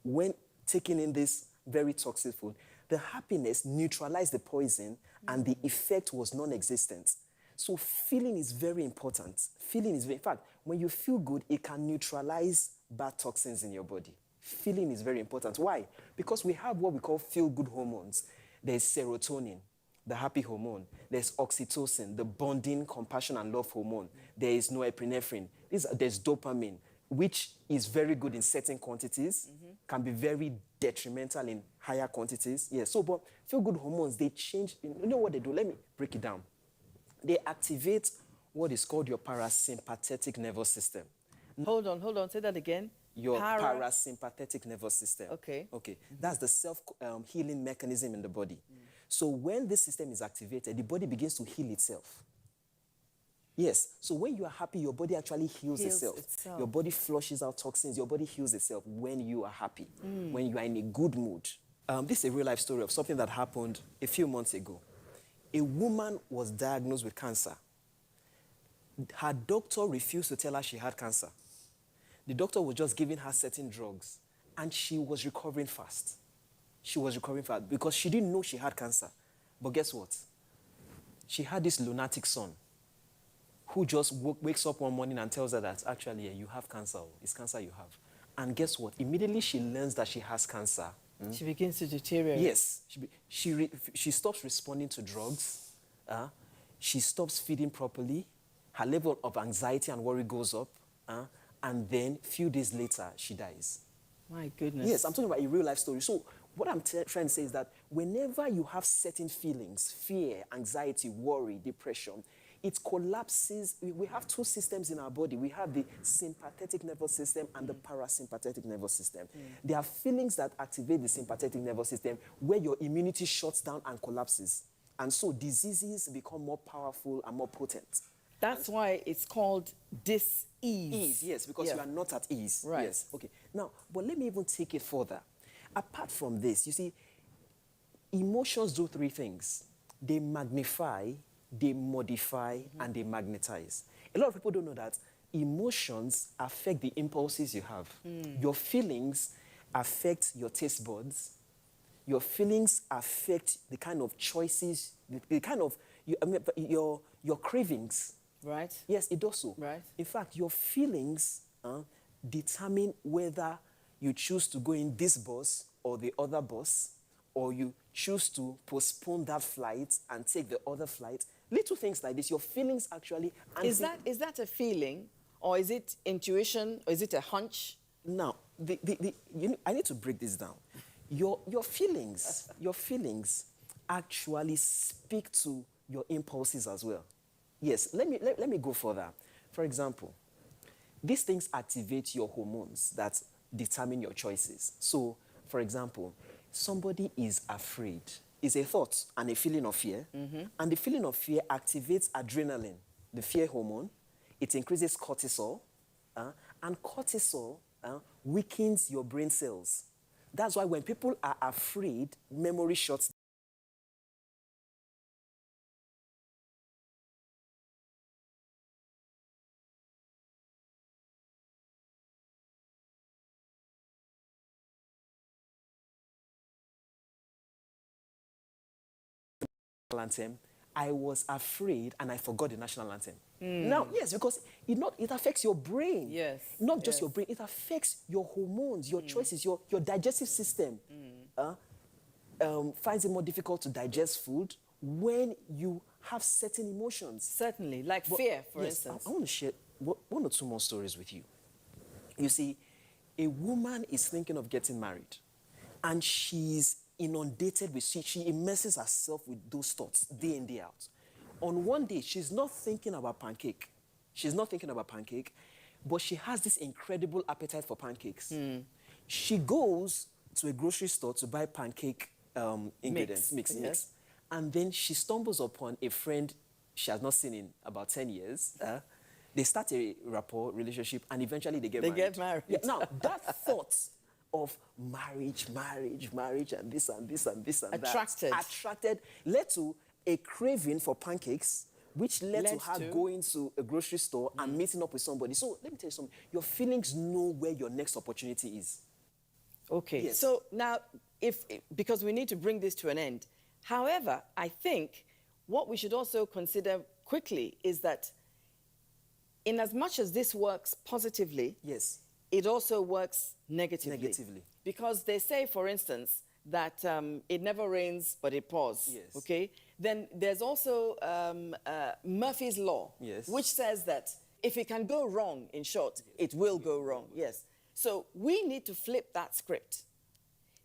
when taking in this very toxic food, the happiness neutralized the poison and the effect was non-existent. So feeling is very important. Feeling is very, in fact, when you feel good, it can neutralize bad toxins in your body. Feeling is very important. Why? Because we have what we call feel-good hormones. There's serotonin, the happy hormone. There's oxytocin, the bonding, compassion, and love hormone. There is norepinephrine. There's dopamine, which is very good in certain quantities, can be very detrimental in higher quantities. Yeah, so, but feel-good hormones, they change. You know what they do? Let me break it down. They activate what is called your parasympathetic nervous system. Hold on, say that again. your parasympathetic nervous system. Okay. Okay. That's the self-healing mechanism in the body. So when this system is activated, the body begins to heal itself. Yes. So when you are happy, your body actually heals itself. Your body flushes out toxins. Your body heals itself when you are happy, when you are in a good mood. This is a real-life story of something that happened a few months ago. A woman was diagnosed with cancer. Her doctor refused to tell her she had cancer. The doctor was just giving her certain drugs, and she was recovering fast. She was recovering fast because she didn't know she had cancer. But guess what? She had this lunatic son who just wakes up one morning and tells her that, actually, you have cancer. It's cancer you have. And guess what? Immediately she learns that she has cancer. She begins to deteriorate. Yes. She stops responding to drugs. She stops feeding properly. Her level of anxiety and worry goes up. And then a few days later, she dies. My goodness. Yes, I'm talking about a real-life story. So what I'm trying to say is that whenever you have certain feelings, fear, anxiety, worry, depression, it collapses. We have two systems in our body. We have the sympathetic nervous system and the parasympathetic nervous system. There are feelings that activate the sympathetic nervous system where your immunity shuts down and collapses. And so diseases become more powerful and more potent. That's why it's called dis-ease. Yes, because you are not at ease. Right. Yes, okay. Now, but let me even take it further. Apart from this, you see, emotions do three things. They magnify, they modify, and they magnetize. A lot of people don't know that emotions affect the impulses you have. Your feelings affect your taste buds. Your feelings affect the kind of choices, the kind of, your cravings. Right. Yes, it does so. Right. In fact, your feelings determine whether you choose to go in this bus or the other bus, or you choose to postpone that flight and take the other flight. Little things like this, your feelings actually... Is that a feeling, or is it intuition, or is it a hunch? Now, I need to break this down. Your feelings actually speak to your impulses as well. Yes, let me go further. For example, these things activate your hormones that determine your choices. So, for example, somebody is afraid. It's a thought and a feeling of fear. And the feeling of fear activates adrenaline, the fear hormone. It increases cortisol. And cortisol weakens your brain cells. That's why when people are afraid, memory shuts down. Anthem, I was afraid and I forgot the national anthem. Now, yes, because it affects your brain. Yes. Not just your brain, it affects your hormones, your choices, your digestive system. Finds it more difficult to digest food when you have certain emotions. Certainly, like fear, for instance. I want to share one or two more stories with you. You see, a woman is thinking of getting married, and she's inundated with, she immerses herself with those thoughts day in, day out. On one day, she's not thinking about pancake. She's not thinking about pancake, but she has this incredible appetite for pancakes. She goes to a grocery store to buy pancake ingredients, mix. And then she stumbles upon a friend she has not seen in about 10 years. They start a rapport, relationship, and eventually they get married. They get married. Yeah, now, that thought of marriage, and this and this and this and attracted, led to a craving for pancakes, which led to her going to a grocery store and meeting up with somebody. So let me tell you something. Your feelings know where your next opportunity is. Okay. Yes. So now, because we need to bring this to an end. However, I think what we should also consider quickly is that in as much as this works positively, yes, it also works negatively. Because they say, for instance, that it never rains, but it pours. Yes. Okay? Then there's also Murphy's Law, yes, which says that if it can go wrong, in short, it will go wrong. Yes. So we need to flip that script.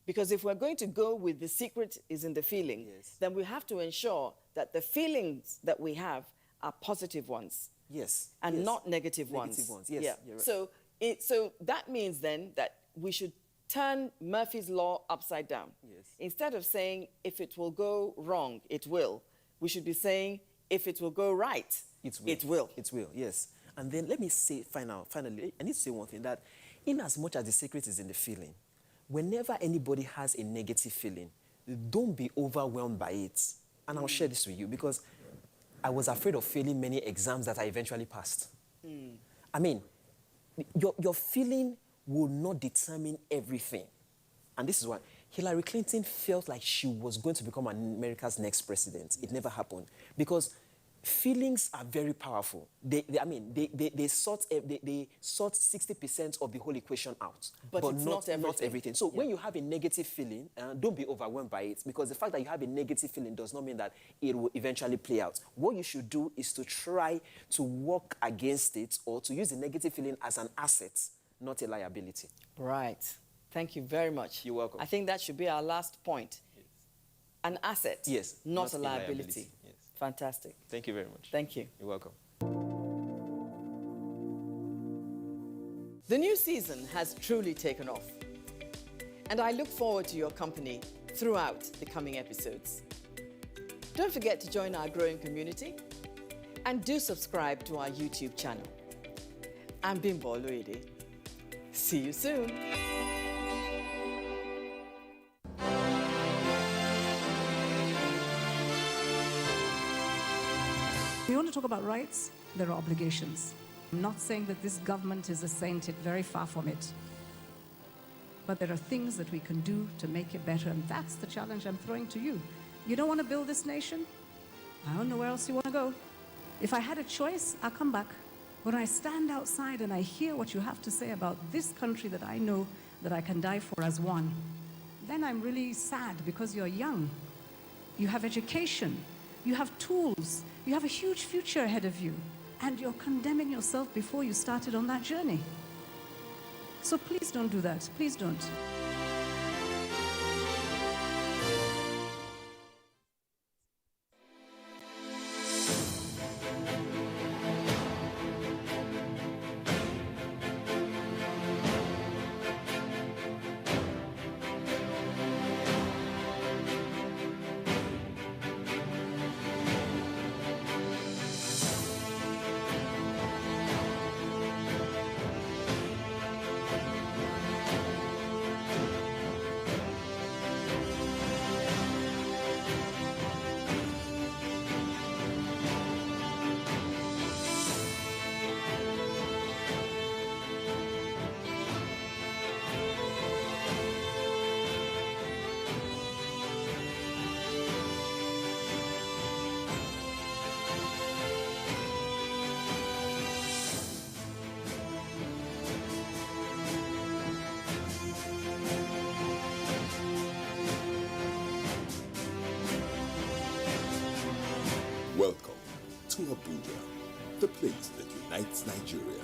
Because if we're going to go with the secret is in the feeling, then we have to ensure that the feelings that we have are positive ones. Yes. And not negative ones. Negative ones, yes. Yeah. You're right. So So that means then that we should turn Murphy's Law upside down. Yes. Instead of saying, if it will go wrong, it will, we should be saying, if it will go right, it will. It will. It will, yes. And then let me say, finally, I need to say one thing, that in as much as the secret is in the feeling, whenever anybody has a negative feeling, don't be overwhelmed by it. And I'll share this with you, because I was afraid of failing many exams that I eventually passed. I mean, your feeling will not determine everything. And this is why Hillary Clinton felt like she was going to become America's next president. It never happened. Because feelings are very powerful. They sort 60% of the whole equation out. But it's not everything. So when you have a negative feeling, don't be overwhelmed by it, because the fact that you have a negative feeling does not mean that it will eventually play out. What you should do is to try to work against it, or to use the negative feeling as an asset, not a liability. Right. Thank you very much. You're welcome. I think that should be our last point. Yes. An asset, yes, not a liability. Yes. Fantastic. Thank you very much. Thank you. You're welcome. The new season has truly taken off, and I look forward to your company throughout the coming episodes. Don't forget to join our growing community, and do subscribe to our YouTube channel. I'm Bimbo Oloyede. See you soon. We want to talk about rights, there are obligations. I'm not saying that this government is a saint, it's very far from it. But there are things that we can do to make it better, and that's the challenge I'm throwing to you. You don't want to build this nation? I don't know where else you want to go. If I had a choice, I'll come back. When I stand outside and I hear what you have to say about this country that I know that I can die for as one, then I'm really sad, because you're young. You have education. You have tools. You have a huge future ahead of you. And you're condemning yourself before you started on that journey. So please don't do that. Please don't. Welcome to Abuja, the place that unites Nigeria.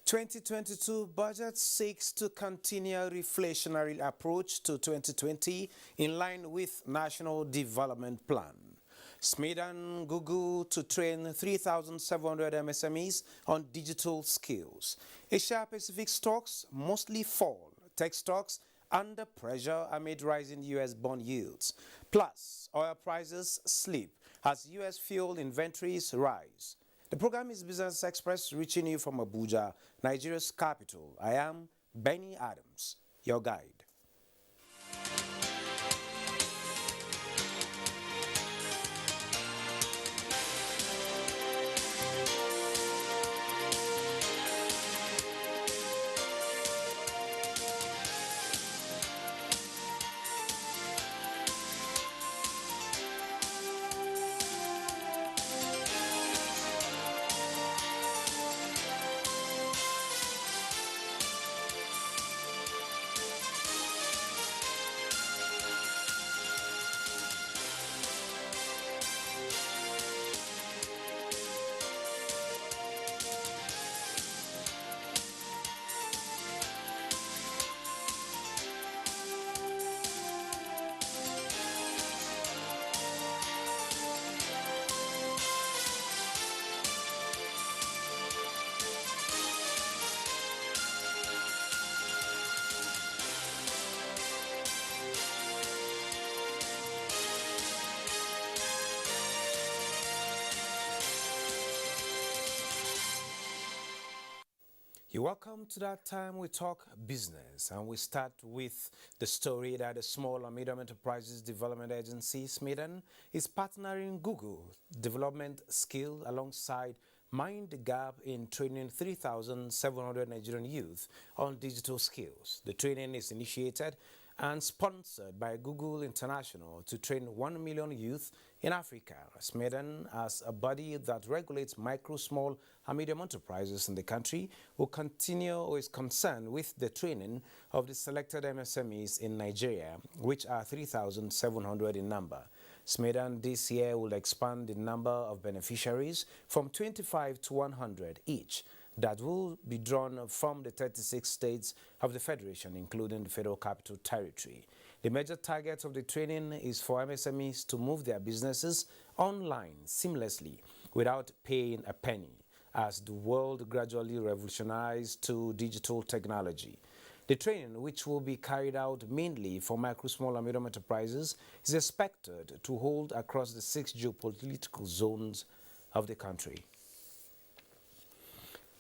...2022 budget seeks to continue reflationary approach to 2020 in line with National Development Plan. SMID and Google to train 3,700 MSMEs on digital skills. Asia-Pacific stocks mostly fall. Tech stocks under pressure amid rising U.S. bond yields. Plus, oil prices slip as U.S. fuel inventories rise. The program is Business Express, reaching you from Abuja, Nigeria's capital. I am Benny Adams, your guide. You're welcome to that time we talk business, and we start with the story that the Small and Medium Enterprises Development Agency, SMEDAN, is partnering Google Development Skill alongside Mind the Gap in training 3,700 Nigerian youth on digital skills. The training is initiated and sponsored by Google International to train 1 million youth in Africa. SMEDAN, as a body that regulates micro, small, and medium enterprises in the country, will continue or is concerned with the training of the selected MSMEs in Nigeria, which are 3,700 in number. SMEDAN this year will expand the number of beneficiaries from 25 to 100 each, that will be drawn from the 36 states of the Federation, including the Federal Capital Territory. The major target of the training is for MSMEs to move their businesses online seamlessly without paying a penny, as the world gradually revolutionizes to digital technology. The training, which will be carried out mainly for micro, small, and medium enterprises, is expected to hold across the 6 geopolitical zones of the country.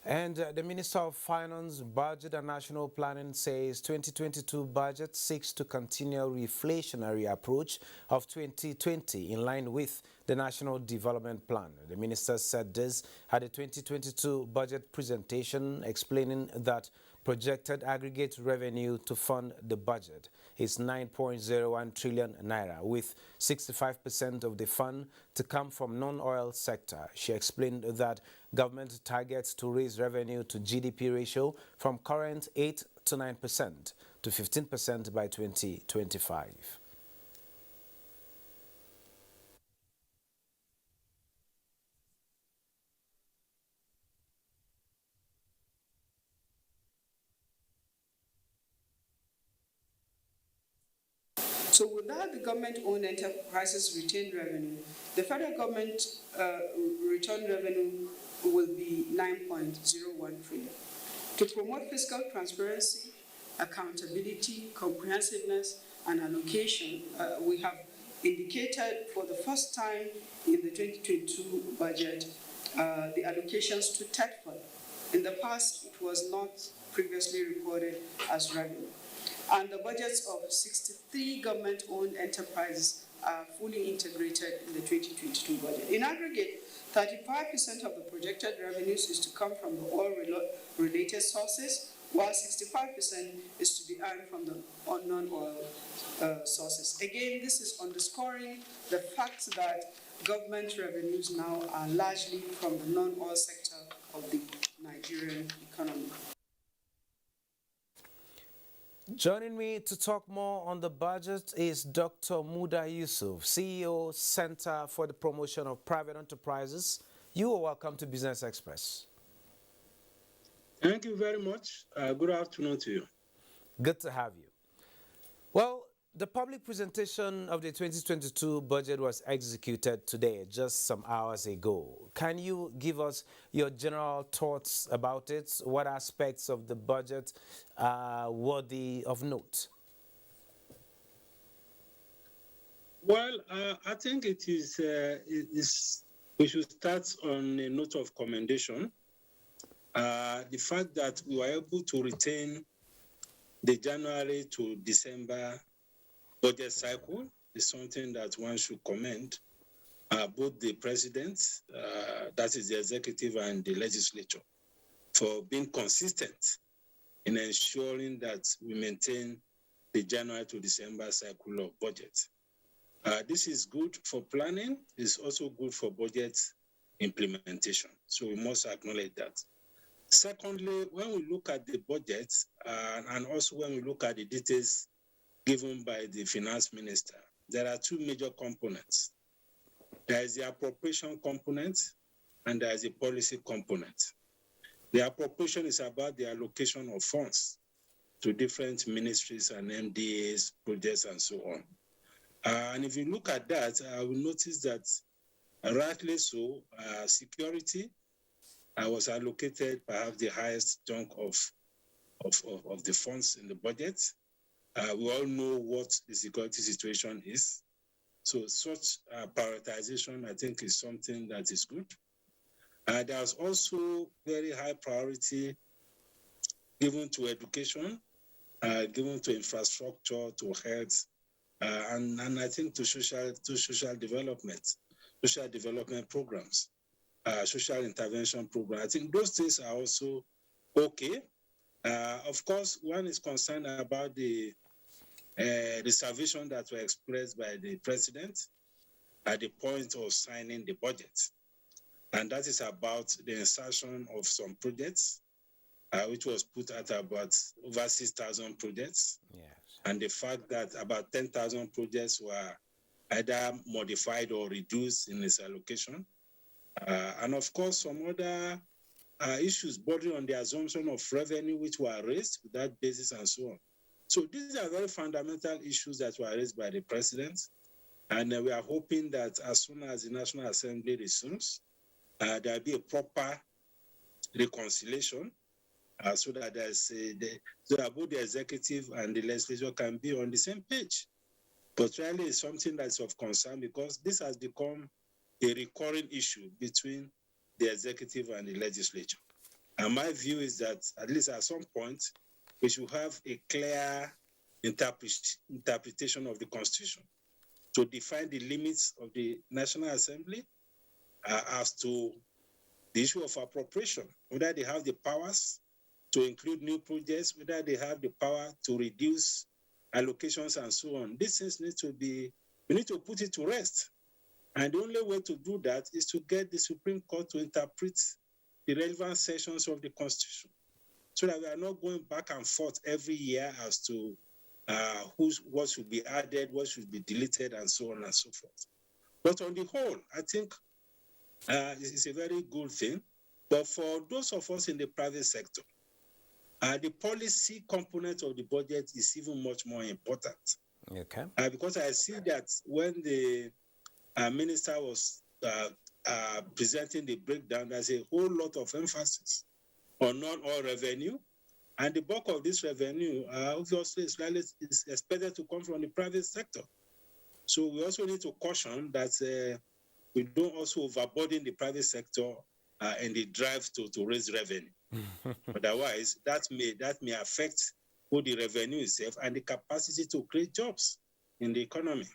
And the Minister of Finance, Budget and National Planning says 2022 budget seeks to continue reflationary approach of 2020 in line with the National Development Plan. The minister said this at the 2022 budget presentation, explaining that projected aggregate revenue to fund the budget is 9.01 trillion naira, with 65% of the fund to come from non-oil sector. She explained that government targets to raise revenue to GDP ratio from current 8 to 9% to 15% by 2025. So without the government-owned enterprises' retained revenue, the federal government return revenue will be 9.01 trillion. To promote fiscal transparency, accountability, comprehensiveness, and allocation, we have indicated for the first time in the 2022 budget the allocations to TETFund. In the past, it was not previously reported as revenue. And the budgets of 63 government-owned enterprises are fully integrated in the 2022 budget. In aggregate, 35% of the projected revenues is to come from the oil-related sources, while 65% is to be earned from the non-oil sources. Again, this is underscoring the fact that government revenues now are largely from the non-oil sector of the Nigerian economy. Joining me to talk more on the budget is Dr. Muda Yusuf, CEO, Center for the Promotion of Private Enterprises. You are welcome to Business Express. Thank you very much. Good afternoon to you. Good to have you. Well, the public presentation of the 2022 budget was executed today, just some hours ago. Can you give us your general thoughts about it? What aspects of the budget are worthy of note? Well, I think it is, we should start on a note of commendation. The fact that we were able to retain the January to December budget cycle is something that one should commend both the president, that is the executive, and the legislature for being consistent in ensuring that we maintain the January to December cycle of budget. This is good for planning. It's also good for budget implementation. So we must acknowledge that. Secondly, when we look at the budget and also when we look at the details given by the finance minister, there are two major components. There is the appropriation component and there is the policy component. The appropriation is about the allocation of funds to different ministries and MDAs, projects, and so on. And if you look at that, I will notice that rightly so, security was allocated perhaps the highest chunk of the funds in the budget. We all know what the security situation is. So such prioritization, I think, is something that is good. There's also very high priority given to education, given to infrastructure, to health, and I think to social development programs, social intervention programs. I think those things are also okay. Of course, one is concerned about the reservation that were expressed by the president at the point of signing the budget. And that is about the insertion of some projects, which was put at about over 6,000 projects. Yes. And the fact that about 10,000 projects were either modified or reduced in its allocation. And of course, some other issues bordering on the assumption of revenue which were raised with that basis and so on. So these are very fundamental issues that were raised by the president. And we are hoping that as soon as the National Assembly resumes, there will be a proper reconciliation so that so that both the executive and the legislature can be on the same page. But really it's something that's of concern because this has become a recurring issue between the executive and the legislature. And my view is that at least at some point, we should have a clear interpretation of the Constitution to define the limits of the National Assembly as to the issue of appropriation, whether they have the powers to include new projects, whether they have the power to reduce allocations and so on. These things we need to put it to rest. And the only way to do that is to get the Supreme Court to interpret the relevant sections of the Constitution so that we are not going back and forth every year as to what should be added, what should be deleted, and so on and so forth. But on the whole, I think it's a very good thing. But for those of us in the private sector, the policy component of the budget is even much more important. Okay. Because I see that when the minister was presenting the breakdown, there's a whole lot of emphasis on non-oil revenue. And the bulk of this revenue, obviously, is expected to come from the private sector. So we also need to caution that we don't also overburden the private sector in the drive to raise revenue. Otherwise, that may affect both the revenue itself and the capacity to create jobs in the economy.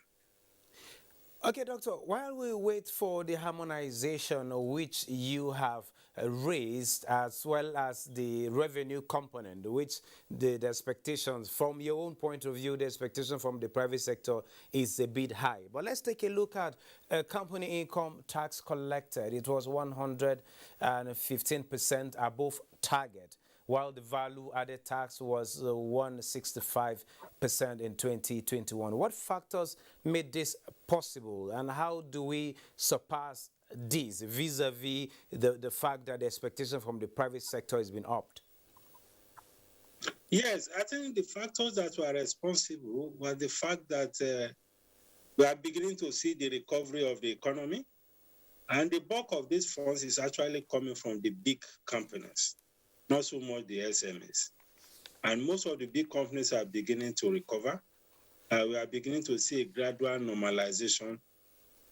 Okay, Doctor, while we wait for the harmonization which you have raised, as well as the revenue component, which the expectations, from your own point of view, the expectation from the private sector is a bit high. But let's take a look at company income tax collected. It was 115% above target, while the value-added tax was 165% in 2021. What factors made this possible, and how do we surpass this vis-a-vis the fact that the expectation from the private sector has been upped? Yes, I think the factors that were responsible were the fact that we are beginning to see the recovery of the economy, and the bulk of these funds is actually coming from the big companies, not so much the SMEs. And most of the big companies are beginning to recover. We are beginning to see a gradual normalization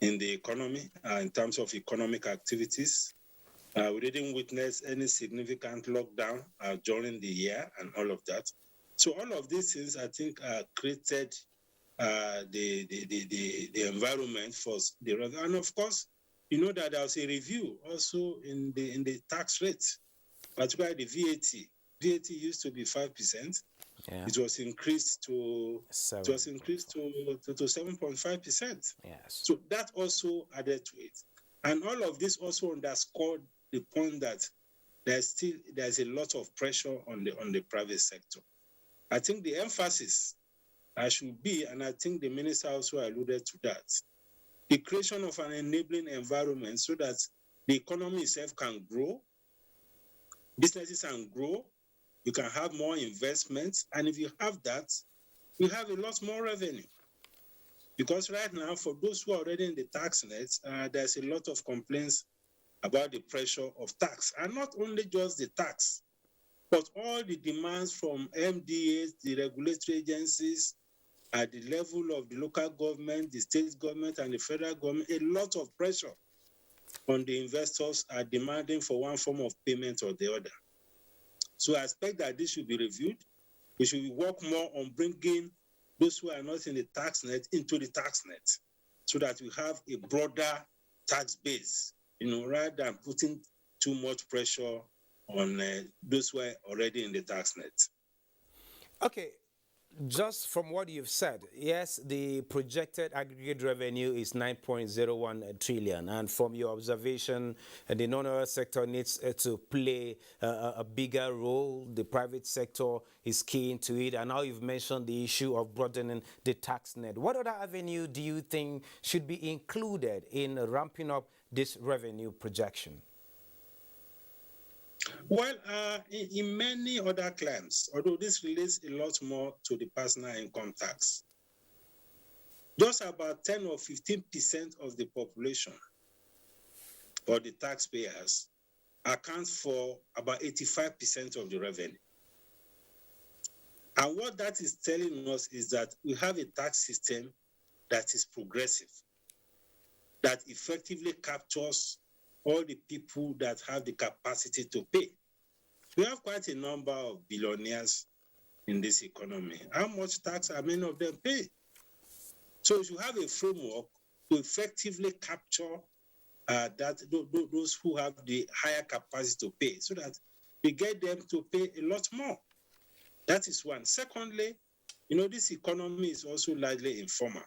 in the economy in terms of economic activities. We didn't witness any significant lockdown during the year and all of that. So all of these things, I think, created the environment for the revenue. And of course, you know that there was a review also in the tax rate, particularly the VAT. VAT used to be 5%. Yeah. It was increased to 7.5%. Yes. So that also added to it. And all of this also underscored the point that there's a lot of pressure on the private sector. I think the emphasis should be, and I think the minister also alluded to that, the creation of an enabling environment so that the economy itself can grow, businesses can grow, you can have more investments, and if you have that, you have a lot more revenue. Because right now, for those who are already in the tax net, there's a lot of complaints about the pressure of tax, and not only just the tax, but all the demands from MDAs, the regulatory agencies, at the level of the local government, the state government, and the federal government. A lot of pressure on the investors are demanding for one form of payment or the other. So I expect that this should be reviewed. We should work more on bringing those who are not in the tax net into the tax net, so that we have a broader tax base, rather than putting too much pressure on those who are already in the tax net. Okay, just from what you've said, yes, the projected aggregate revenue is 9.01 trillion. And from your observation, the non-oil sector needs to play a bigger role. The private sector is key into it. And now you've mentioned the issue of broadening the tax net. What other avenue do you think should be included in ramping up this revenue projection? Well, in many other claims, although this relates a lot more to the personal income tax, just about 10 or 15% of the population or the taxpayers account for about 85% of the revenue. And what that is telling us is that we have a tax system that is progressive, that effectively captures all the people that have the capacity to pay. We have quite a number of billionaires in this economy. How much tax are many of them pay? So we should have a framework to effectively capture those who have the higher capacity to pay, so that we get them to pay a lot more. That is one. Secondly, this economy is also largely informal.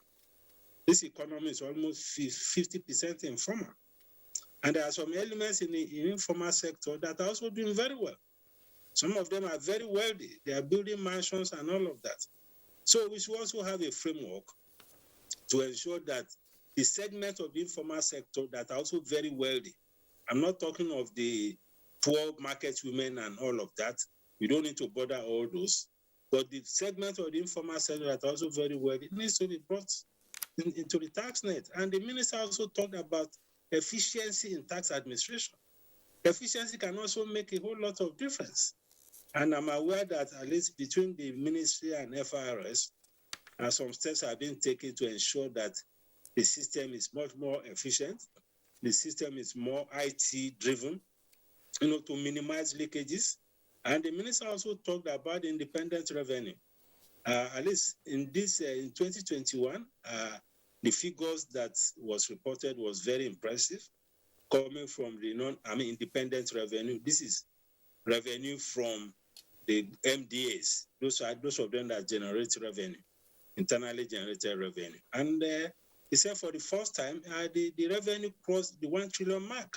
This economy is almost 50% informal. And there are some elements in the informal sector that are also doing very well. Some of them are very wealthy. They are building mansions and all of that. So we should also have a framework to ensure that the segment of the informal sector that are also very wealthy, I'm not talking of the poor market women and all of that. We don't need to bother all those. But the segment of the informal sector that are also very wealthy needs to be brought into the tax net. And the minister also talked about efficiency in tax administration. Efficiency can also make a whole lot of difference. And I'm aware that at least between the ministry and FRS, some steps have been taken to ensure that the system is much more efficient. The system is more IT driven, to minimize leakages. And the minister also talked about independent revenue. At least in 2021, the figures that was reported was very impressive, coming from the independent revenue. This is revenue from the MDAs. Those of them that generate revenue, internally generated revenue. And he said for the first time, the revenue crossed the 1 trillion mark.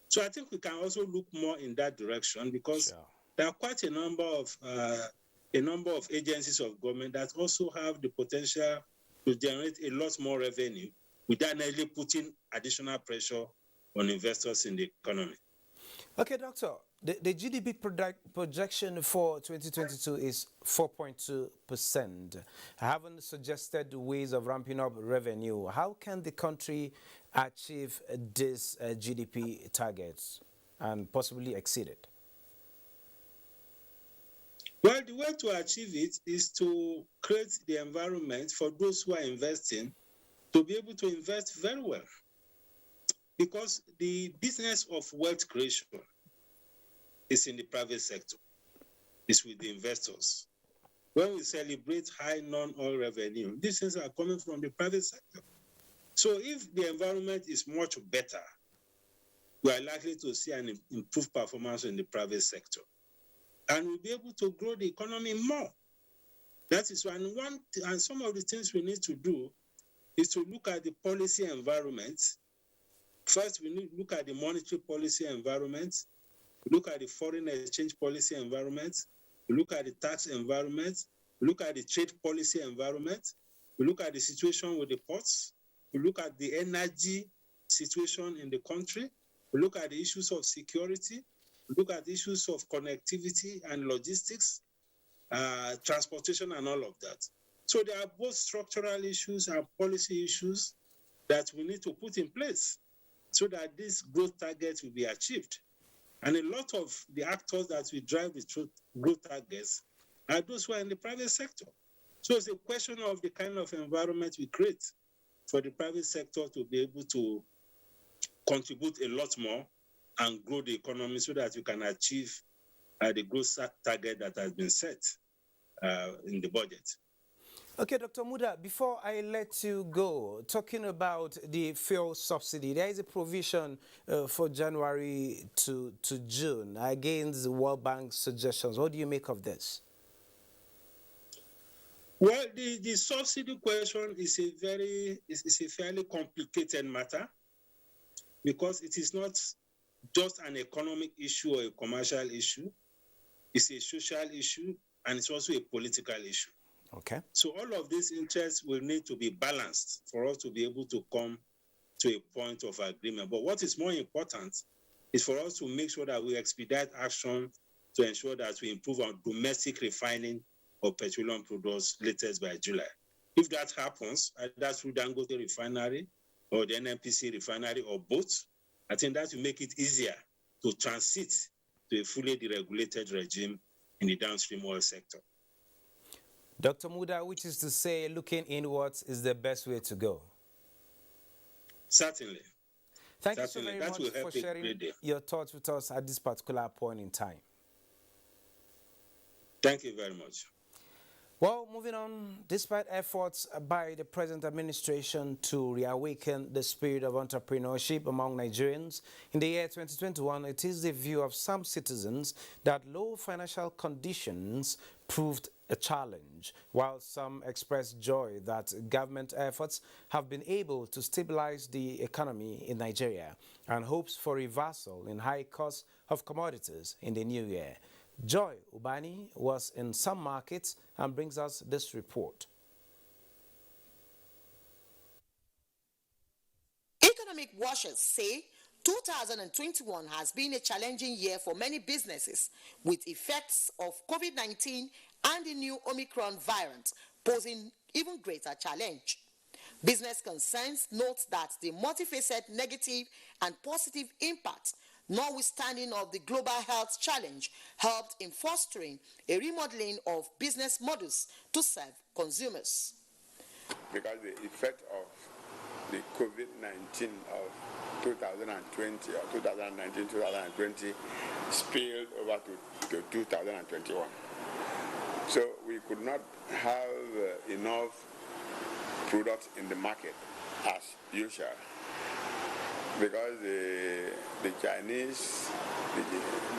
So I think we can also look more in that direction, because there are quite a number of agencies of government that also have the potential to generate a lot more revenue without really putting additional pressure on investors in the economy. Okay, Doctor, the GDP projection for 2022 is 4.2%. I haven't suggested ways of ramping up revenue. How can the country achieve this GDP targets and possibly exceed it? Well, the way to achieve it is to create the environment for those who are investing to be able to invest very well. Because the business of wealth creation is in the private sector. It's with the investors. When we celebrate high non-oil revenue, these things are coming from the private sector. So if the environment is much better, we are likely to see an improved performance in the private sector. And we'll be able to grow the economy more. That is one. And some of the things we need to do is to look at the policy environment. First, we need to look at the monetary policy environment, look at the foreign exchange policy environment, look at the tax environment, look at the trade policy environment, we look at the situation with the ports, we look at the energy situation in the country, we look at the issues of security, we look at issues of connectivity and logistics, transportation and all of that. So there are both structural issues and policy issues that we need to put in place so that these growth targets will be achieved. And a lot of the actors that will drive the growth targets are those who are in the private sector. So it's a question of the kind of environment we create for the private sector to be able to contribute a lot more and grow the economy so that you can achieve the growth target that has been set in the budget. Okay, Dr. Muda, before I let you go, talking about the fuel subsidy, there is a provision for January to June against the World Bank suggestions. What do you make of this? Well, the subsidy question is a fairly complicated matter because it is not just an economic issue or a commercial issue. It's a social issue and it's also a political issue. Okay. So all of these interests will need to be balanced for us to be able to come to a point of agreement. But what is more important is for us to make sure that we expedite action to ensure that we improve our domestic refining of petroleum products latest by July. If that happens, either through Dangote refinery or the NNPC refinery or both, I think that will make it easier to transit to a fully deregulated regime in the downstream oil sector. Dr. Muda, which is to say, looking inwards is the best way to go. Certainly. Thank you so very much for sharing your thoughts with us at this particular point in time. Thank you very much. Well, moving on, despite efforts by the present administration to reawaken the spirit of entrepreneurship among Nigerians, in the year 2021, it is the view of some citizens that low financial conditions proved a challenge, while some expressed joy that government efforts have been able to stabilize the economy in Nigeria and hopes for reversal in high costs of commodities in the new year. Joy Ubani was in some markets and brings us this report. Economic watchers say 2021 has been a challenging year for many businesses, with effects of COVID-19 and the new Omicron variant posing even greater challenge. Business concerns note that the multifaceted negative and positive impact, notwithstanding of the global health challenge, helped in fostering a remodeling of business models to serve consumers. Because the effect of the COVID-19 of 2020 or 2019-2020 spilled over to 2021. So we could not have enough products in the market as usual, because the Chinese,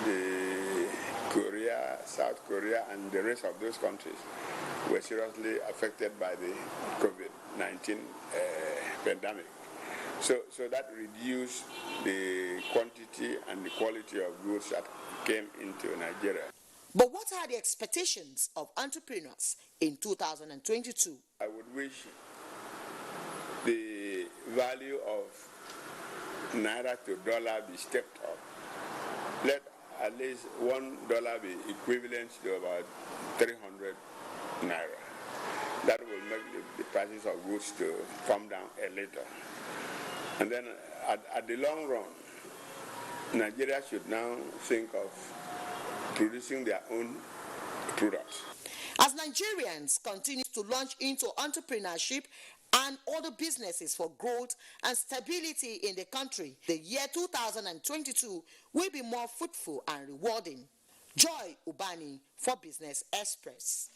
the Korea, South Korea, and the rest of those countries were seriously affected by the COVID-19 pandemic. So that reduced the quantity and the quality of goods that came into Nigeria. But what are the expectations of entrepreneurs in 2022? I would wish the value of Naira to dollar be stepped up. Let at least $1 be equivalent to about 300 Naira. That will make the prices of goods to come down a little. And then at the long run, Nigeria should now think of producing their own products. As Nigerians continue to launch into entrepreneurship and other businesses for growth and stability in the country, the year 2022 will be more fruitful and rewarding. Joy Ubani for Business Express.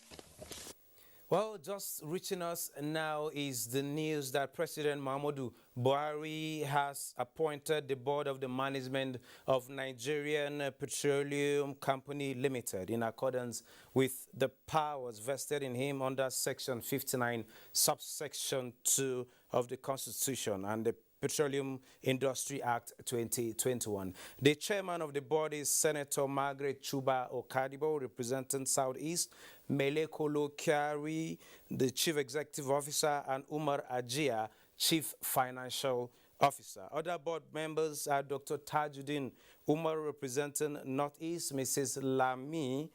Well, just reaching us now is the news that President Muhammadu Buhari has appointed the board of the management of Nigerian Petroleum Company Limited in accordance with the powers vested in him under Section 59, subsection 2 of the Constitution and the Petroleum Industry Act 2021. The chairman of the board is Senator Margaret Chuba Okadibo, representing Southeast, Mele Kolo Kyari, the chief executive officer, and Umar Ajia, chief financial officer. Other board members are Dr. Tajuddin Umar, representing Northeast, Mrs. Lami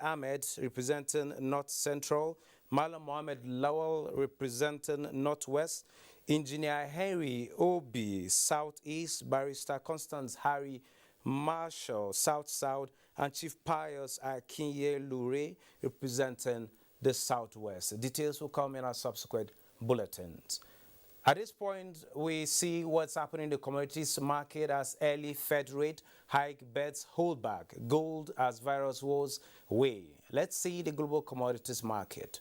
Ahmed, representing North Central, Malam Mohammed Lawal, representing Northwest, Engineer Henry Obi, Southeast, Barrister Constance Harry Marshall, South-South, and Chief Pius Akinye Lure, representing the Southwest. Details will come in our subsequent bulletins. At this point, we see what's happening in the commodities market as early Fed rate hike bets hold back gold as virus wars weigh. Let's see the global commodities market.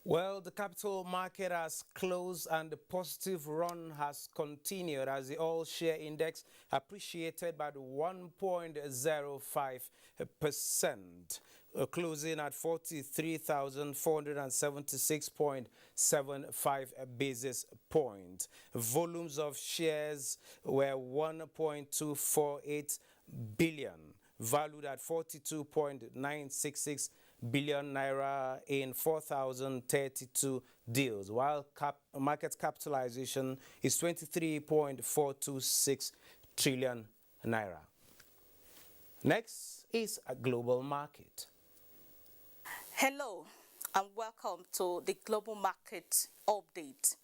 Well, the capital market has closed and the positive run has continued as the all share index appreciated by the 1.05%, closing at 43,476.75 basis points. Volumes of shares were 1.248 billion, valued at 42.966 billion naira in 4,032 deals, while market capitalization is 23.426 trillion naira. Next is a global market. Hello and welcome to the global market update.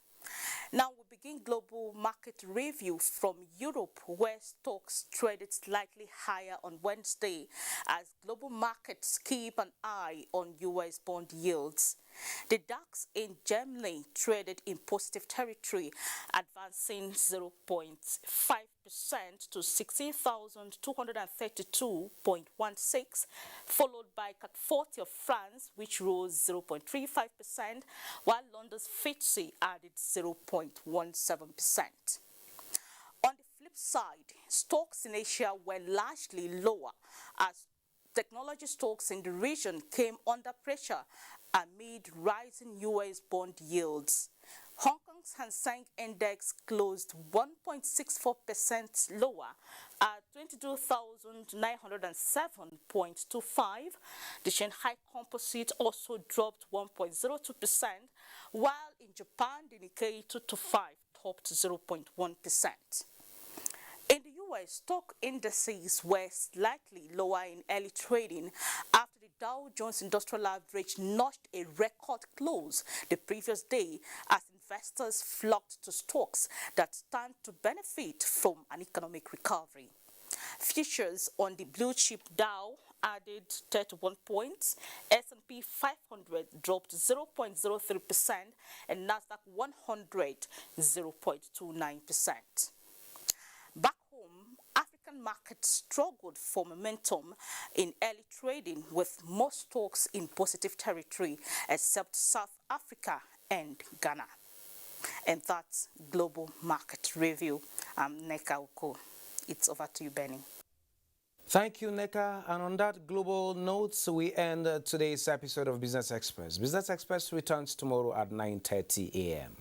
Now we begin global market review from Europe, where stocks traded slightly higher on Wednesday as global markets keep an eye on US bond yields. The DAX in Germany traded in positive territory, advancing 0.5% to 16,232.16, followed by CAC 40 of France, which rose 0.35%, while London's FTSE added 0.17%. On the flip side, stocks in Asia were largely lower as technology stocks in the region came under pressure amid rising US bond yields. Hong Kong's Hang Seng Index closed 1.64% lower at 22,907.25. The Shanghai Composite also dropped 1.02%, while in Japan the Nikkei 225 topped 0.1%. In the US, stock indices were slightly lower in early trading after the Dow Jones Industrial Average notched a record close the previous day as investors flocked to stocks that stand to benefit from an economic recovery. Futures on the blue chip Dow added 31 points, S&P 500 dropped 0.03%, and Nasdaq 100 0.29%. Back home, African markets struggled for momentum in early trading with most stocks in positive territory except South Africa and Ghana. And that's Global Market Review. I'm Neka Oko. It's over to you, Benny. Thank you, Neka. And on that global note, we end today's episode of Business Express. Business Express returns tomorrow at 9:30 a.m.